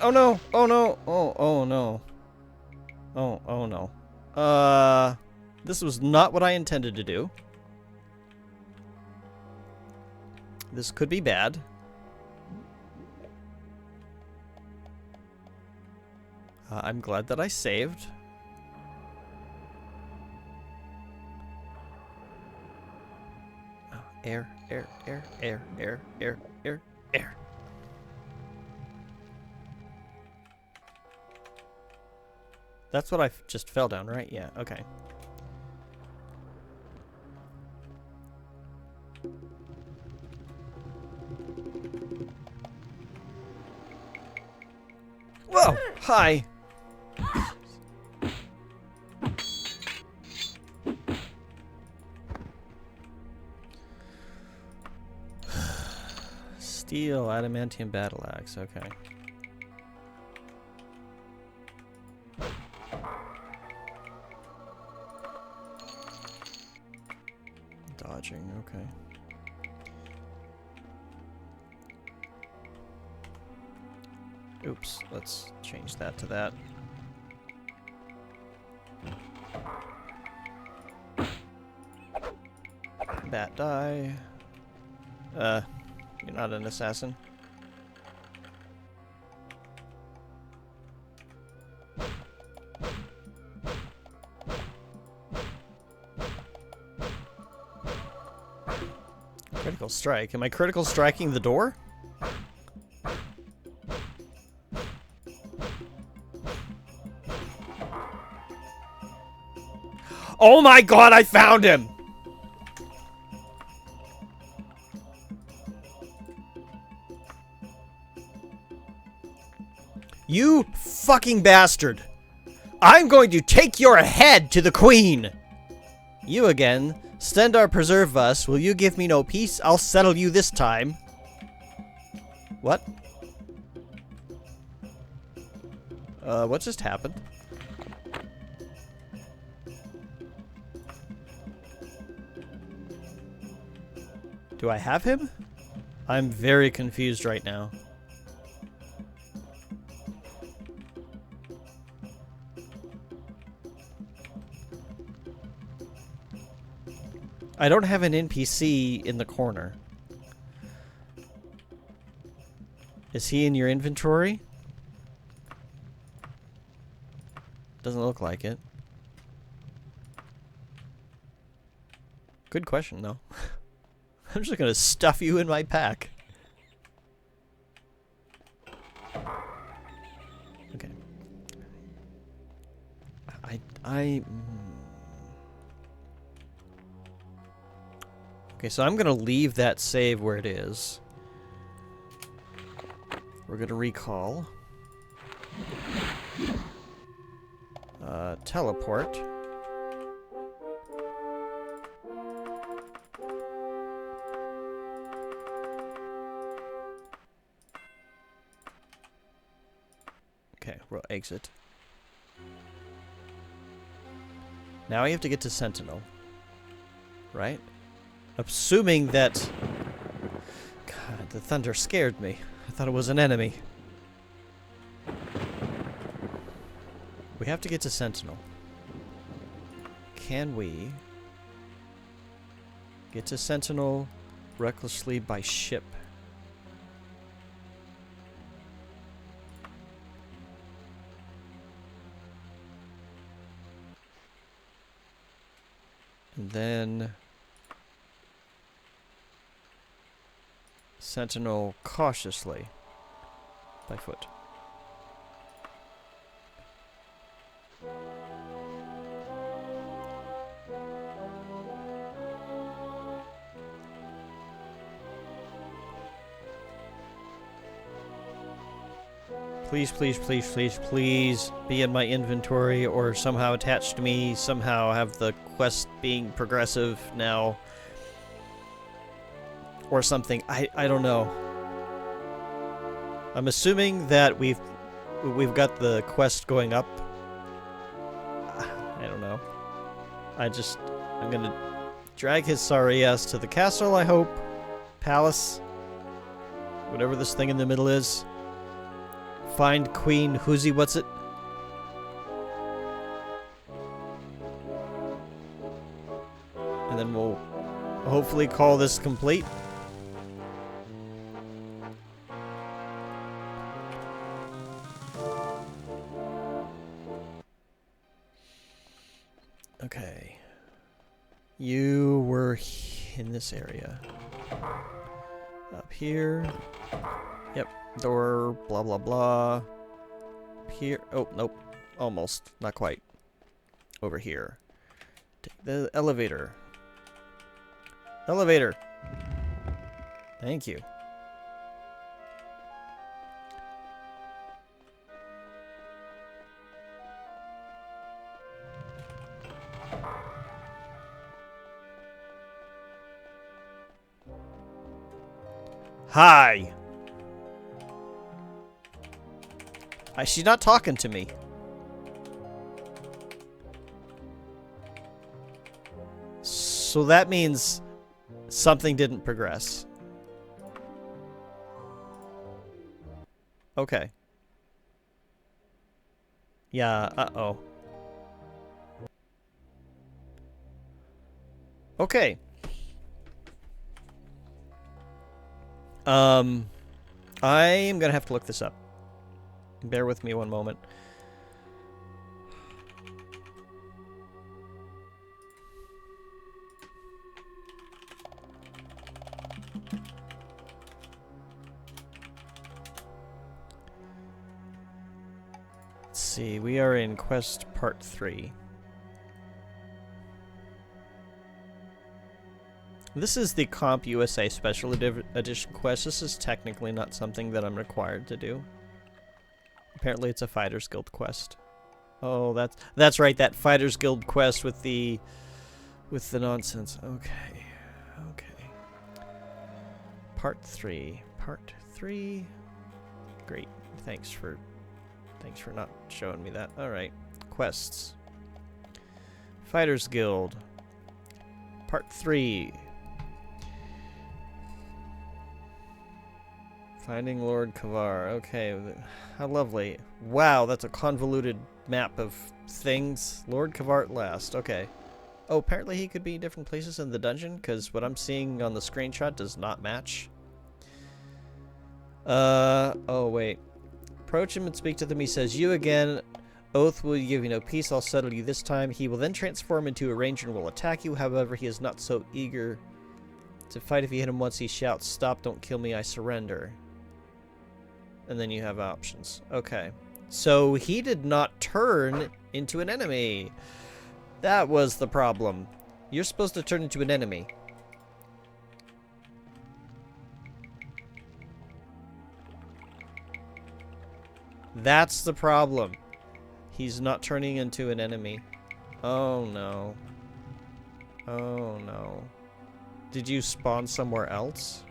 S1: Oh no! Oh no! Oh no! Oh no! This was not what I intended to do. This could be bad. I'm glad that I saved. Oh, air. That's what I just fell down, right? Yeah, okay. Whoa! Hi! Steel adamantium battle axe, okay. dodging, okay. Oops, let's change that to that. Bat die. You're not an assassin. Critical strike. Am I critical striking the door? Oh my god, I found him! You fucking bastard! I'm going to take your head to the queen! You again. Stendar preserve us. Will you give me no peace? I'll settle you this time. What? What just happened? Do I have him? I'm very confused right now. I don't have an NPC in the corner. Is he in your inventory? Doesn't look like it. Good question, though. I'm just gonna stuff you in my pack. Okay. Okay, so I'm gonna leave that save where it is. We're gonna recall. Teleport. Okay, we'll exit. Now I have to get to Sentinel. Right? Assuming that... God, the thunder scared me. I thought it was an enemy. We have to get to Sentinel. Can we get to Sentinel recklessly by ship? And then Sentinel cautiously by foot. Please, please, please, please, please be in my inventory or somehow attached to me, somehow have the quest being progressive now. Or something. I don't know. I'm assuming that we've got the quest going up. I don't know. I'm gonna drag his sorry ass to the castle, I hope. Palace. Whatever this thing in the middle is. Find Queen Whoozy, what's it? And then we'll hopefully call this complete. Okay. You were in this area. Up here. Yep. Door, blah, blah, blah. Here. Oh, nope. Almost. Not quite. Over here. Take the elevator. Elevator. Thank you. Hi. She's not talking to me. So that means Something didn't progress. Okay. Yeah, uh-oh. Okay. I am gonna have to look this up. Bear with me one moment. Let's see, we are in Quest Part 3. This is the Comp USA Special Edition quest. This is technically not something that I'm required to do. Apparently it's a Fighters Guild quest. Oh, that's right, that Fighters Guild quest with the nonsense. Okay. Okay. Part 3. Part 3. Great. Thanks for not showing me that. All right. Quests. Fighters Guild. Part 3. Finding Lord Kavar. Okay, how lovely. Wow, that's a convoluted map of things. Lord Kavar at last. Okay. Oh, apparently he could be different places in the dungeon, because what I'm seeing on the screenshot does not match. Oh, wait. Approach him and speak to him. He says, "You again. Oath will give you no peace. I'll settle you this time." He will then transform into a ranger and will attack you. However, he is not so eager to fight. If you hit him once, he shouts, "Stop, don't kill me, I surrender." And then you have options. Okay. So he did not turn into an enemy. That was the problem. You're supposed to turn into an enemy. That's the problem. He's not turning into an enemy. Oh no. Oh no. Did you spawn somewhere else?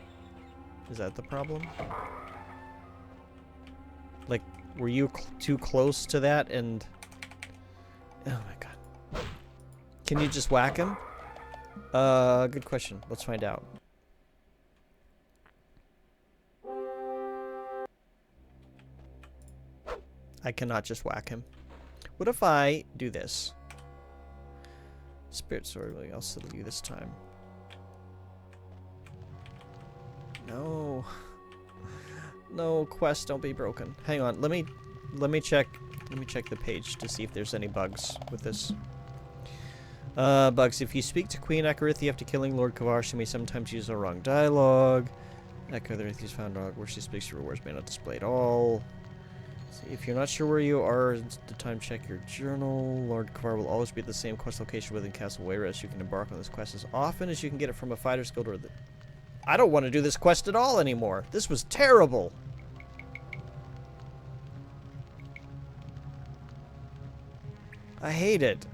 S1: Is that the problem? Like, were you too close to that and... Oh my god. Can you just whack him? Good question. Let's find out. I cannot just whack him. What if I do this? Spirit sword, I'll settle you this time. No. No, quest, don't be broken. Hang on, let me check the page to see if there's any bugs with this. Bugs. If you speak to Queen Akarithia after killing Lord Kavar, she may sometimes use the wrong dialogue. Akarithia's found dog where she speaks, your words may not display at all. See, if you're not sure where you are, it's the time check your journal. Lord Kavar will always be at the same quest location within Castle Wayrest. You can embark on this quest as often as you can get it from a Fighters Guild or the... I don't want to do this quest at all anymore. This was terrible. I hate it.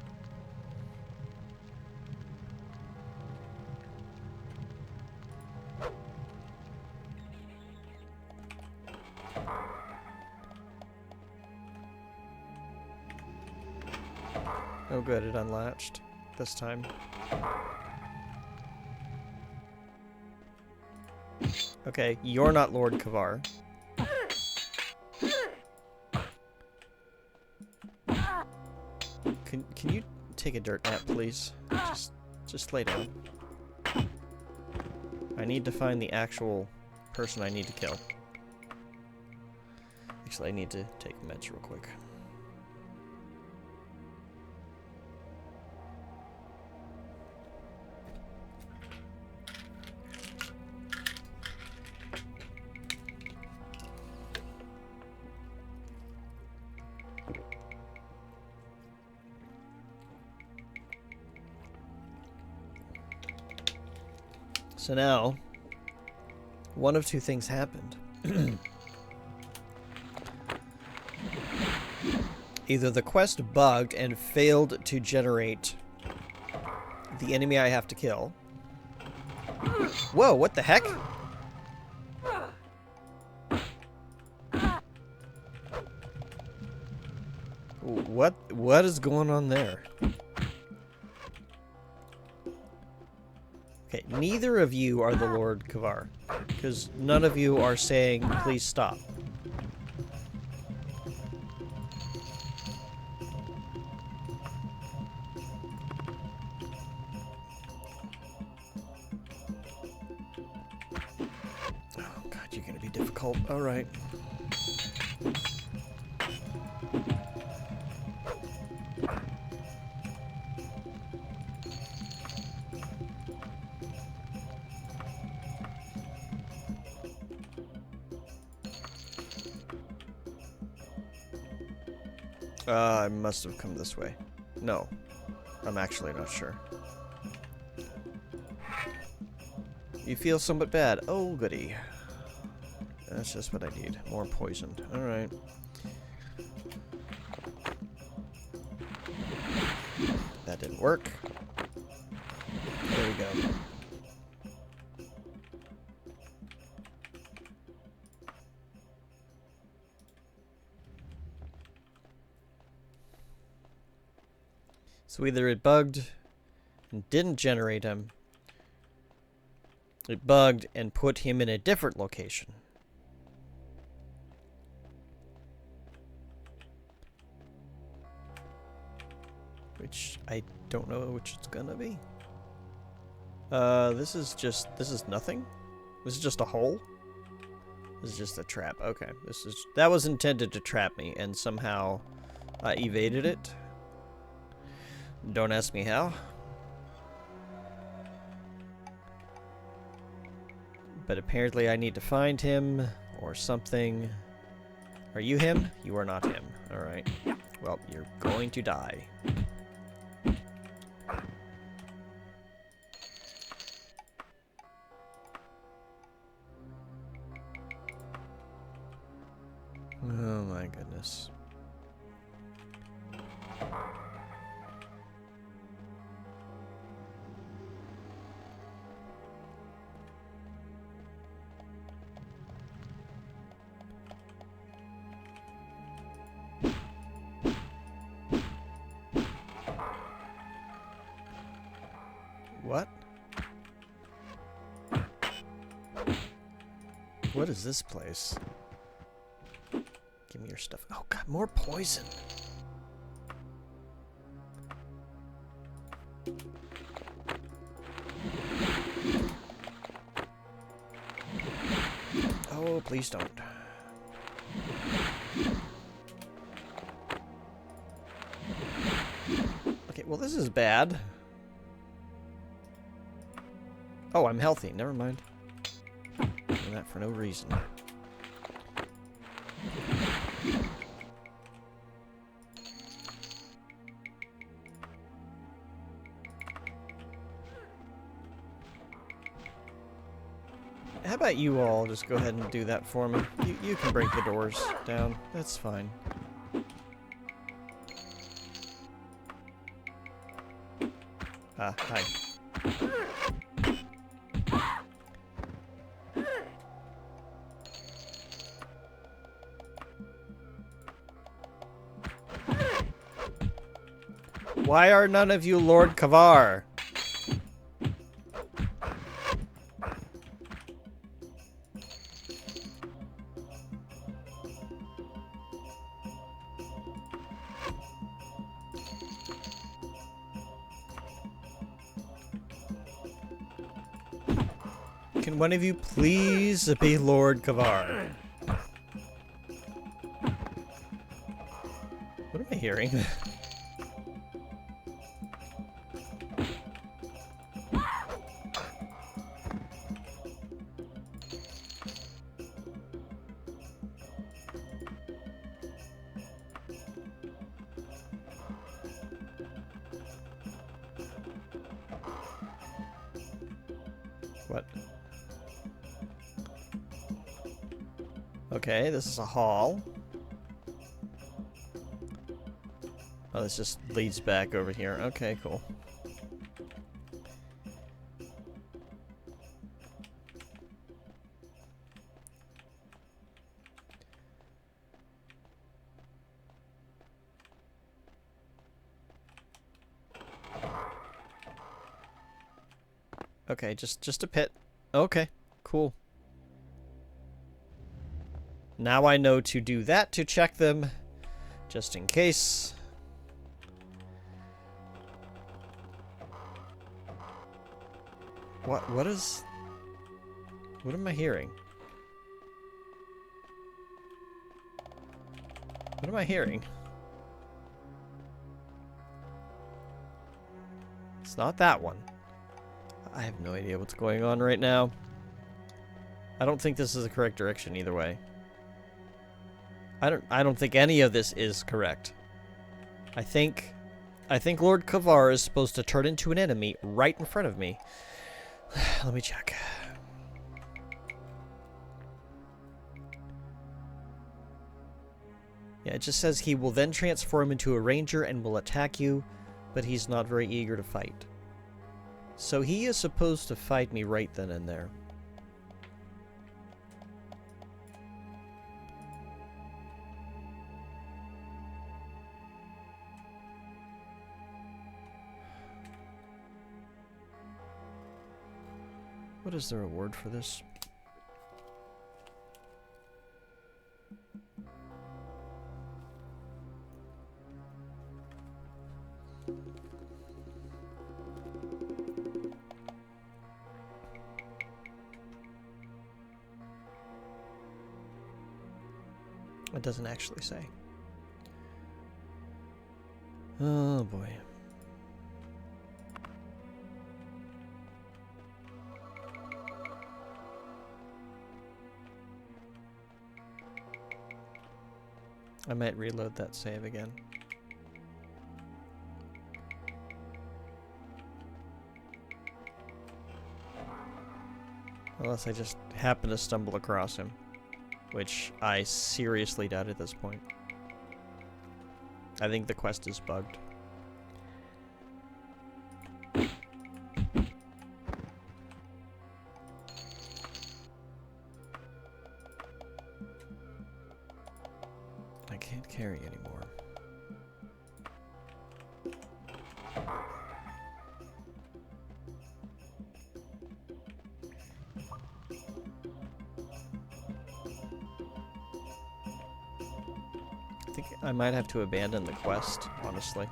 S1: Oh good, it unlatched this time. Okay, you're not Lord Kavar. Can you take a dirt nap, please? Just lay down. I need to find the actual person I need to kill. Actually, I need to take meds real quick. So now, one of two things happened. Either the quest bugged and failed to generate the enemy I have to kill. Whoa, what the heck? What is going on there? Okay, neither of you are the Lord Kavar. Because none of you are saying, please stop. Oh god, you're gonna be difficult. Alright. I must have come this way. No. I'm actually not sure. You feel somewhat bad. Oh, goody. That's just what I need. More poisoned. Alright. That didn't work. There we go. So either it bugged and didn't generate him, it bugged and put him in a different location. Which I don't know which it's gonna be. This is nothing? This is just a hole? This is just a trap. Okay. That was intended to trap me, and somehow I evaded it. Don't ask me how. But apparently I need to find him or something. Are you him? You are not him. Alright. Well, you're going to die. Oh my goodness. What? What is this place? Give me your stuff. Oh god, more poison. Oh, please don't. Okay, well this is bad. Oh, I'm healthy. Never mind. Doing that for no reason. How about you all just go ahead and do that for me? You can break the doors down. That's fine. Hi. Why are none of you Lord Kavar? Can one of you please be Lord Kavar? What am I hearing? What? Okay, this is a hall. Oh, this just leads back over here. Okay, cool. Okay, just a pit. Okay, cool. Now I know to do that to check them, just in case. What am I hearing? What am I hearing? It's not that one. I have no idea what's going on right now. I don't think this is the correct direction either way. I don't think any of this is correct. I think Lord Kavar is supposed to turn into an enemy right in front of me. Let me check. Yeah, it just says he will then transform into a ranger and will attack you, but he's not very eager to fight. So he is supposed to fight me right then and there. What is the reward for this? It doesn't actually say. Oh boy. I might reload that save again. Unless I just happen to stumble across him. Which I seriously doubt at this point. I think the quest is bugged. I can't carry anymore. I think I might have to abandon the quest, honestly.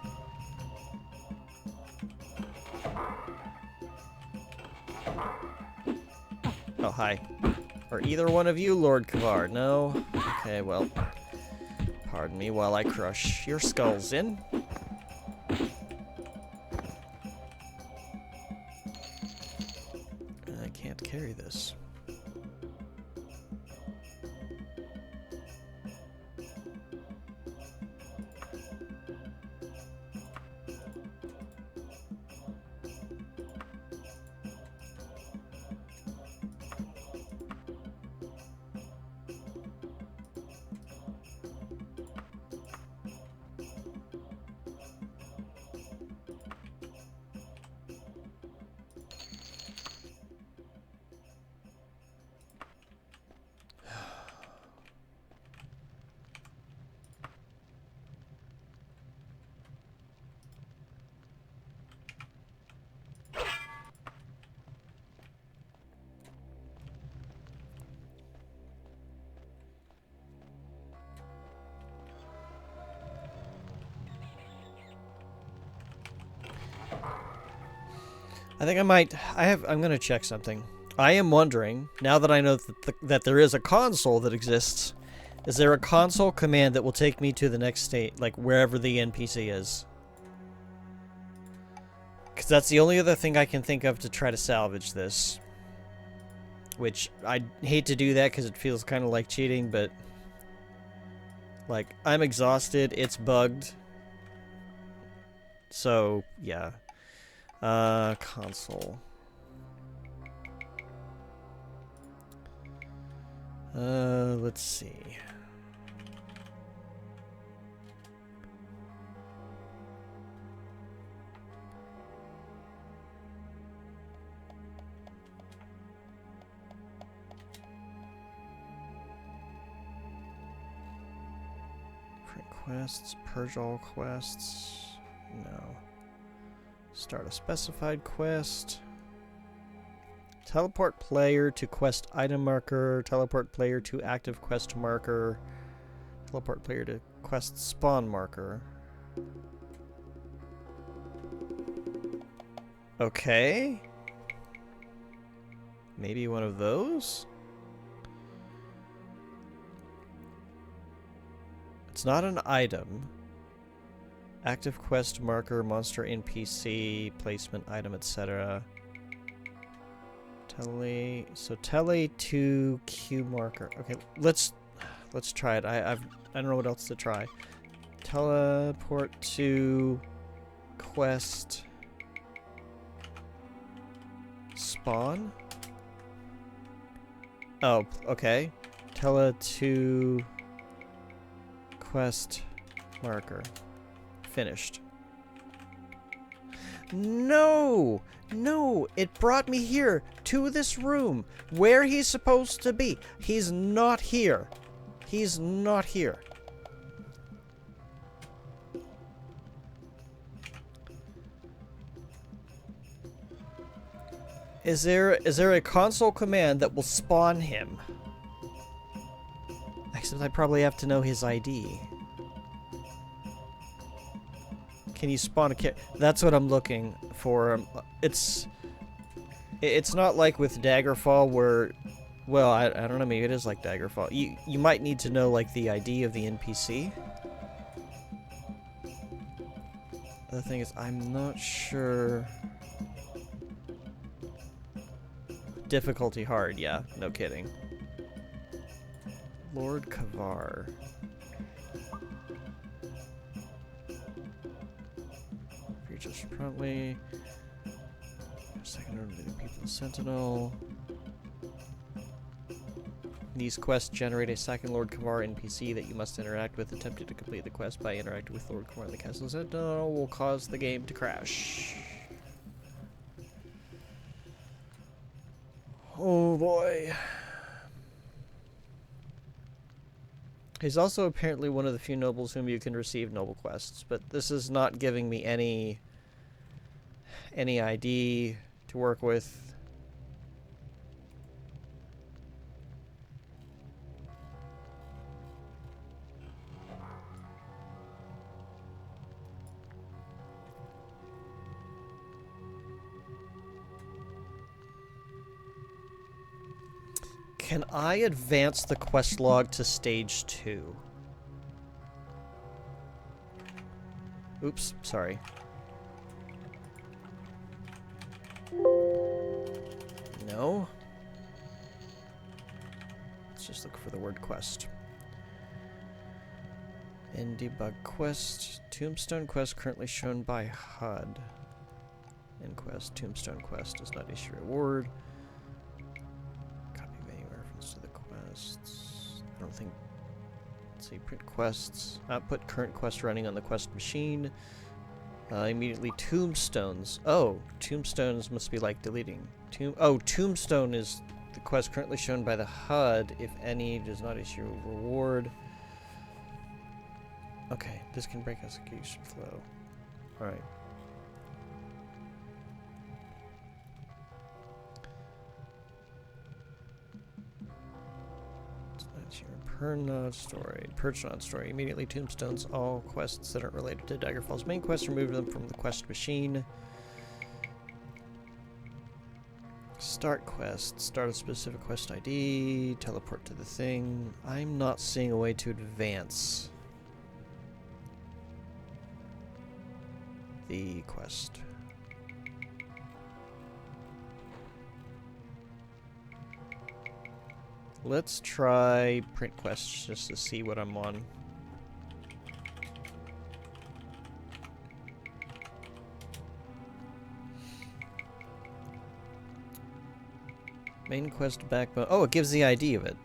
S1: Oh, hi. Are either one of you Lord Kavar? No? Okay, well... Pardon me while I crush your skulls in. I can't carry this. I think I might... I'm going to check something. I am wondering, now that I know that there is a console that exists, is there a console command that will take me to the next state, like wherever the NPC is? Because that's the only other thing I can think of to try to salvage this. Which, I hate to do that because it feels kind of like cheating, but... Like, I'm exhausted, it's bugged. So, yeah. Console. Let's see. Print quests, purge all quests. No. Start a specified quest. Teleport player to quest item marker. Teleport player to active quest marker. Teleport player to quest spawn marker. Okay. Maybe one of those? It's not an item. Active quest marker, monster NPC, placement, item, etc. Tele to Q marker. Okay, let's try it. I don't know what else to try. Teleport to quest spawn? Oh, okay. Tele to quest marker. Finished. No! No! It brought me here, to this room, where he's supposed to be. He's not here. He's not here. Is there a console command that will spawn him? Except I probably have to know his ID. Can you spawn a character? That's what I'm looking for. It's not like with Daggerfall where, well, I don't know, maybe it is like Daggerfall. You might need to know like the ID of the NPC. The thing is, I'm not sure. Difficulty hard, yeah, no kidding. Lord Kavar. Just promptly. Second order to the people Sentinel. These quests generate a second Lord Kavar NPC that you must interact with. Attempting to complete the quest by interacting with Lord Kavar in the castle Sentinel will cause the game to crash. Oh boy. He's also apparently one of the few nobles whom you can receive noble quests, but this is not giving me any ID to work with. Can I advance the quest log to stage 2? Oops, sorry. No. Let's just look for the word quest. In debug quest, tombstone quest currently shown by HUD. In quest, tombstone quest does not issue reward. Copy menu reference to the quests. I don't think. Let's see, print quests. Put current quest running on the quest machine. Immediately tombstones. Oh, tombstones must be like deleting. Tombstone is the quest currently shown by the HUD. If any, does not issue a reward. Okay, this can break execution flow. Alright. So that's your per-node story. Perch-node story. Immediately tombstones all quests that aren't related to Daggerfall's main quest. Remove them from the quest machine. Start quest. Start a specific quest ID. Teleport to the thing. I'm not seeing a way to advance the quest. Let's try print quests just to see what I'm on. Main quest backbone. Oh, it gives the ID of it.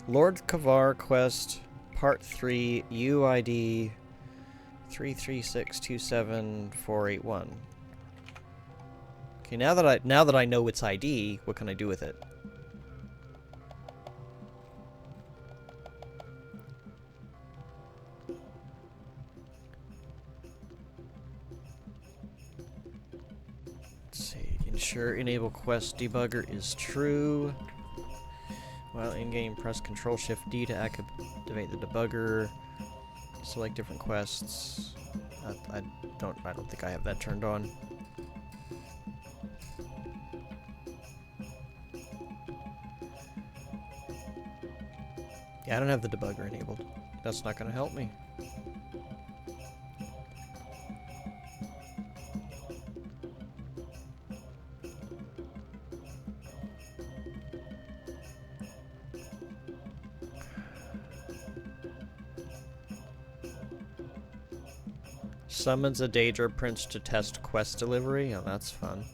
S1: Lord Kavar quest part 3 UID 33627-481. Okay, now that I know its ID, what can I do with it? Let's see. sure enable quest debugger is true. While in-game, press Control-Shift-D to activate the debugger. Select different quests. I don't think I have that turned on. Yeah, I don't have the debugger enabled. That's not going to help me. Summons a Daedra Prince to test quest delivery. Oh, that's fun.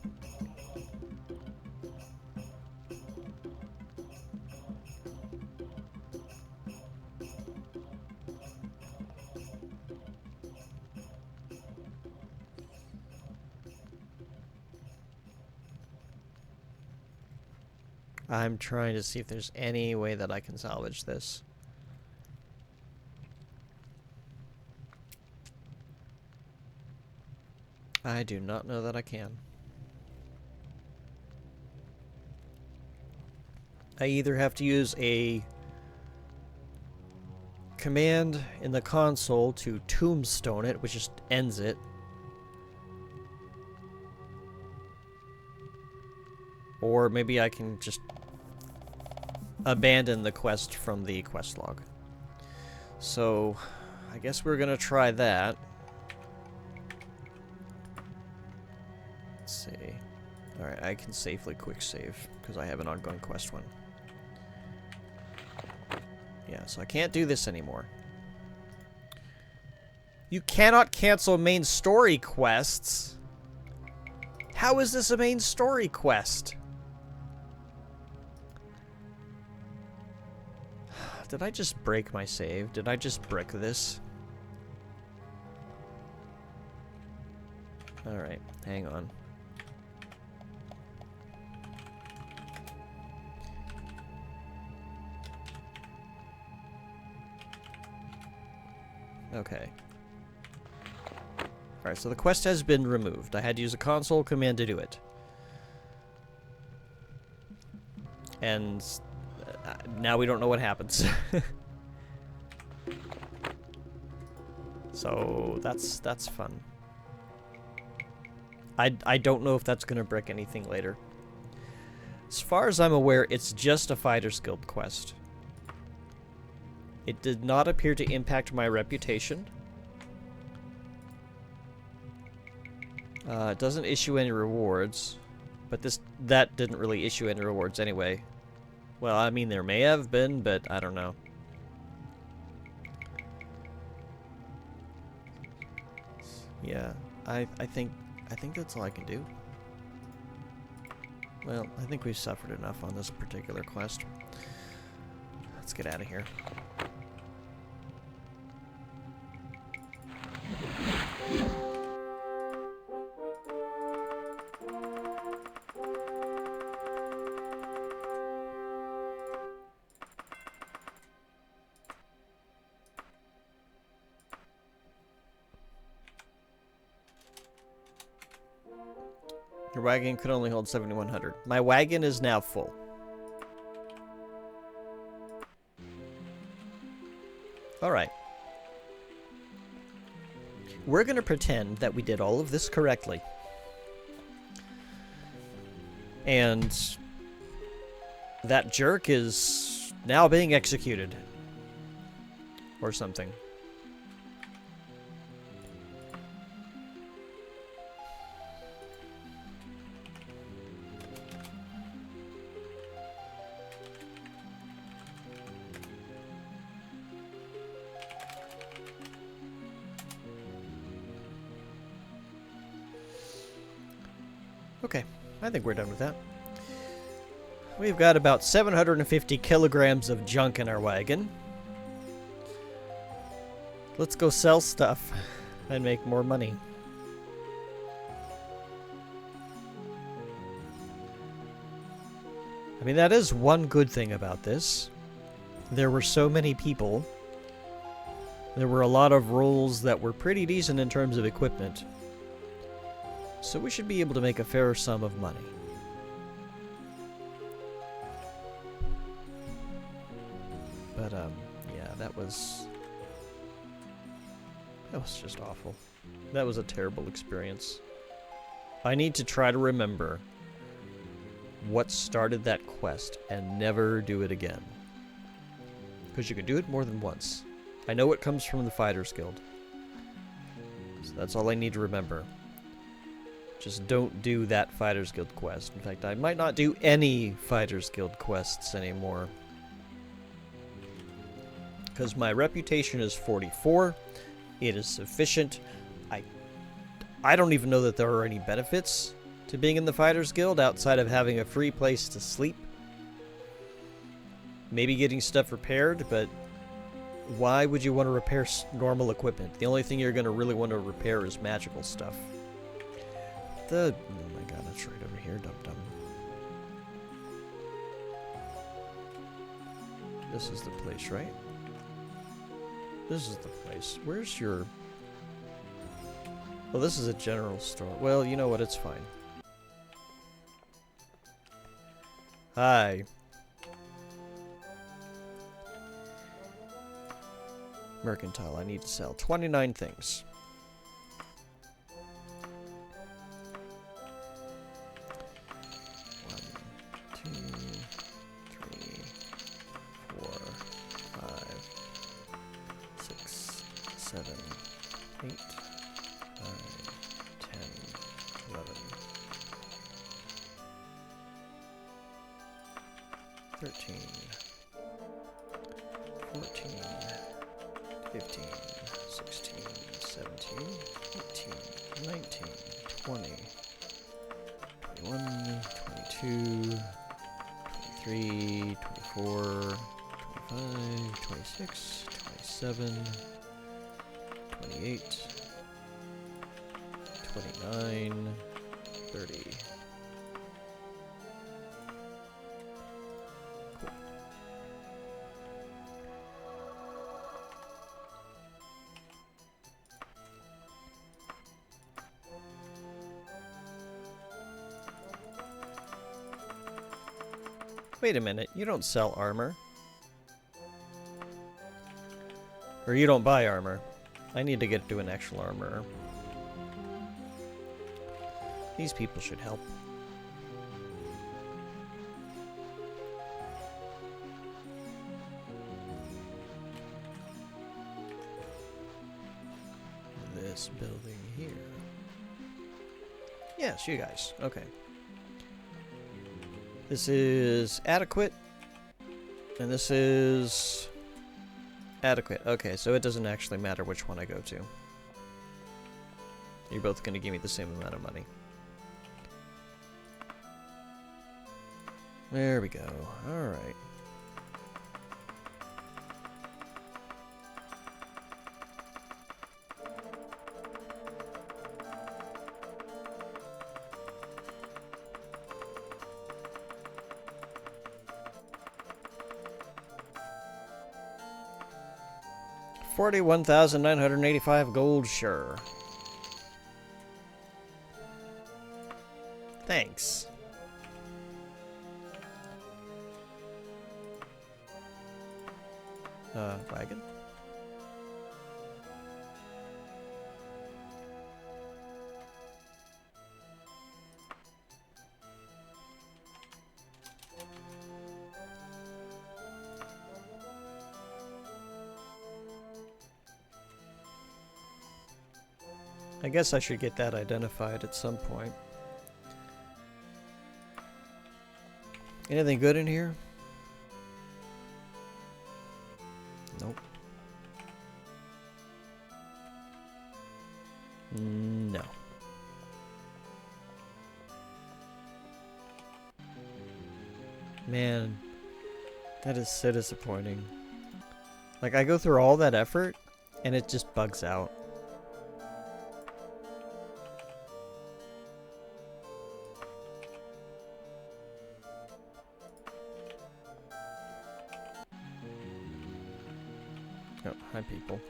S1: I'm trying to see if there's any way that I can salvage this. I do not know that I can. I either have to use a command in the console to tombstone it, which just ends it. Or maybe I can just abandon the quest from the quest log. So, I guess we're gonna try that. Let's see. Alright, I can safely quick save, because I have an ongoing quest one. Yeah, so I can't do this anymore. You cannot cancel main story quests! How is this a main story quest? Did I just break my save? Did I just brick this? Alright, hang on. Okay. Alright, so the quest has been removed. I had to use a console command to do it. And now we don't know what happens. So that's fun. I don't know if that's gonna brick anything later. As far as I'm aware, it's just a Fighter's Guild quest. It did not appear to impact my reputation. It doesn't issue any rewards, but that didn't really issue any rewards anyway. Well, I mean, there may have been, but I don't know. Yeah, I think that's all I can do. Well, I think we've suffered enough on this particular quest. Let's get out of here. Your wagon could only hold 7,100. My wagon is now full. Alright. We're going to pretend that we did all of this correctly. And that jerk is now being executed. Or something. Okay, I think we're done with that. We've got about 750 kilograms of junk in our wagon. Let's go sell stuff and make more money. I mean, that is one good thing about this. There were so many people. There were a lot of roles that were pretty decent in terms of equipment. So we should be able to make a fair sum of money. But, yeah, that was just awful. That was a terrible experience. I need to try to remember what started that quest and never do it again. Because you can do it more than once. I know it comes from the Fighters Guild. So that's all I need to remember. Just don't do that Fighters Guild quest. In fact, I might not do any Fighters Guild quests anymore. Because my reputation is 44. It is sufficient. I don't even know that there are any benefits to being in the Fighters Guild outside of having a free place to sleep. Maybe getting stuff repaired, but why would you want to repair normal equipment? The only thing you're going to really want to repair is magical stuff. Oh my god, that's right over here, dum-dum. This is the place, right? This is the place. Where's your... Well, this is a general store. Well, you know what? It's fine. Hi. Mercantile. I need to sell 29 things. Wait a minute, you don't sell armor. Or you don't buy armor. I need to get to an actual armorer. These people should help. This building here. Yes, you guys. Okay. This is adequate, and this is adequate. Okay, so it doesn't actually matter which one I go to. You're both going to give me the same amount of money. There we go. Alright. $41,985 gold, sure. Thanks. Wagon? I guess I should get that identified at some point. Anything good in here? Nope. No. Man, that is so disappointing. Like, I go through all that effort, and it just bugs out. Oh, hi people.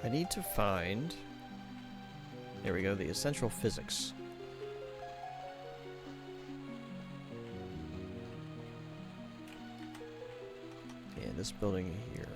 S1: I need to find There we go, the essential physics. And this building here.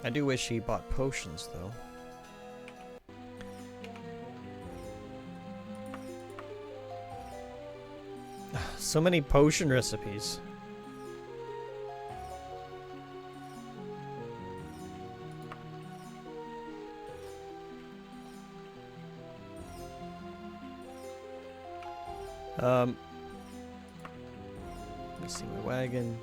S1: I do wish he bought potions, though. So many potion recipes. Let me see my wagon.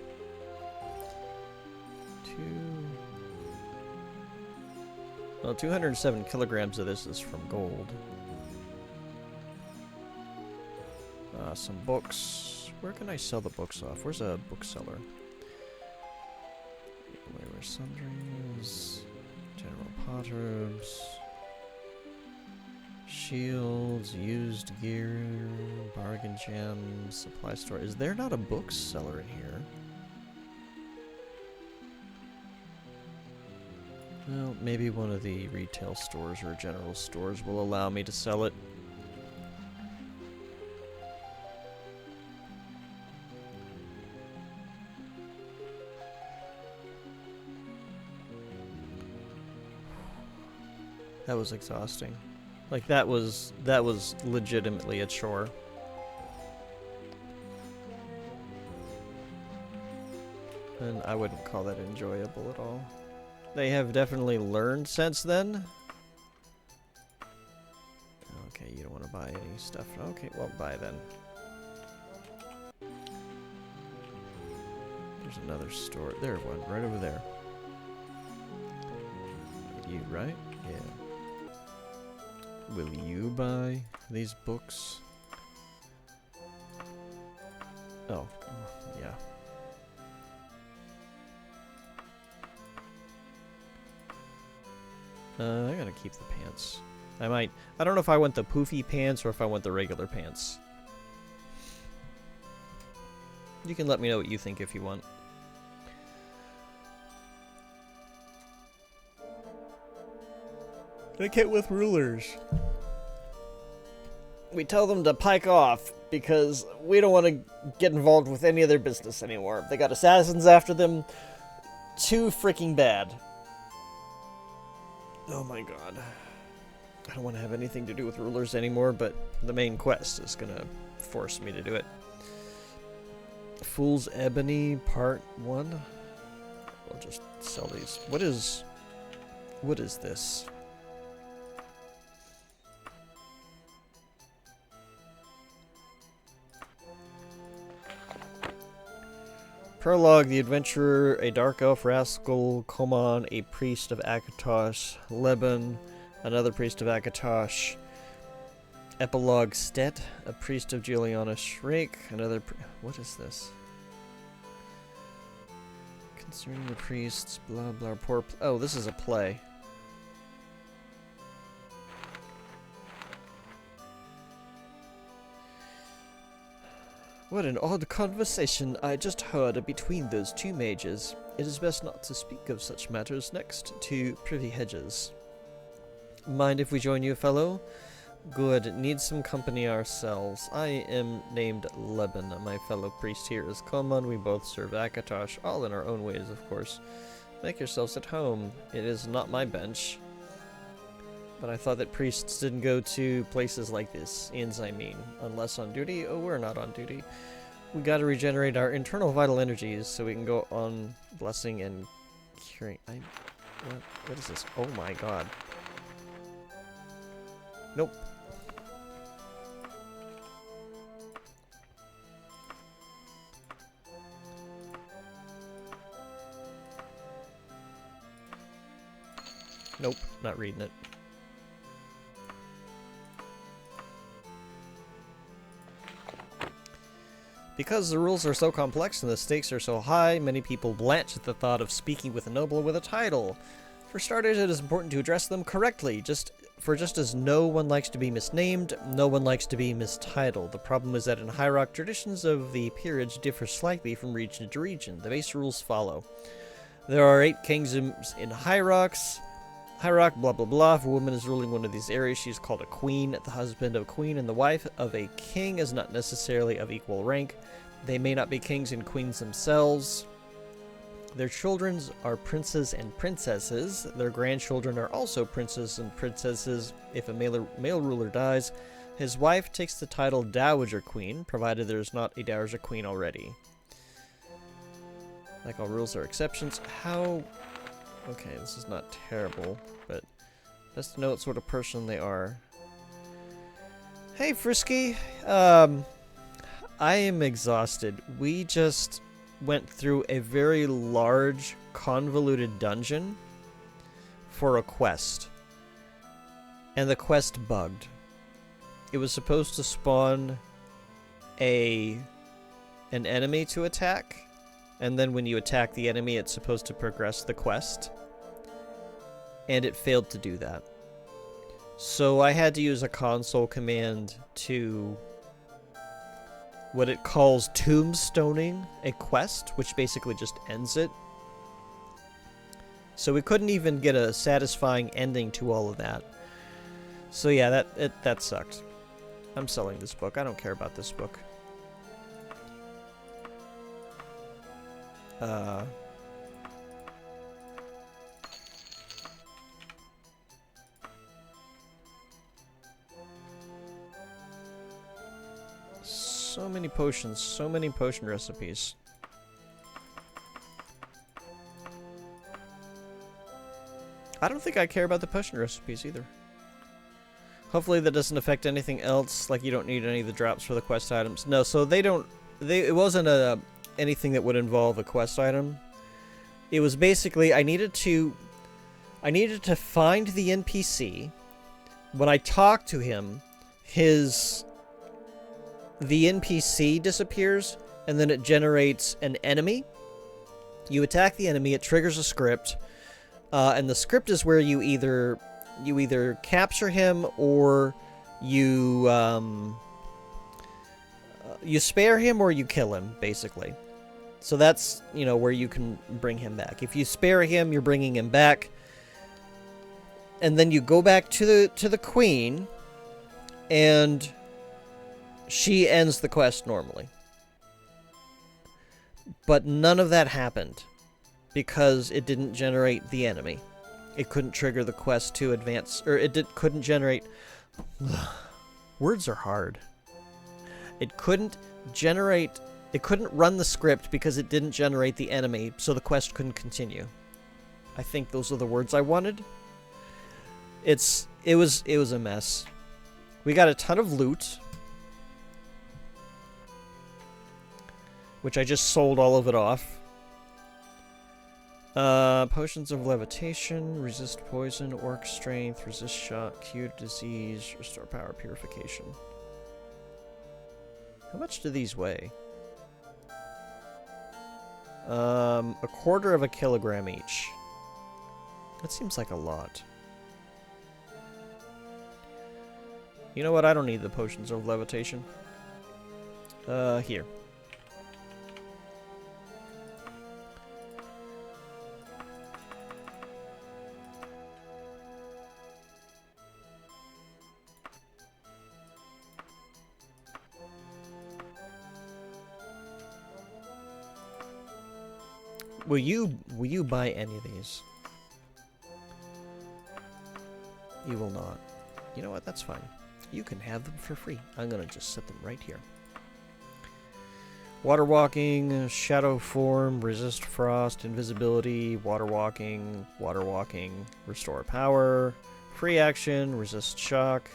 S1: Well, 207 kilograms of this is from gold. Some books. Where can I sell the books off? Where's a bookseller? Where sundries? General Potters. Shields, used gear, bargain gems, supply store. Is there not a bookseller in here? Well, maybe one of the retail stores or general stores will allow me to sell it. That was exhausting. Like that was legitimately a chore. And I wouldn't call that enjoyable at all. They have definitely learned since then. Okay, you don't want to buy any stuff. Okay, well, buy then. There's another store. There's one right over there. You, right? Yeah. Will you buy these books? Oh, yeah. I gotta keep the pants. I don't know if I want the poofy pants or if I want the regular pants. You can let me know what you think if you want. They get with rulers. We tell them to pike off because we don't want to get involved with any of their business anymore. They got assassins after them. Too freaking bad. Oh my god. I don't want to have anything to do with rulers anymore, but the main quest is gonna force me to do it. Fool's Ebony Part 1. I'll just sell these. What is this? Prologue, the adventurer, a dark elf rascal, Koman, a priest of Akatosh, Leban, another priest of Akatosh. Epilogue, Stet, a priest of Juliana Shrake, another what is this? Concerning the priests, blah blah, oh, this is a play. What an odd conversation I just heard between those two mages. It is best not to speak of such matters next to privy hedges. Mind if we join you, fellow? Good. Need some company ourselves. I am named Leban. My fellow priest here is Koman. We both serve Akatosh, all in our own ways, of course. Make yourselves at home. It is not my bench. But I thought that priests didn't go to places like this, inns I mean, unless on duty. Oh, we're not on duty. We gotta regenerate our internal vital energies so we can go on blessing and curing. What is this? Oh my god. Nope. Nope, not reading it. Because the rules are so complex and the stakes are so high, many people blanch at the thought of speaking with a noble with a title. For starters, it is important to address them correctly. Just as no one likes to be misnamed, no one likes to be mistitled. The problem is that in High Rock, traditions of the peerage differ slightly from region to region. The base rules follow. There are 8 kingdoms in High Rock, blah blah blah. If a woman is ruling one of these areas, she is called a queen. The husband of a queen and the wife of a king is not necessarily of equal rank. They may not be kings and queens themselves. Their children are princes and princesses. Their grandchildren are also princes and princesses. If a male ruler dies, his wife takes the title Dowager Queen, provided there is not a Dowager Queen already. Like all rules, there are exceptions. How... Okay, this is not terrible, but best to know what sort of person they are. Hey, Frisky. I am exhausted. We just went through a very large, convoluted dungeon for a quest. And the quest bugged. It was supposed to spawn an enemy to attack, and then when you attack the enemy, it's supposed to progress the quest. And it failed to do that. So I had to use a console command to what it calls tombstoning a quest, which basically just ends it. So we couldn't even get a satisfying ending to all of that. So yeah, that sucked. I'm selling this book. I don't care about this book. So many potions, so many potion recipes. I don't think I care about the potion recipes either. Hopefully that doesn't affect anything else, like you don't need any of the drops for the quest items. No, so it wasn't anything that would involve a quest item. It was basically I needed to find the NPC. When I talk to him, the NPC disappears, and then it generates an enemy. You attack the enemy, it triggers a script, and the script is where you either capture him or you spare him or you kill him, basically. So that's, where you can bring him back. If you spare him, you're bringing him back, and then you go back to the queen, and she ends the quest normally. But none of that happened because it didn't generate the enemy. It couldn't trigger the quest to advance, or couldn't generate... Words are hard. It couldn't run the script because it didn't generate the enemy, so the quest couldn't continue. I think those are the words I wanted. It was a mess. We got a ton of loot, which I just sold all of it off. Potions of levitation, resist poison, orc strength, resist shock, cure disease, restore power, purification. How much do these weigh? A quarter of a kilogram each. That seems like a lot. You know what? I don't need the potions of levitation. Here. Will you buy any of these? You will not. You know what? That's fine. You can have them for free. I'm gonna just set them right here. Water walking, shadow form, resist frost, invisibility, water walking, restore power, free action, resist shock.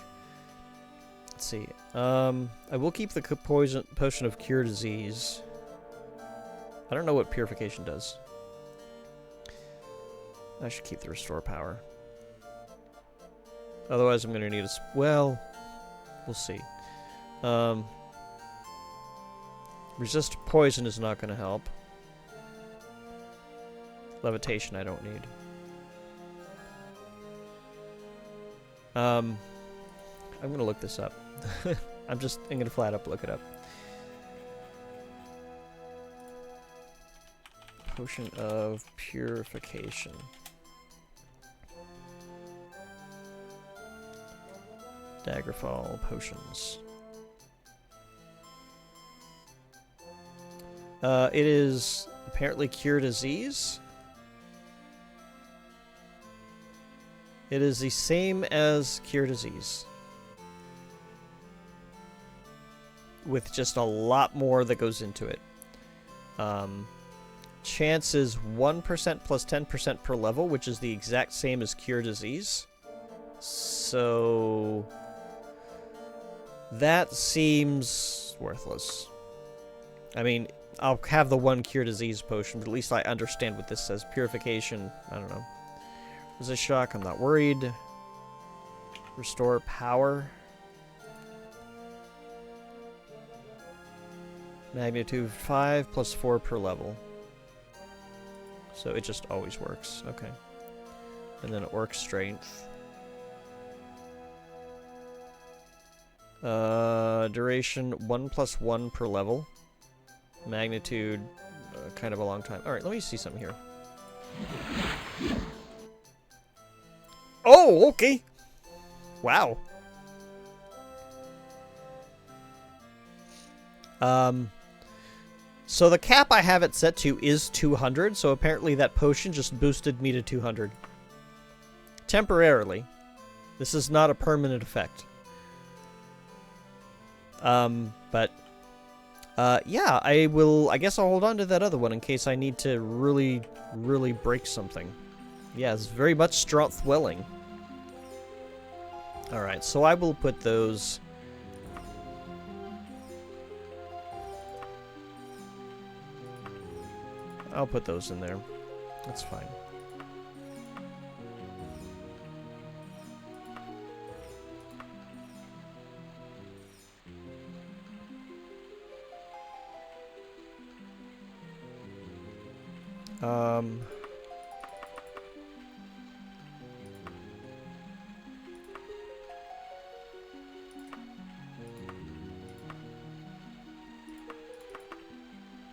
S1: Let's see. I will keep the potion of cure disease. I don't know what purification does. I should keep the restore power. Otherwise, I'm going to need well, we'll see. Resist poison is not going to help. Levitation I don't need. I'm gonna look this up. I'm gonna flat up look it up. Potion of Purification. Daggerfall potions. It is apparently cure disease. It is the same as cure disease, with just a lot more that goes into it. Chance is 1% plus 10% per level, which is the exact same as cure disease. So that seems worthless. I mean, I'll have the one cure disease potion, but at least I understand what this says. Purification, I don't know. Resist shock, I'm not worried. Restore power. Magnitude 5 plus 4 per level. So it just always works. Okay. And then orc strength. Duration 1 plus 1 per level. Magnitude, kind of a long time. Alright, let me see something here. Oh, okay. Wow. So the cap I have it set to is 200, so apparently that potion just boosted me to 200. Temporarily. This is not a permanent effect. Yeah, I guess I'll hold on to that other one in case I need to really, really break something. Yeah, it's very much strength welling. Alright, so I will put those... I'll put those in there. That's fine.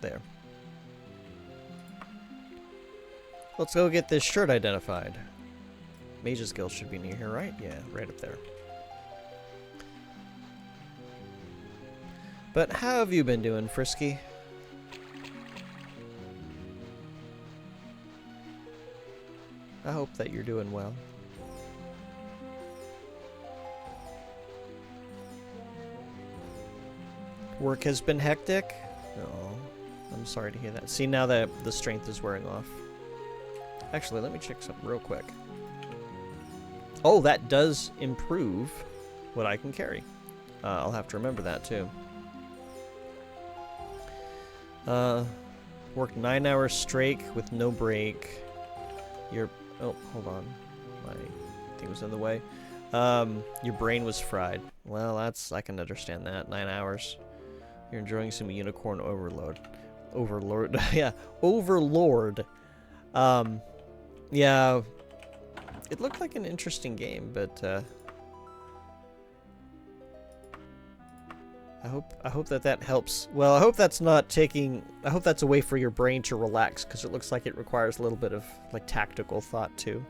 S1: There. Let's go get this shirt identified. Mage's Guild should be near here, right? Yeah, right up there. But how have you been doing, Frisky? I hope that you're doing well. Work has been hectic? Oh, I'm sorry to hear that. See, now that the strength is wearing off. Actually, let me check something real quick. Oh, that does improve what I can carry. I'll have to remember that, too. Worked 9 hours straight with no break. Oh, hold on. My thing was in the way. Your brain was fried. Well, I can understand that. 9 hours. You're enjoying some unicorn overload. Overlord. Yeah, Overlord. Yeah, it looked like an interesting game, but I hope that helps. Well, I hope that's not taking. I hope that's a way for your brain to relax, because it looks like it requires a little bit of like tactical thought too.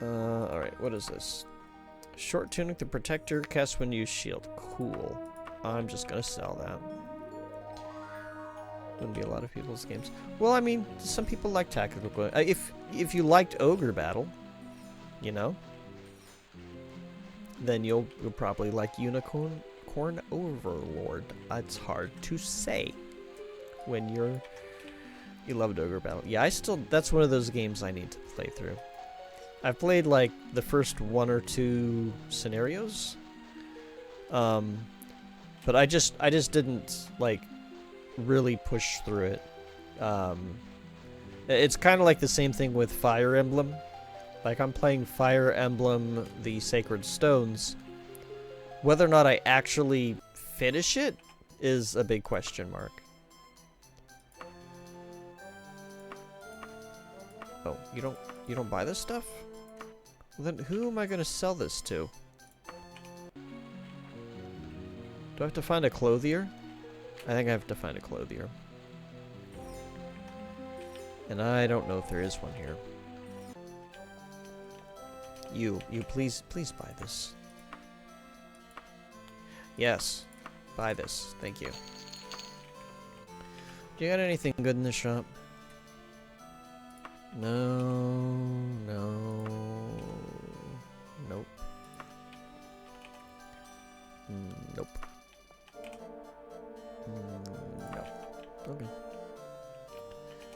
S1: All right, what is this? Short tunic, the protector, cast when used shield. Cool. I'm just gonna sell that. Wouldn't be a lot of people's games. Well, I mean, some people like tactical. If you liked Ogre Battle, you know, then you'll probably like Unicorn Overlord. It's hard to say when you loved Ogre Battle. Yeah, that's one of those games I need to play through. I've played like the first 1 or 2 scenarios, but I just didn't like really push through it. It's kind of like the same thing with Fire Emblem. Like, I'm playing Fire Emblem the Sacred Stones. Whether or not I actually finish it is a big question mark. Oh, you don't buy this stuff? Well, then who am I going to sell this to? Do I have to find a clothier? I think I have to find a clothier. And I don't know if there is one here. You please buy this. Yes, buy this. Thank you. Do you got anything good in the shop? No, no, nope. Nope. No. Okay.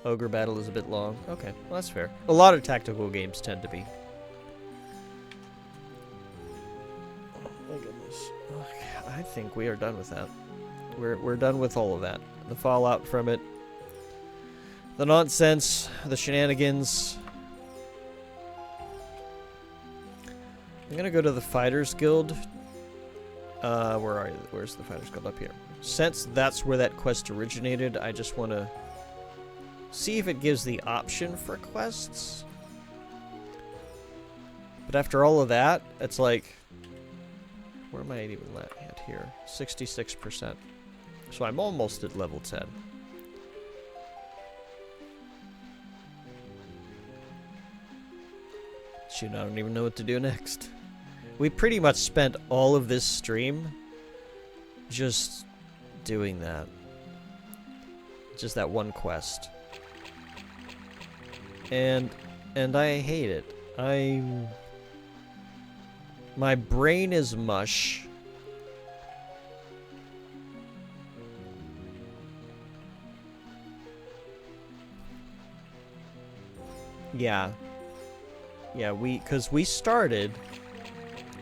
S1: Ogre battle is a bit long. Okay, well that's fair. A lot of tactical games tend to be. Oh my goodness. Okay, I think we are done with that. We're done with all of that. The fallout from it. The nonsense, the shenanigans. I'm gonna go to the Fighters Guild. Where are you? Where's the Fighters Guild? Up here. Since that's where that quest originated, I just want to see if it gives the option for quests. But after all of that, it's like, where am I even at here? 66%. So I'm almost at level 10. Shoot, I don't even know what to do next. We pretty much spent all of this stream just doing that. Just that one quest. And I hate it. My brain is mush. Yeah. Yeah, because we started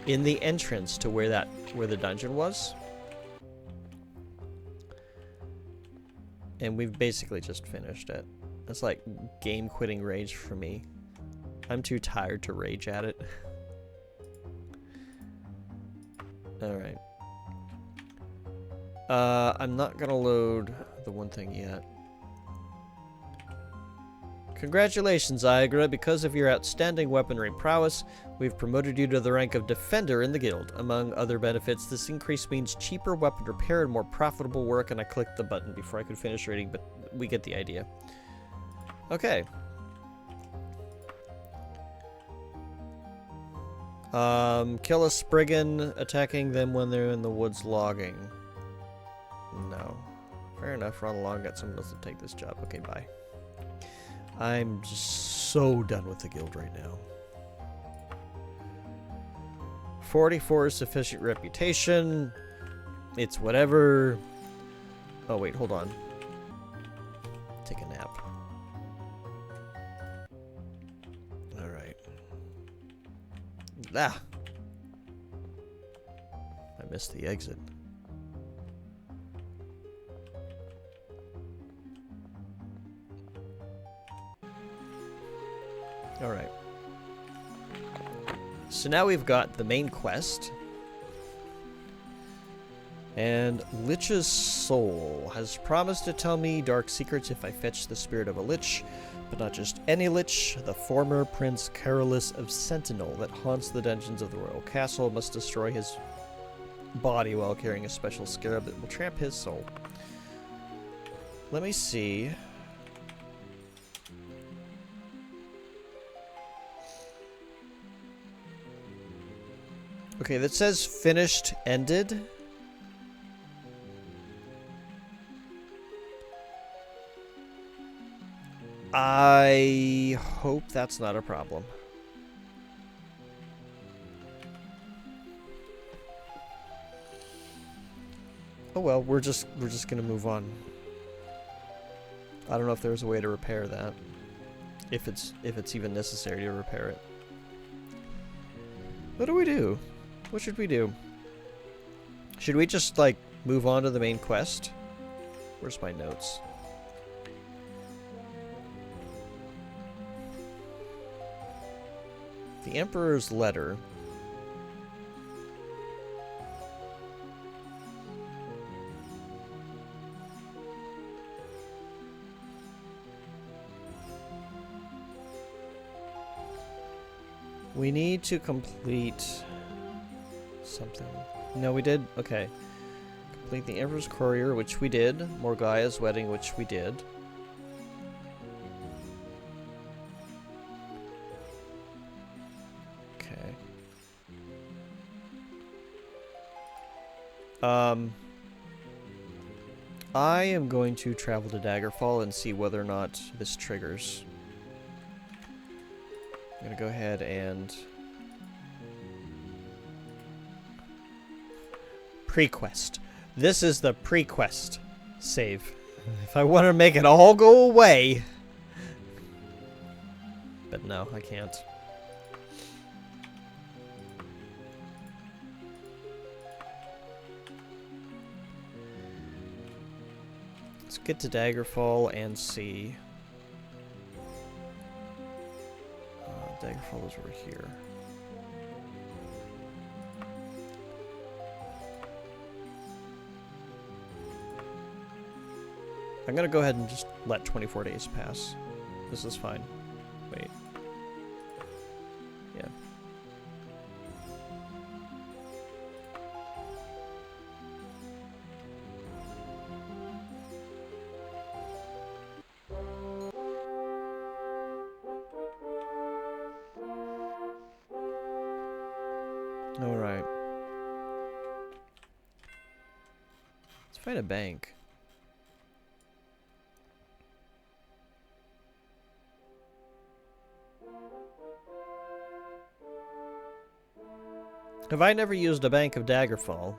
S1: in the entrance to where the dungeon was. And we've basically just finished it. It's like game quitting rage for me. I'm too tired to rage at it. Alright. I'm not gonna load the one thing yet. Congratulations, Iagra. Because of your outstanding weaponry prowess, we've promoted you to the rank of Defender in the guild. Among other benefits, this increase means cheaper weapon repair and more profitable work, and I clicked the button before I could finish reading, but we get the idea. Okay. Kill a Spriggan, attacking them when they're in the woods logging. No. Fair enough, run along, get someone else to take this job. Okay, bye. I'm just so done with the guild right now. 44 is sufficient reputation. It's whatever. Oh, wait, hold on. Take a nap. Alright. Ah! I missed the exit. Alright. So now we've got the main quest. And Lich's soul has promised to tell me dark secrets if I fetch the spirit of a lich, but not just any lich. The former Prince Carolus of Sentinel that haunts the dungeons of the royal castle must destroy his body while carrying a special scarab that will tramp his soul. Let me see. Okay, that says finished, ended. I hope that's not a problem. Oh well, we're just gonna move on. I don't know if there's a way to repair that. If it's even necessary to repair it. What do we do? What should we do? Should we just, like, move on to the main quest? Where's my notes? The Emperor's Letter. We need to complete something. No, we did. Okay. Complete the Emperor's Courier, which we did. Morgaia's Wedding, which we did. Okay. I am going to travel to Daggerfall and see whether or not this triggers. I'm gonna go ahead and pre-quest. This is the pre-quest save. If I want to make it all go away. But no, I can't. Let's get to Daggerfall and see. Daggerfall is over here. I'm gonna go ahead and just let 24 days pass. This is fine. Wait. Yeah. All right. Let's find a bank. Have I never used a bank of Daggerfall?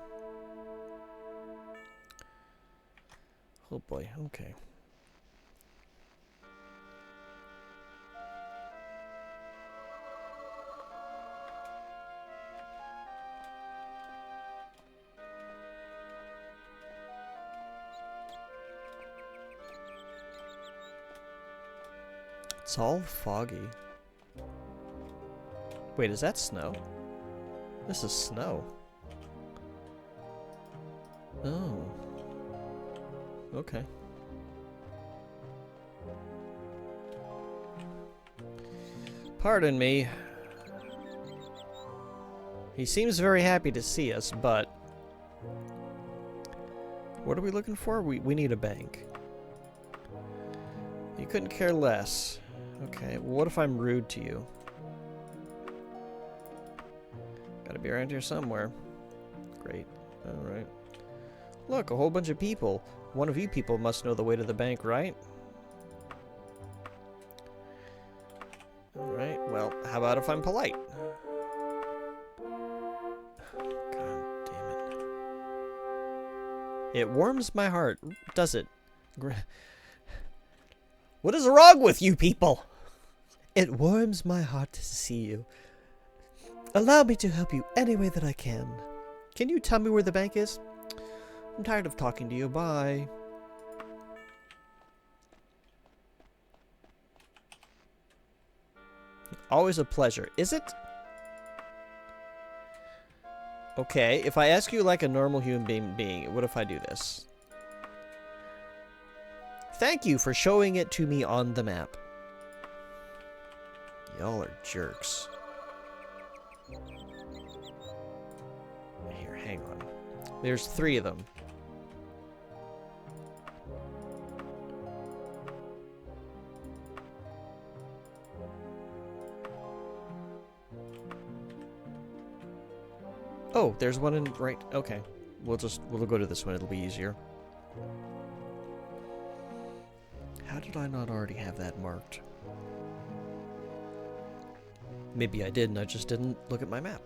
S1: Oh boy, okay. It's all foggy. Wait, is that snow? This is snow. Oh. Okay. Pardon me. He seems very happy to see us, but... What are we looking for? We need a bank. You couldn't care less. Okay, well, what if I'm rude to you? Gotta be around here somewhere. Great. Alright. Look, a whole bunch of people. One of you people must know the way to the bank, right? Alright, well, how about if I'm polite? God damn it. It warms my heart, does it? What is wrong with you people? It warms my heart to see you. Allow me to help you any way that I can. Can you tell me where the bank is? I'm tired of talking to you. Bye. Always a pleasure. Is it? Okay, if I ask you like a normal human being, what if I do this? Thank you for showing it to me on the map. Y'all are jerks. Here, hang on. There's 3 of them. Oh, there's one in right. Okay, we'll go to this one. It'll be easier. How did I not already have that marked? Maybe I did, and I just didn't look at my map.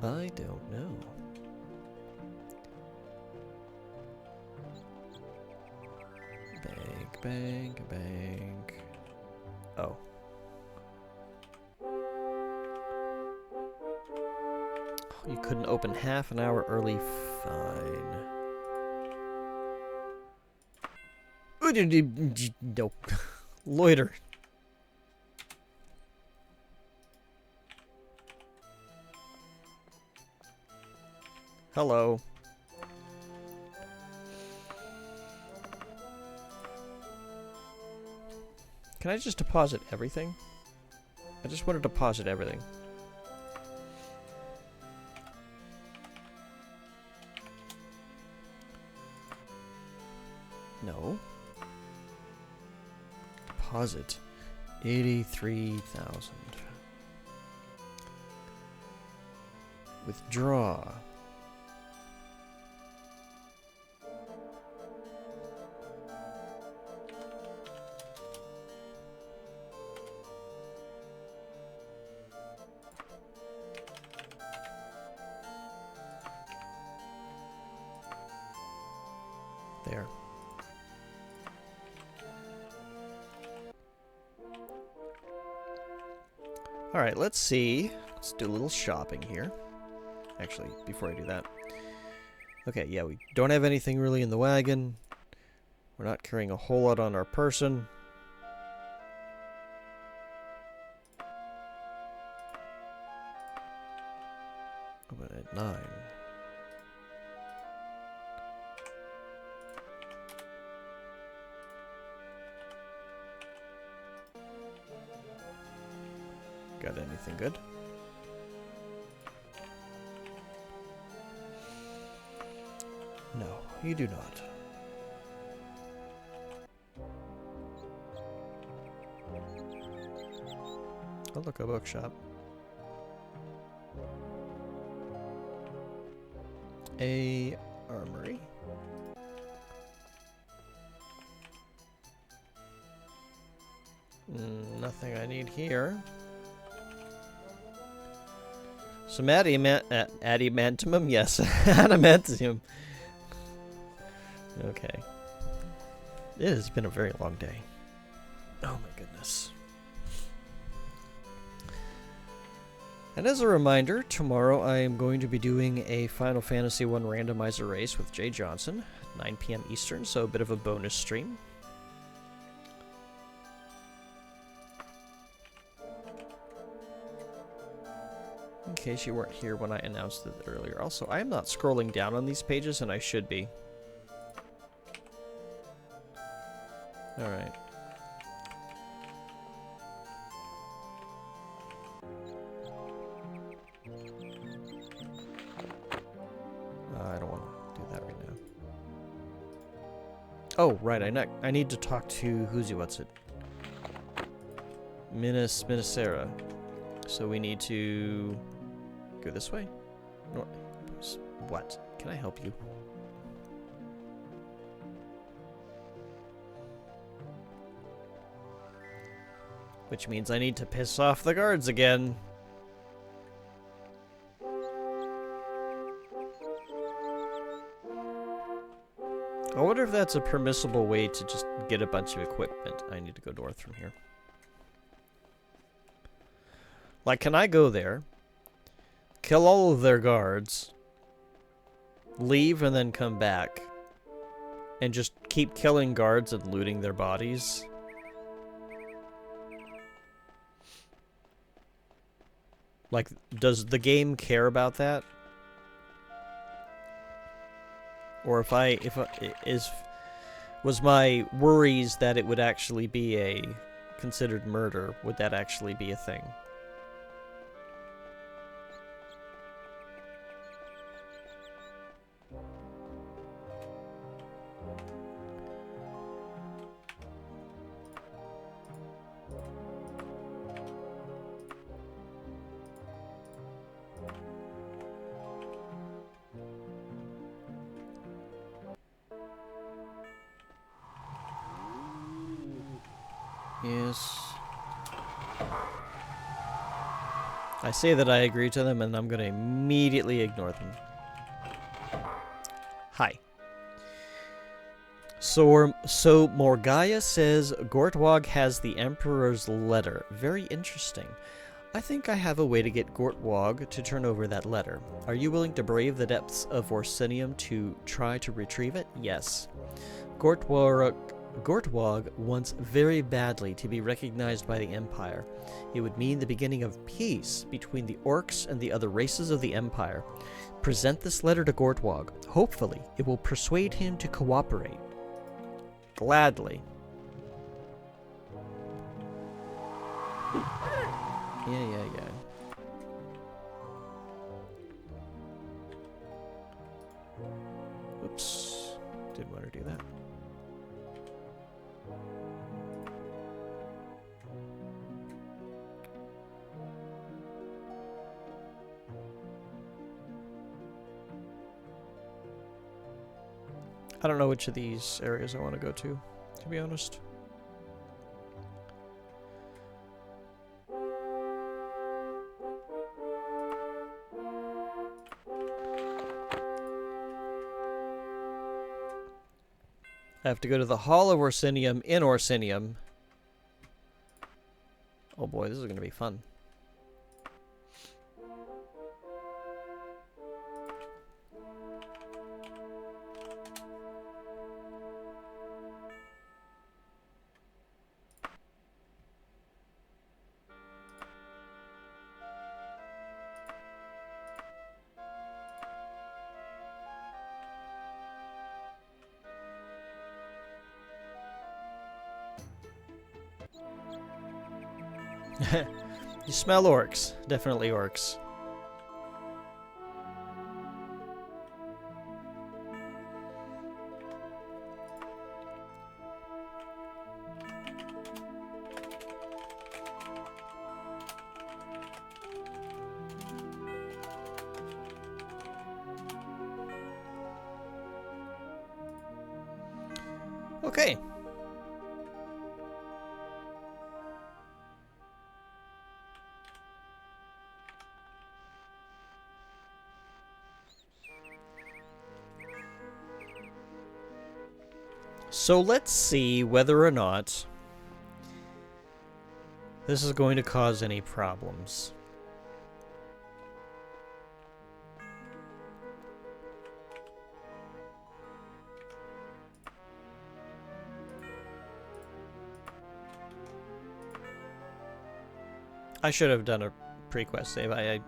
S1: I don't know. Bank, bank, bank. Oh. You couldn't open half an hour early. Fine. No. Loiter. Hello. Can I just deposit everything? I just wanted to posit everything. No. Deposit 83,000. Withdraw. There. Alright, let's see. Let's do a little shopping here. Actually, before I do that. Okay, yeah, we don't have anything really in the wagon. We're not carrying a whole lot on our person. But at 9. Got anything good? No, you do not. Oh, look, a bookshop. A armory. Nothing I need here. Some adamantium, yes, adamantium. Okay. It has been a very long day. Oh my goodness. And as a reminder, tomorrow I am going to be doing a Final Fantasy I randomizer race with Jay Johnson, 9 p.m. Eastern, so a bit of a bonus stream. In case you weren't here when I announced it earlier. Also, I am not scrolling down on these pages, and I should be. Alright. I don't want to do that right now. Oh, right, I need to talk to what's it? Minacera. So we need to go this way? No, what? Can I help you? Which means I need to piss off the guards again. I wonder if that's a permissible way to just get a bunch of equipment. I need to go north from here. Like, can I go there, kill all of their guards, leave and then come back, and just keep killing guards and looting their bodies? Like, does the game care about that? Or was my worries that it would actually be a considered murder, would that actually be a thing? Yes. I say that I agree to them, and I'm going to immediately ignore them. Hi. So Morgaya says Gortwog has the Emperor's letter. Very interesting. I think I have a way to get Gortwog to turn over that letter. Are you willing to brave the depths of Orsinium to try to retrieve it? Yes. Gortwog wants very badly to be recognized by the Empire. It would mean the beginning of peace between the orcs and the other races of the Empire. Present this letter to Gortwog. Hopefully, it will persuade him to cooperate. Gladly. Yeah. Oops. Didn't want to do that. I don't know which of these areas I want to go to be honest. I have to go to the Hall of Orsinium in Orsinium. Oh boy, this is going to be fun. You smell orcs. Definitely orcs. Okay. So let's see whether or not this is going to cause any problems. I should have done a pre-quest save. I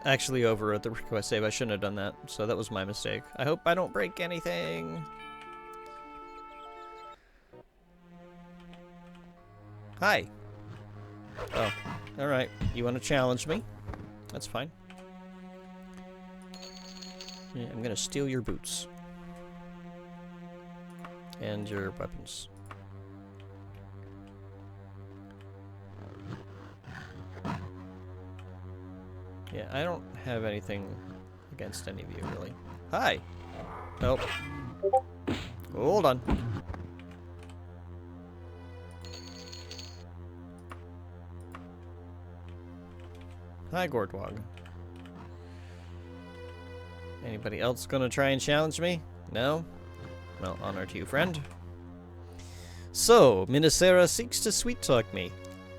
S1: actually overwrote the pre-quest save. I shouldn't have done that, so that was my mistake. I hope I don't break anything. Hi. Oh, alright. You want to challenge me? That's fine. Yeah, I'm gonna steal your boots. And your weapons. Yeah, I don't have anything against any of you, really. Hi! Oh. Hold on. Hi, Gordwog. Anybody else gonna try and challenge me? No? Well, honor to you, friend. So, Minisera seeks to sweet-talk me.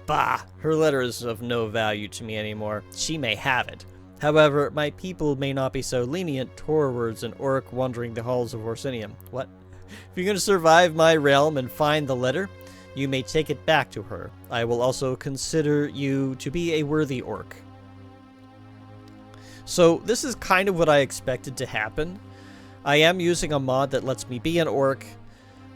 S1: Bah! Her letter is of no value to me anymore. She may have it. However, my people may not be so lenient towards an orc wandering the halls of Orsinium. What? If you're gonna survive my realm and find the letter, you may take it back to her. I will also consider you to be a worthy orc. So this is kind of what I expected to happen. I am using a mod that lets me be an orc,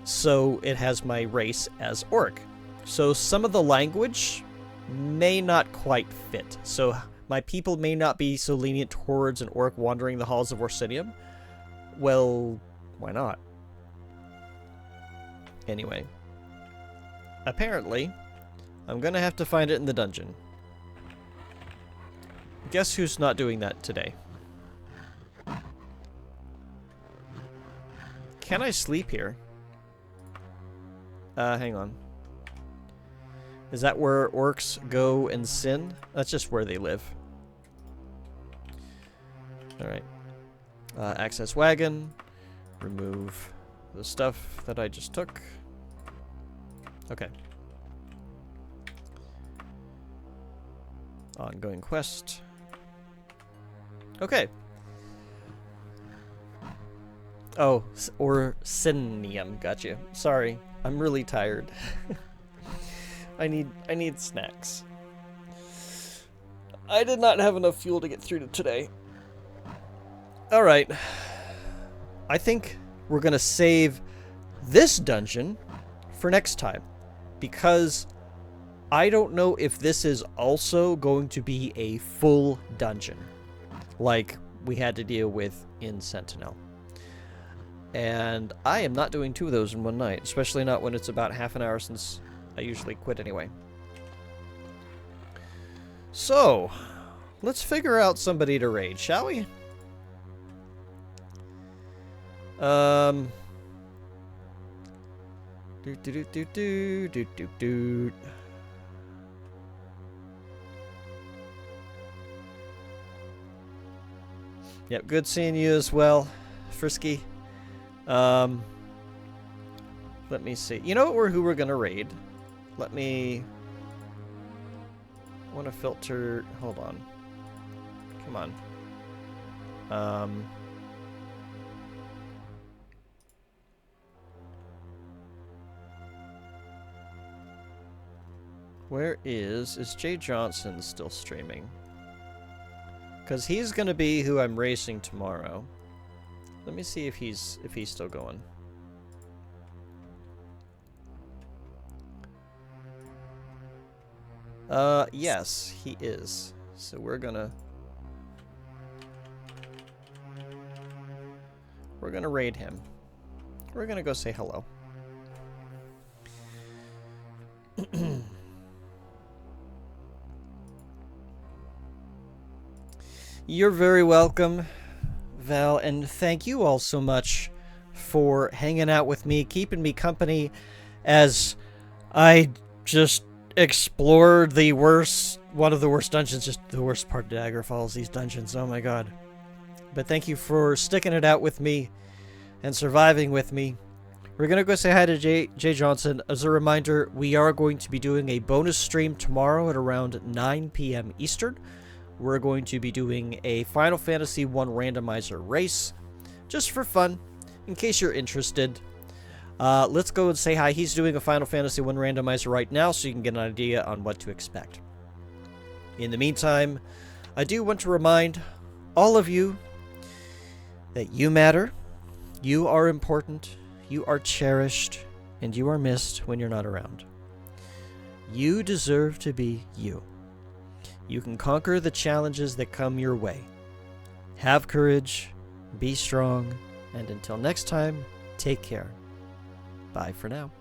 S1: so it has my race as orc. So some of the language may not quite fit. So my people may not be so lenient towards an orc wandering the halls of Orsinium. Well, why not? Anyway. Apparently, I'm gonna have to find it in the dungeon. Guess who's not doing that today? Can I sleep here? Hang on. Is that where orcs go and sin? That's just where they live. Alright. Access wagon. Remove the stuff that I just took. Okay. Ongoing quest. Okay. Oh, Orsinium. Gotcha. Sorry. I'm really tired. I need snacks. I did not have enough fuel to get through to today. Alright. I think we're gonna save this dungeon for next time. Because I don't know if this is also going to be a full dungeon, like we had to deal with in Sentinel. And I am not doing 2 of those in one night, especially not when it's about half an hour since I usually quit anyway. So, let's figure out somebody to raid, shall we? Yep, good seeing you as well, Frisky. Let me see. You know who we're gonna raid? Let me... I want to filter... Hold on. Come on. Where is Jay Johnson still streaming? Because he's gonna be who I'm racing tomorrow. Let me see if he's still going. Yes, he is. So we're gonna raid him. We're gonna go say hello. You're very welcome, Val, and thank you all so much for hanging out with me, keeping me company as I just explored the one of the worst dungeons, just the worst part of Daggerfall is these dungeons, oh my god. But thank you for sticking it out with me and surviving with me. We're going to go say hi to Jay Johnson. As a reminder, we are going to be doing a bonus stream tomorrow at around 9 p.m. Eastern. We're going to be doing a Final Fantasy 1 randomizer race, just for fun, in case you're interested. Let's go and say hi. He's doing a Final Fantasy 1 randomizer right now, so you can get an idea on what to expect. In the meantime, I do want to remind all of you that you matter, you are important, you are cherished, and you are missed when you're not around. You deserve to be you. You can conquer the challenges that come your way. Have courage, be strong, and until next time, take care. Bye for now.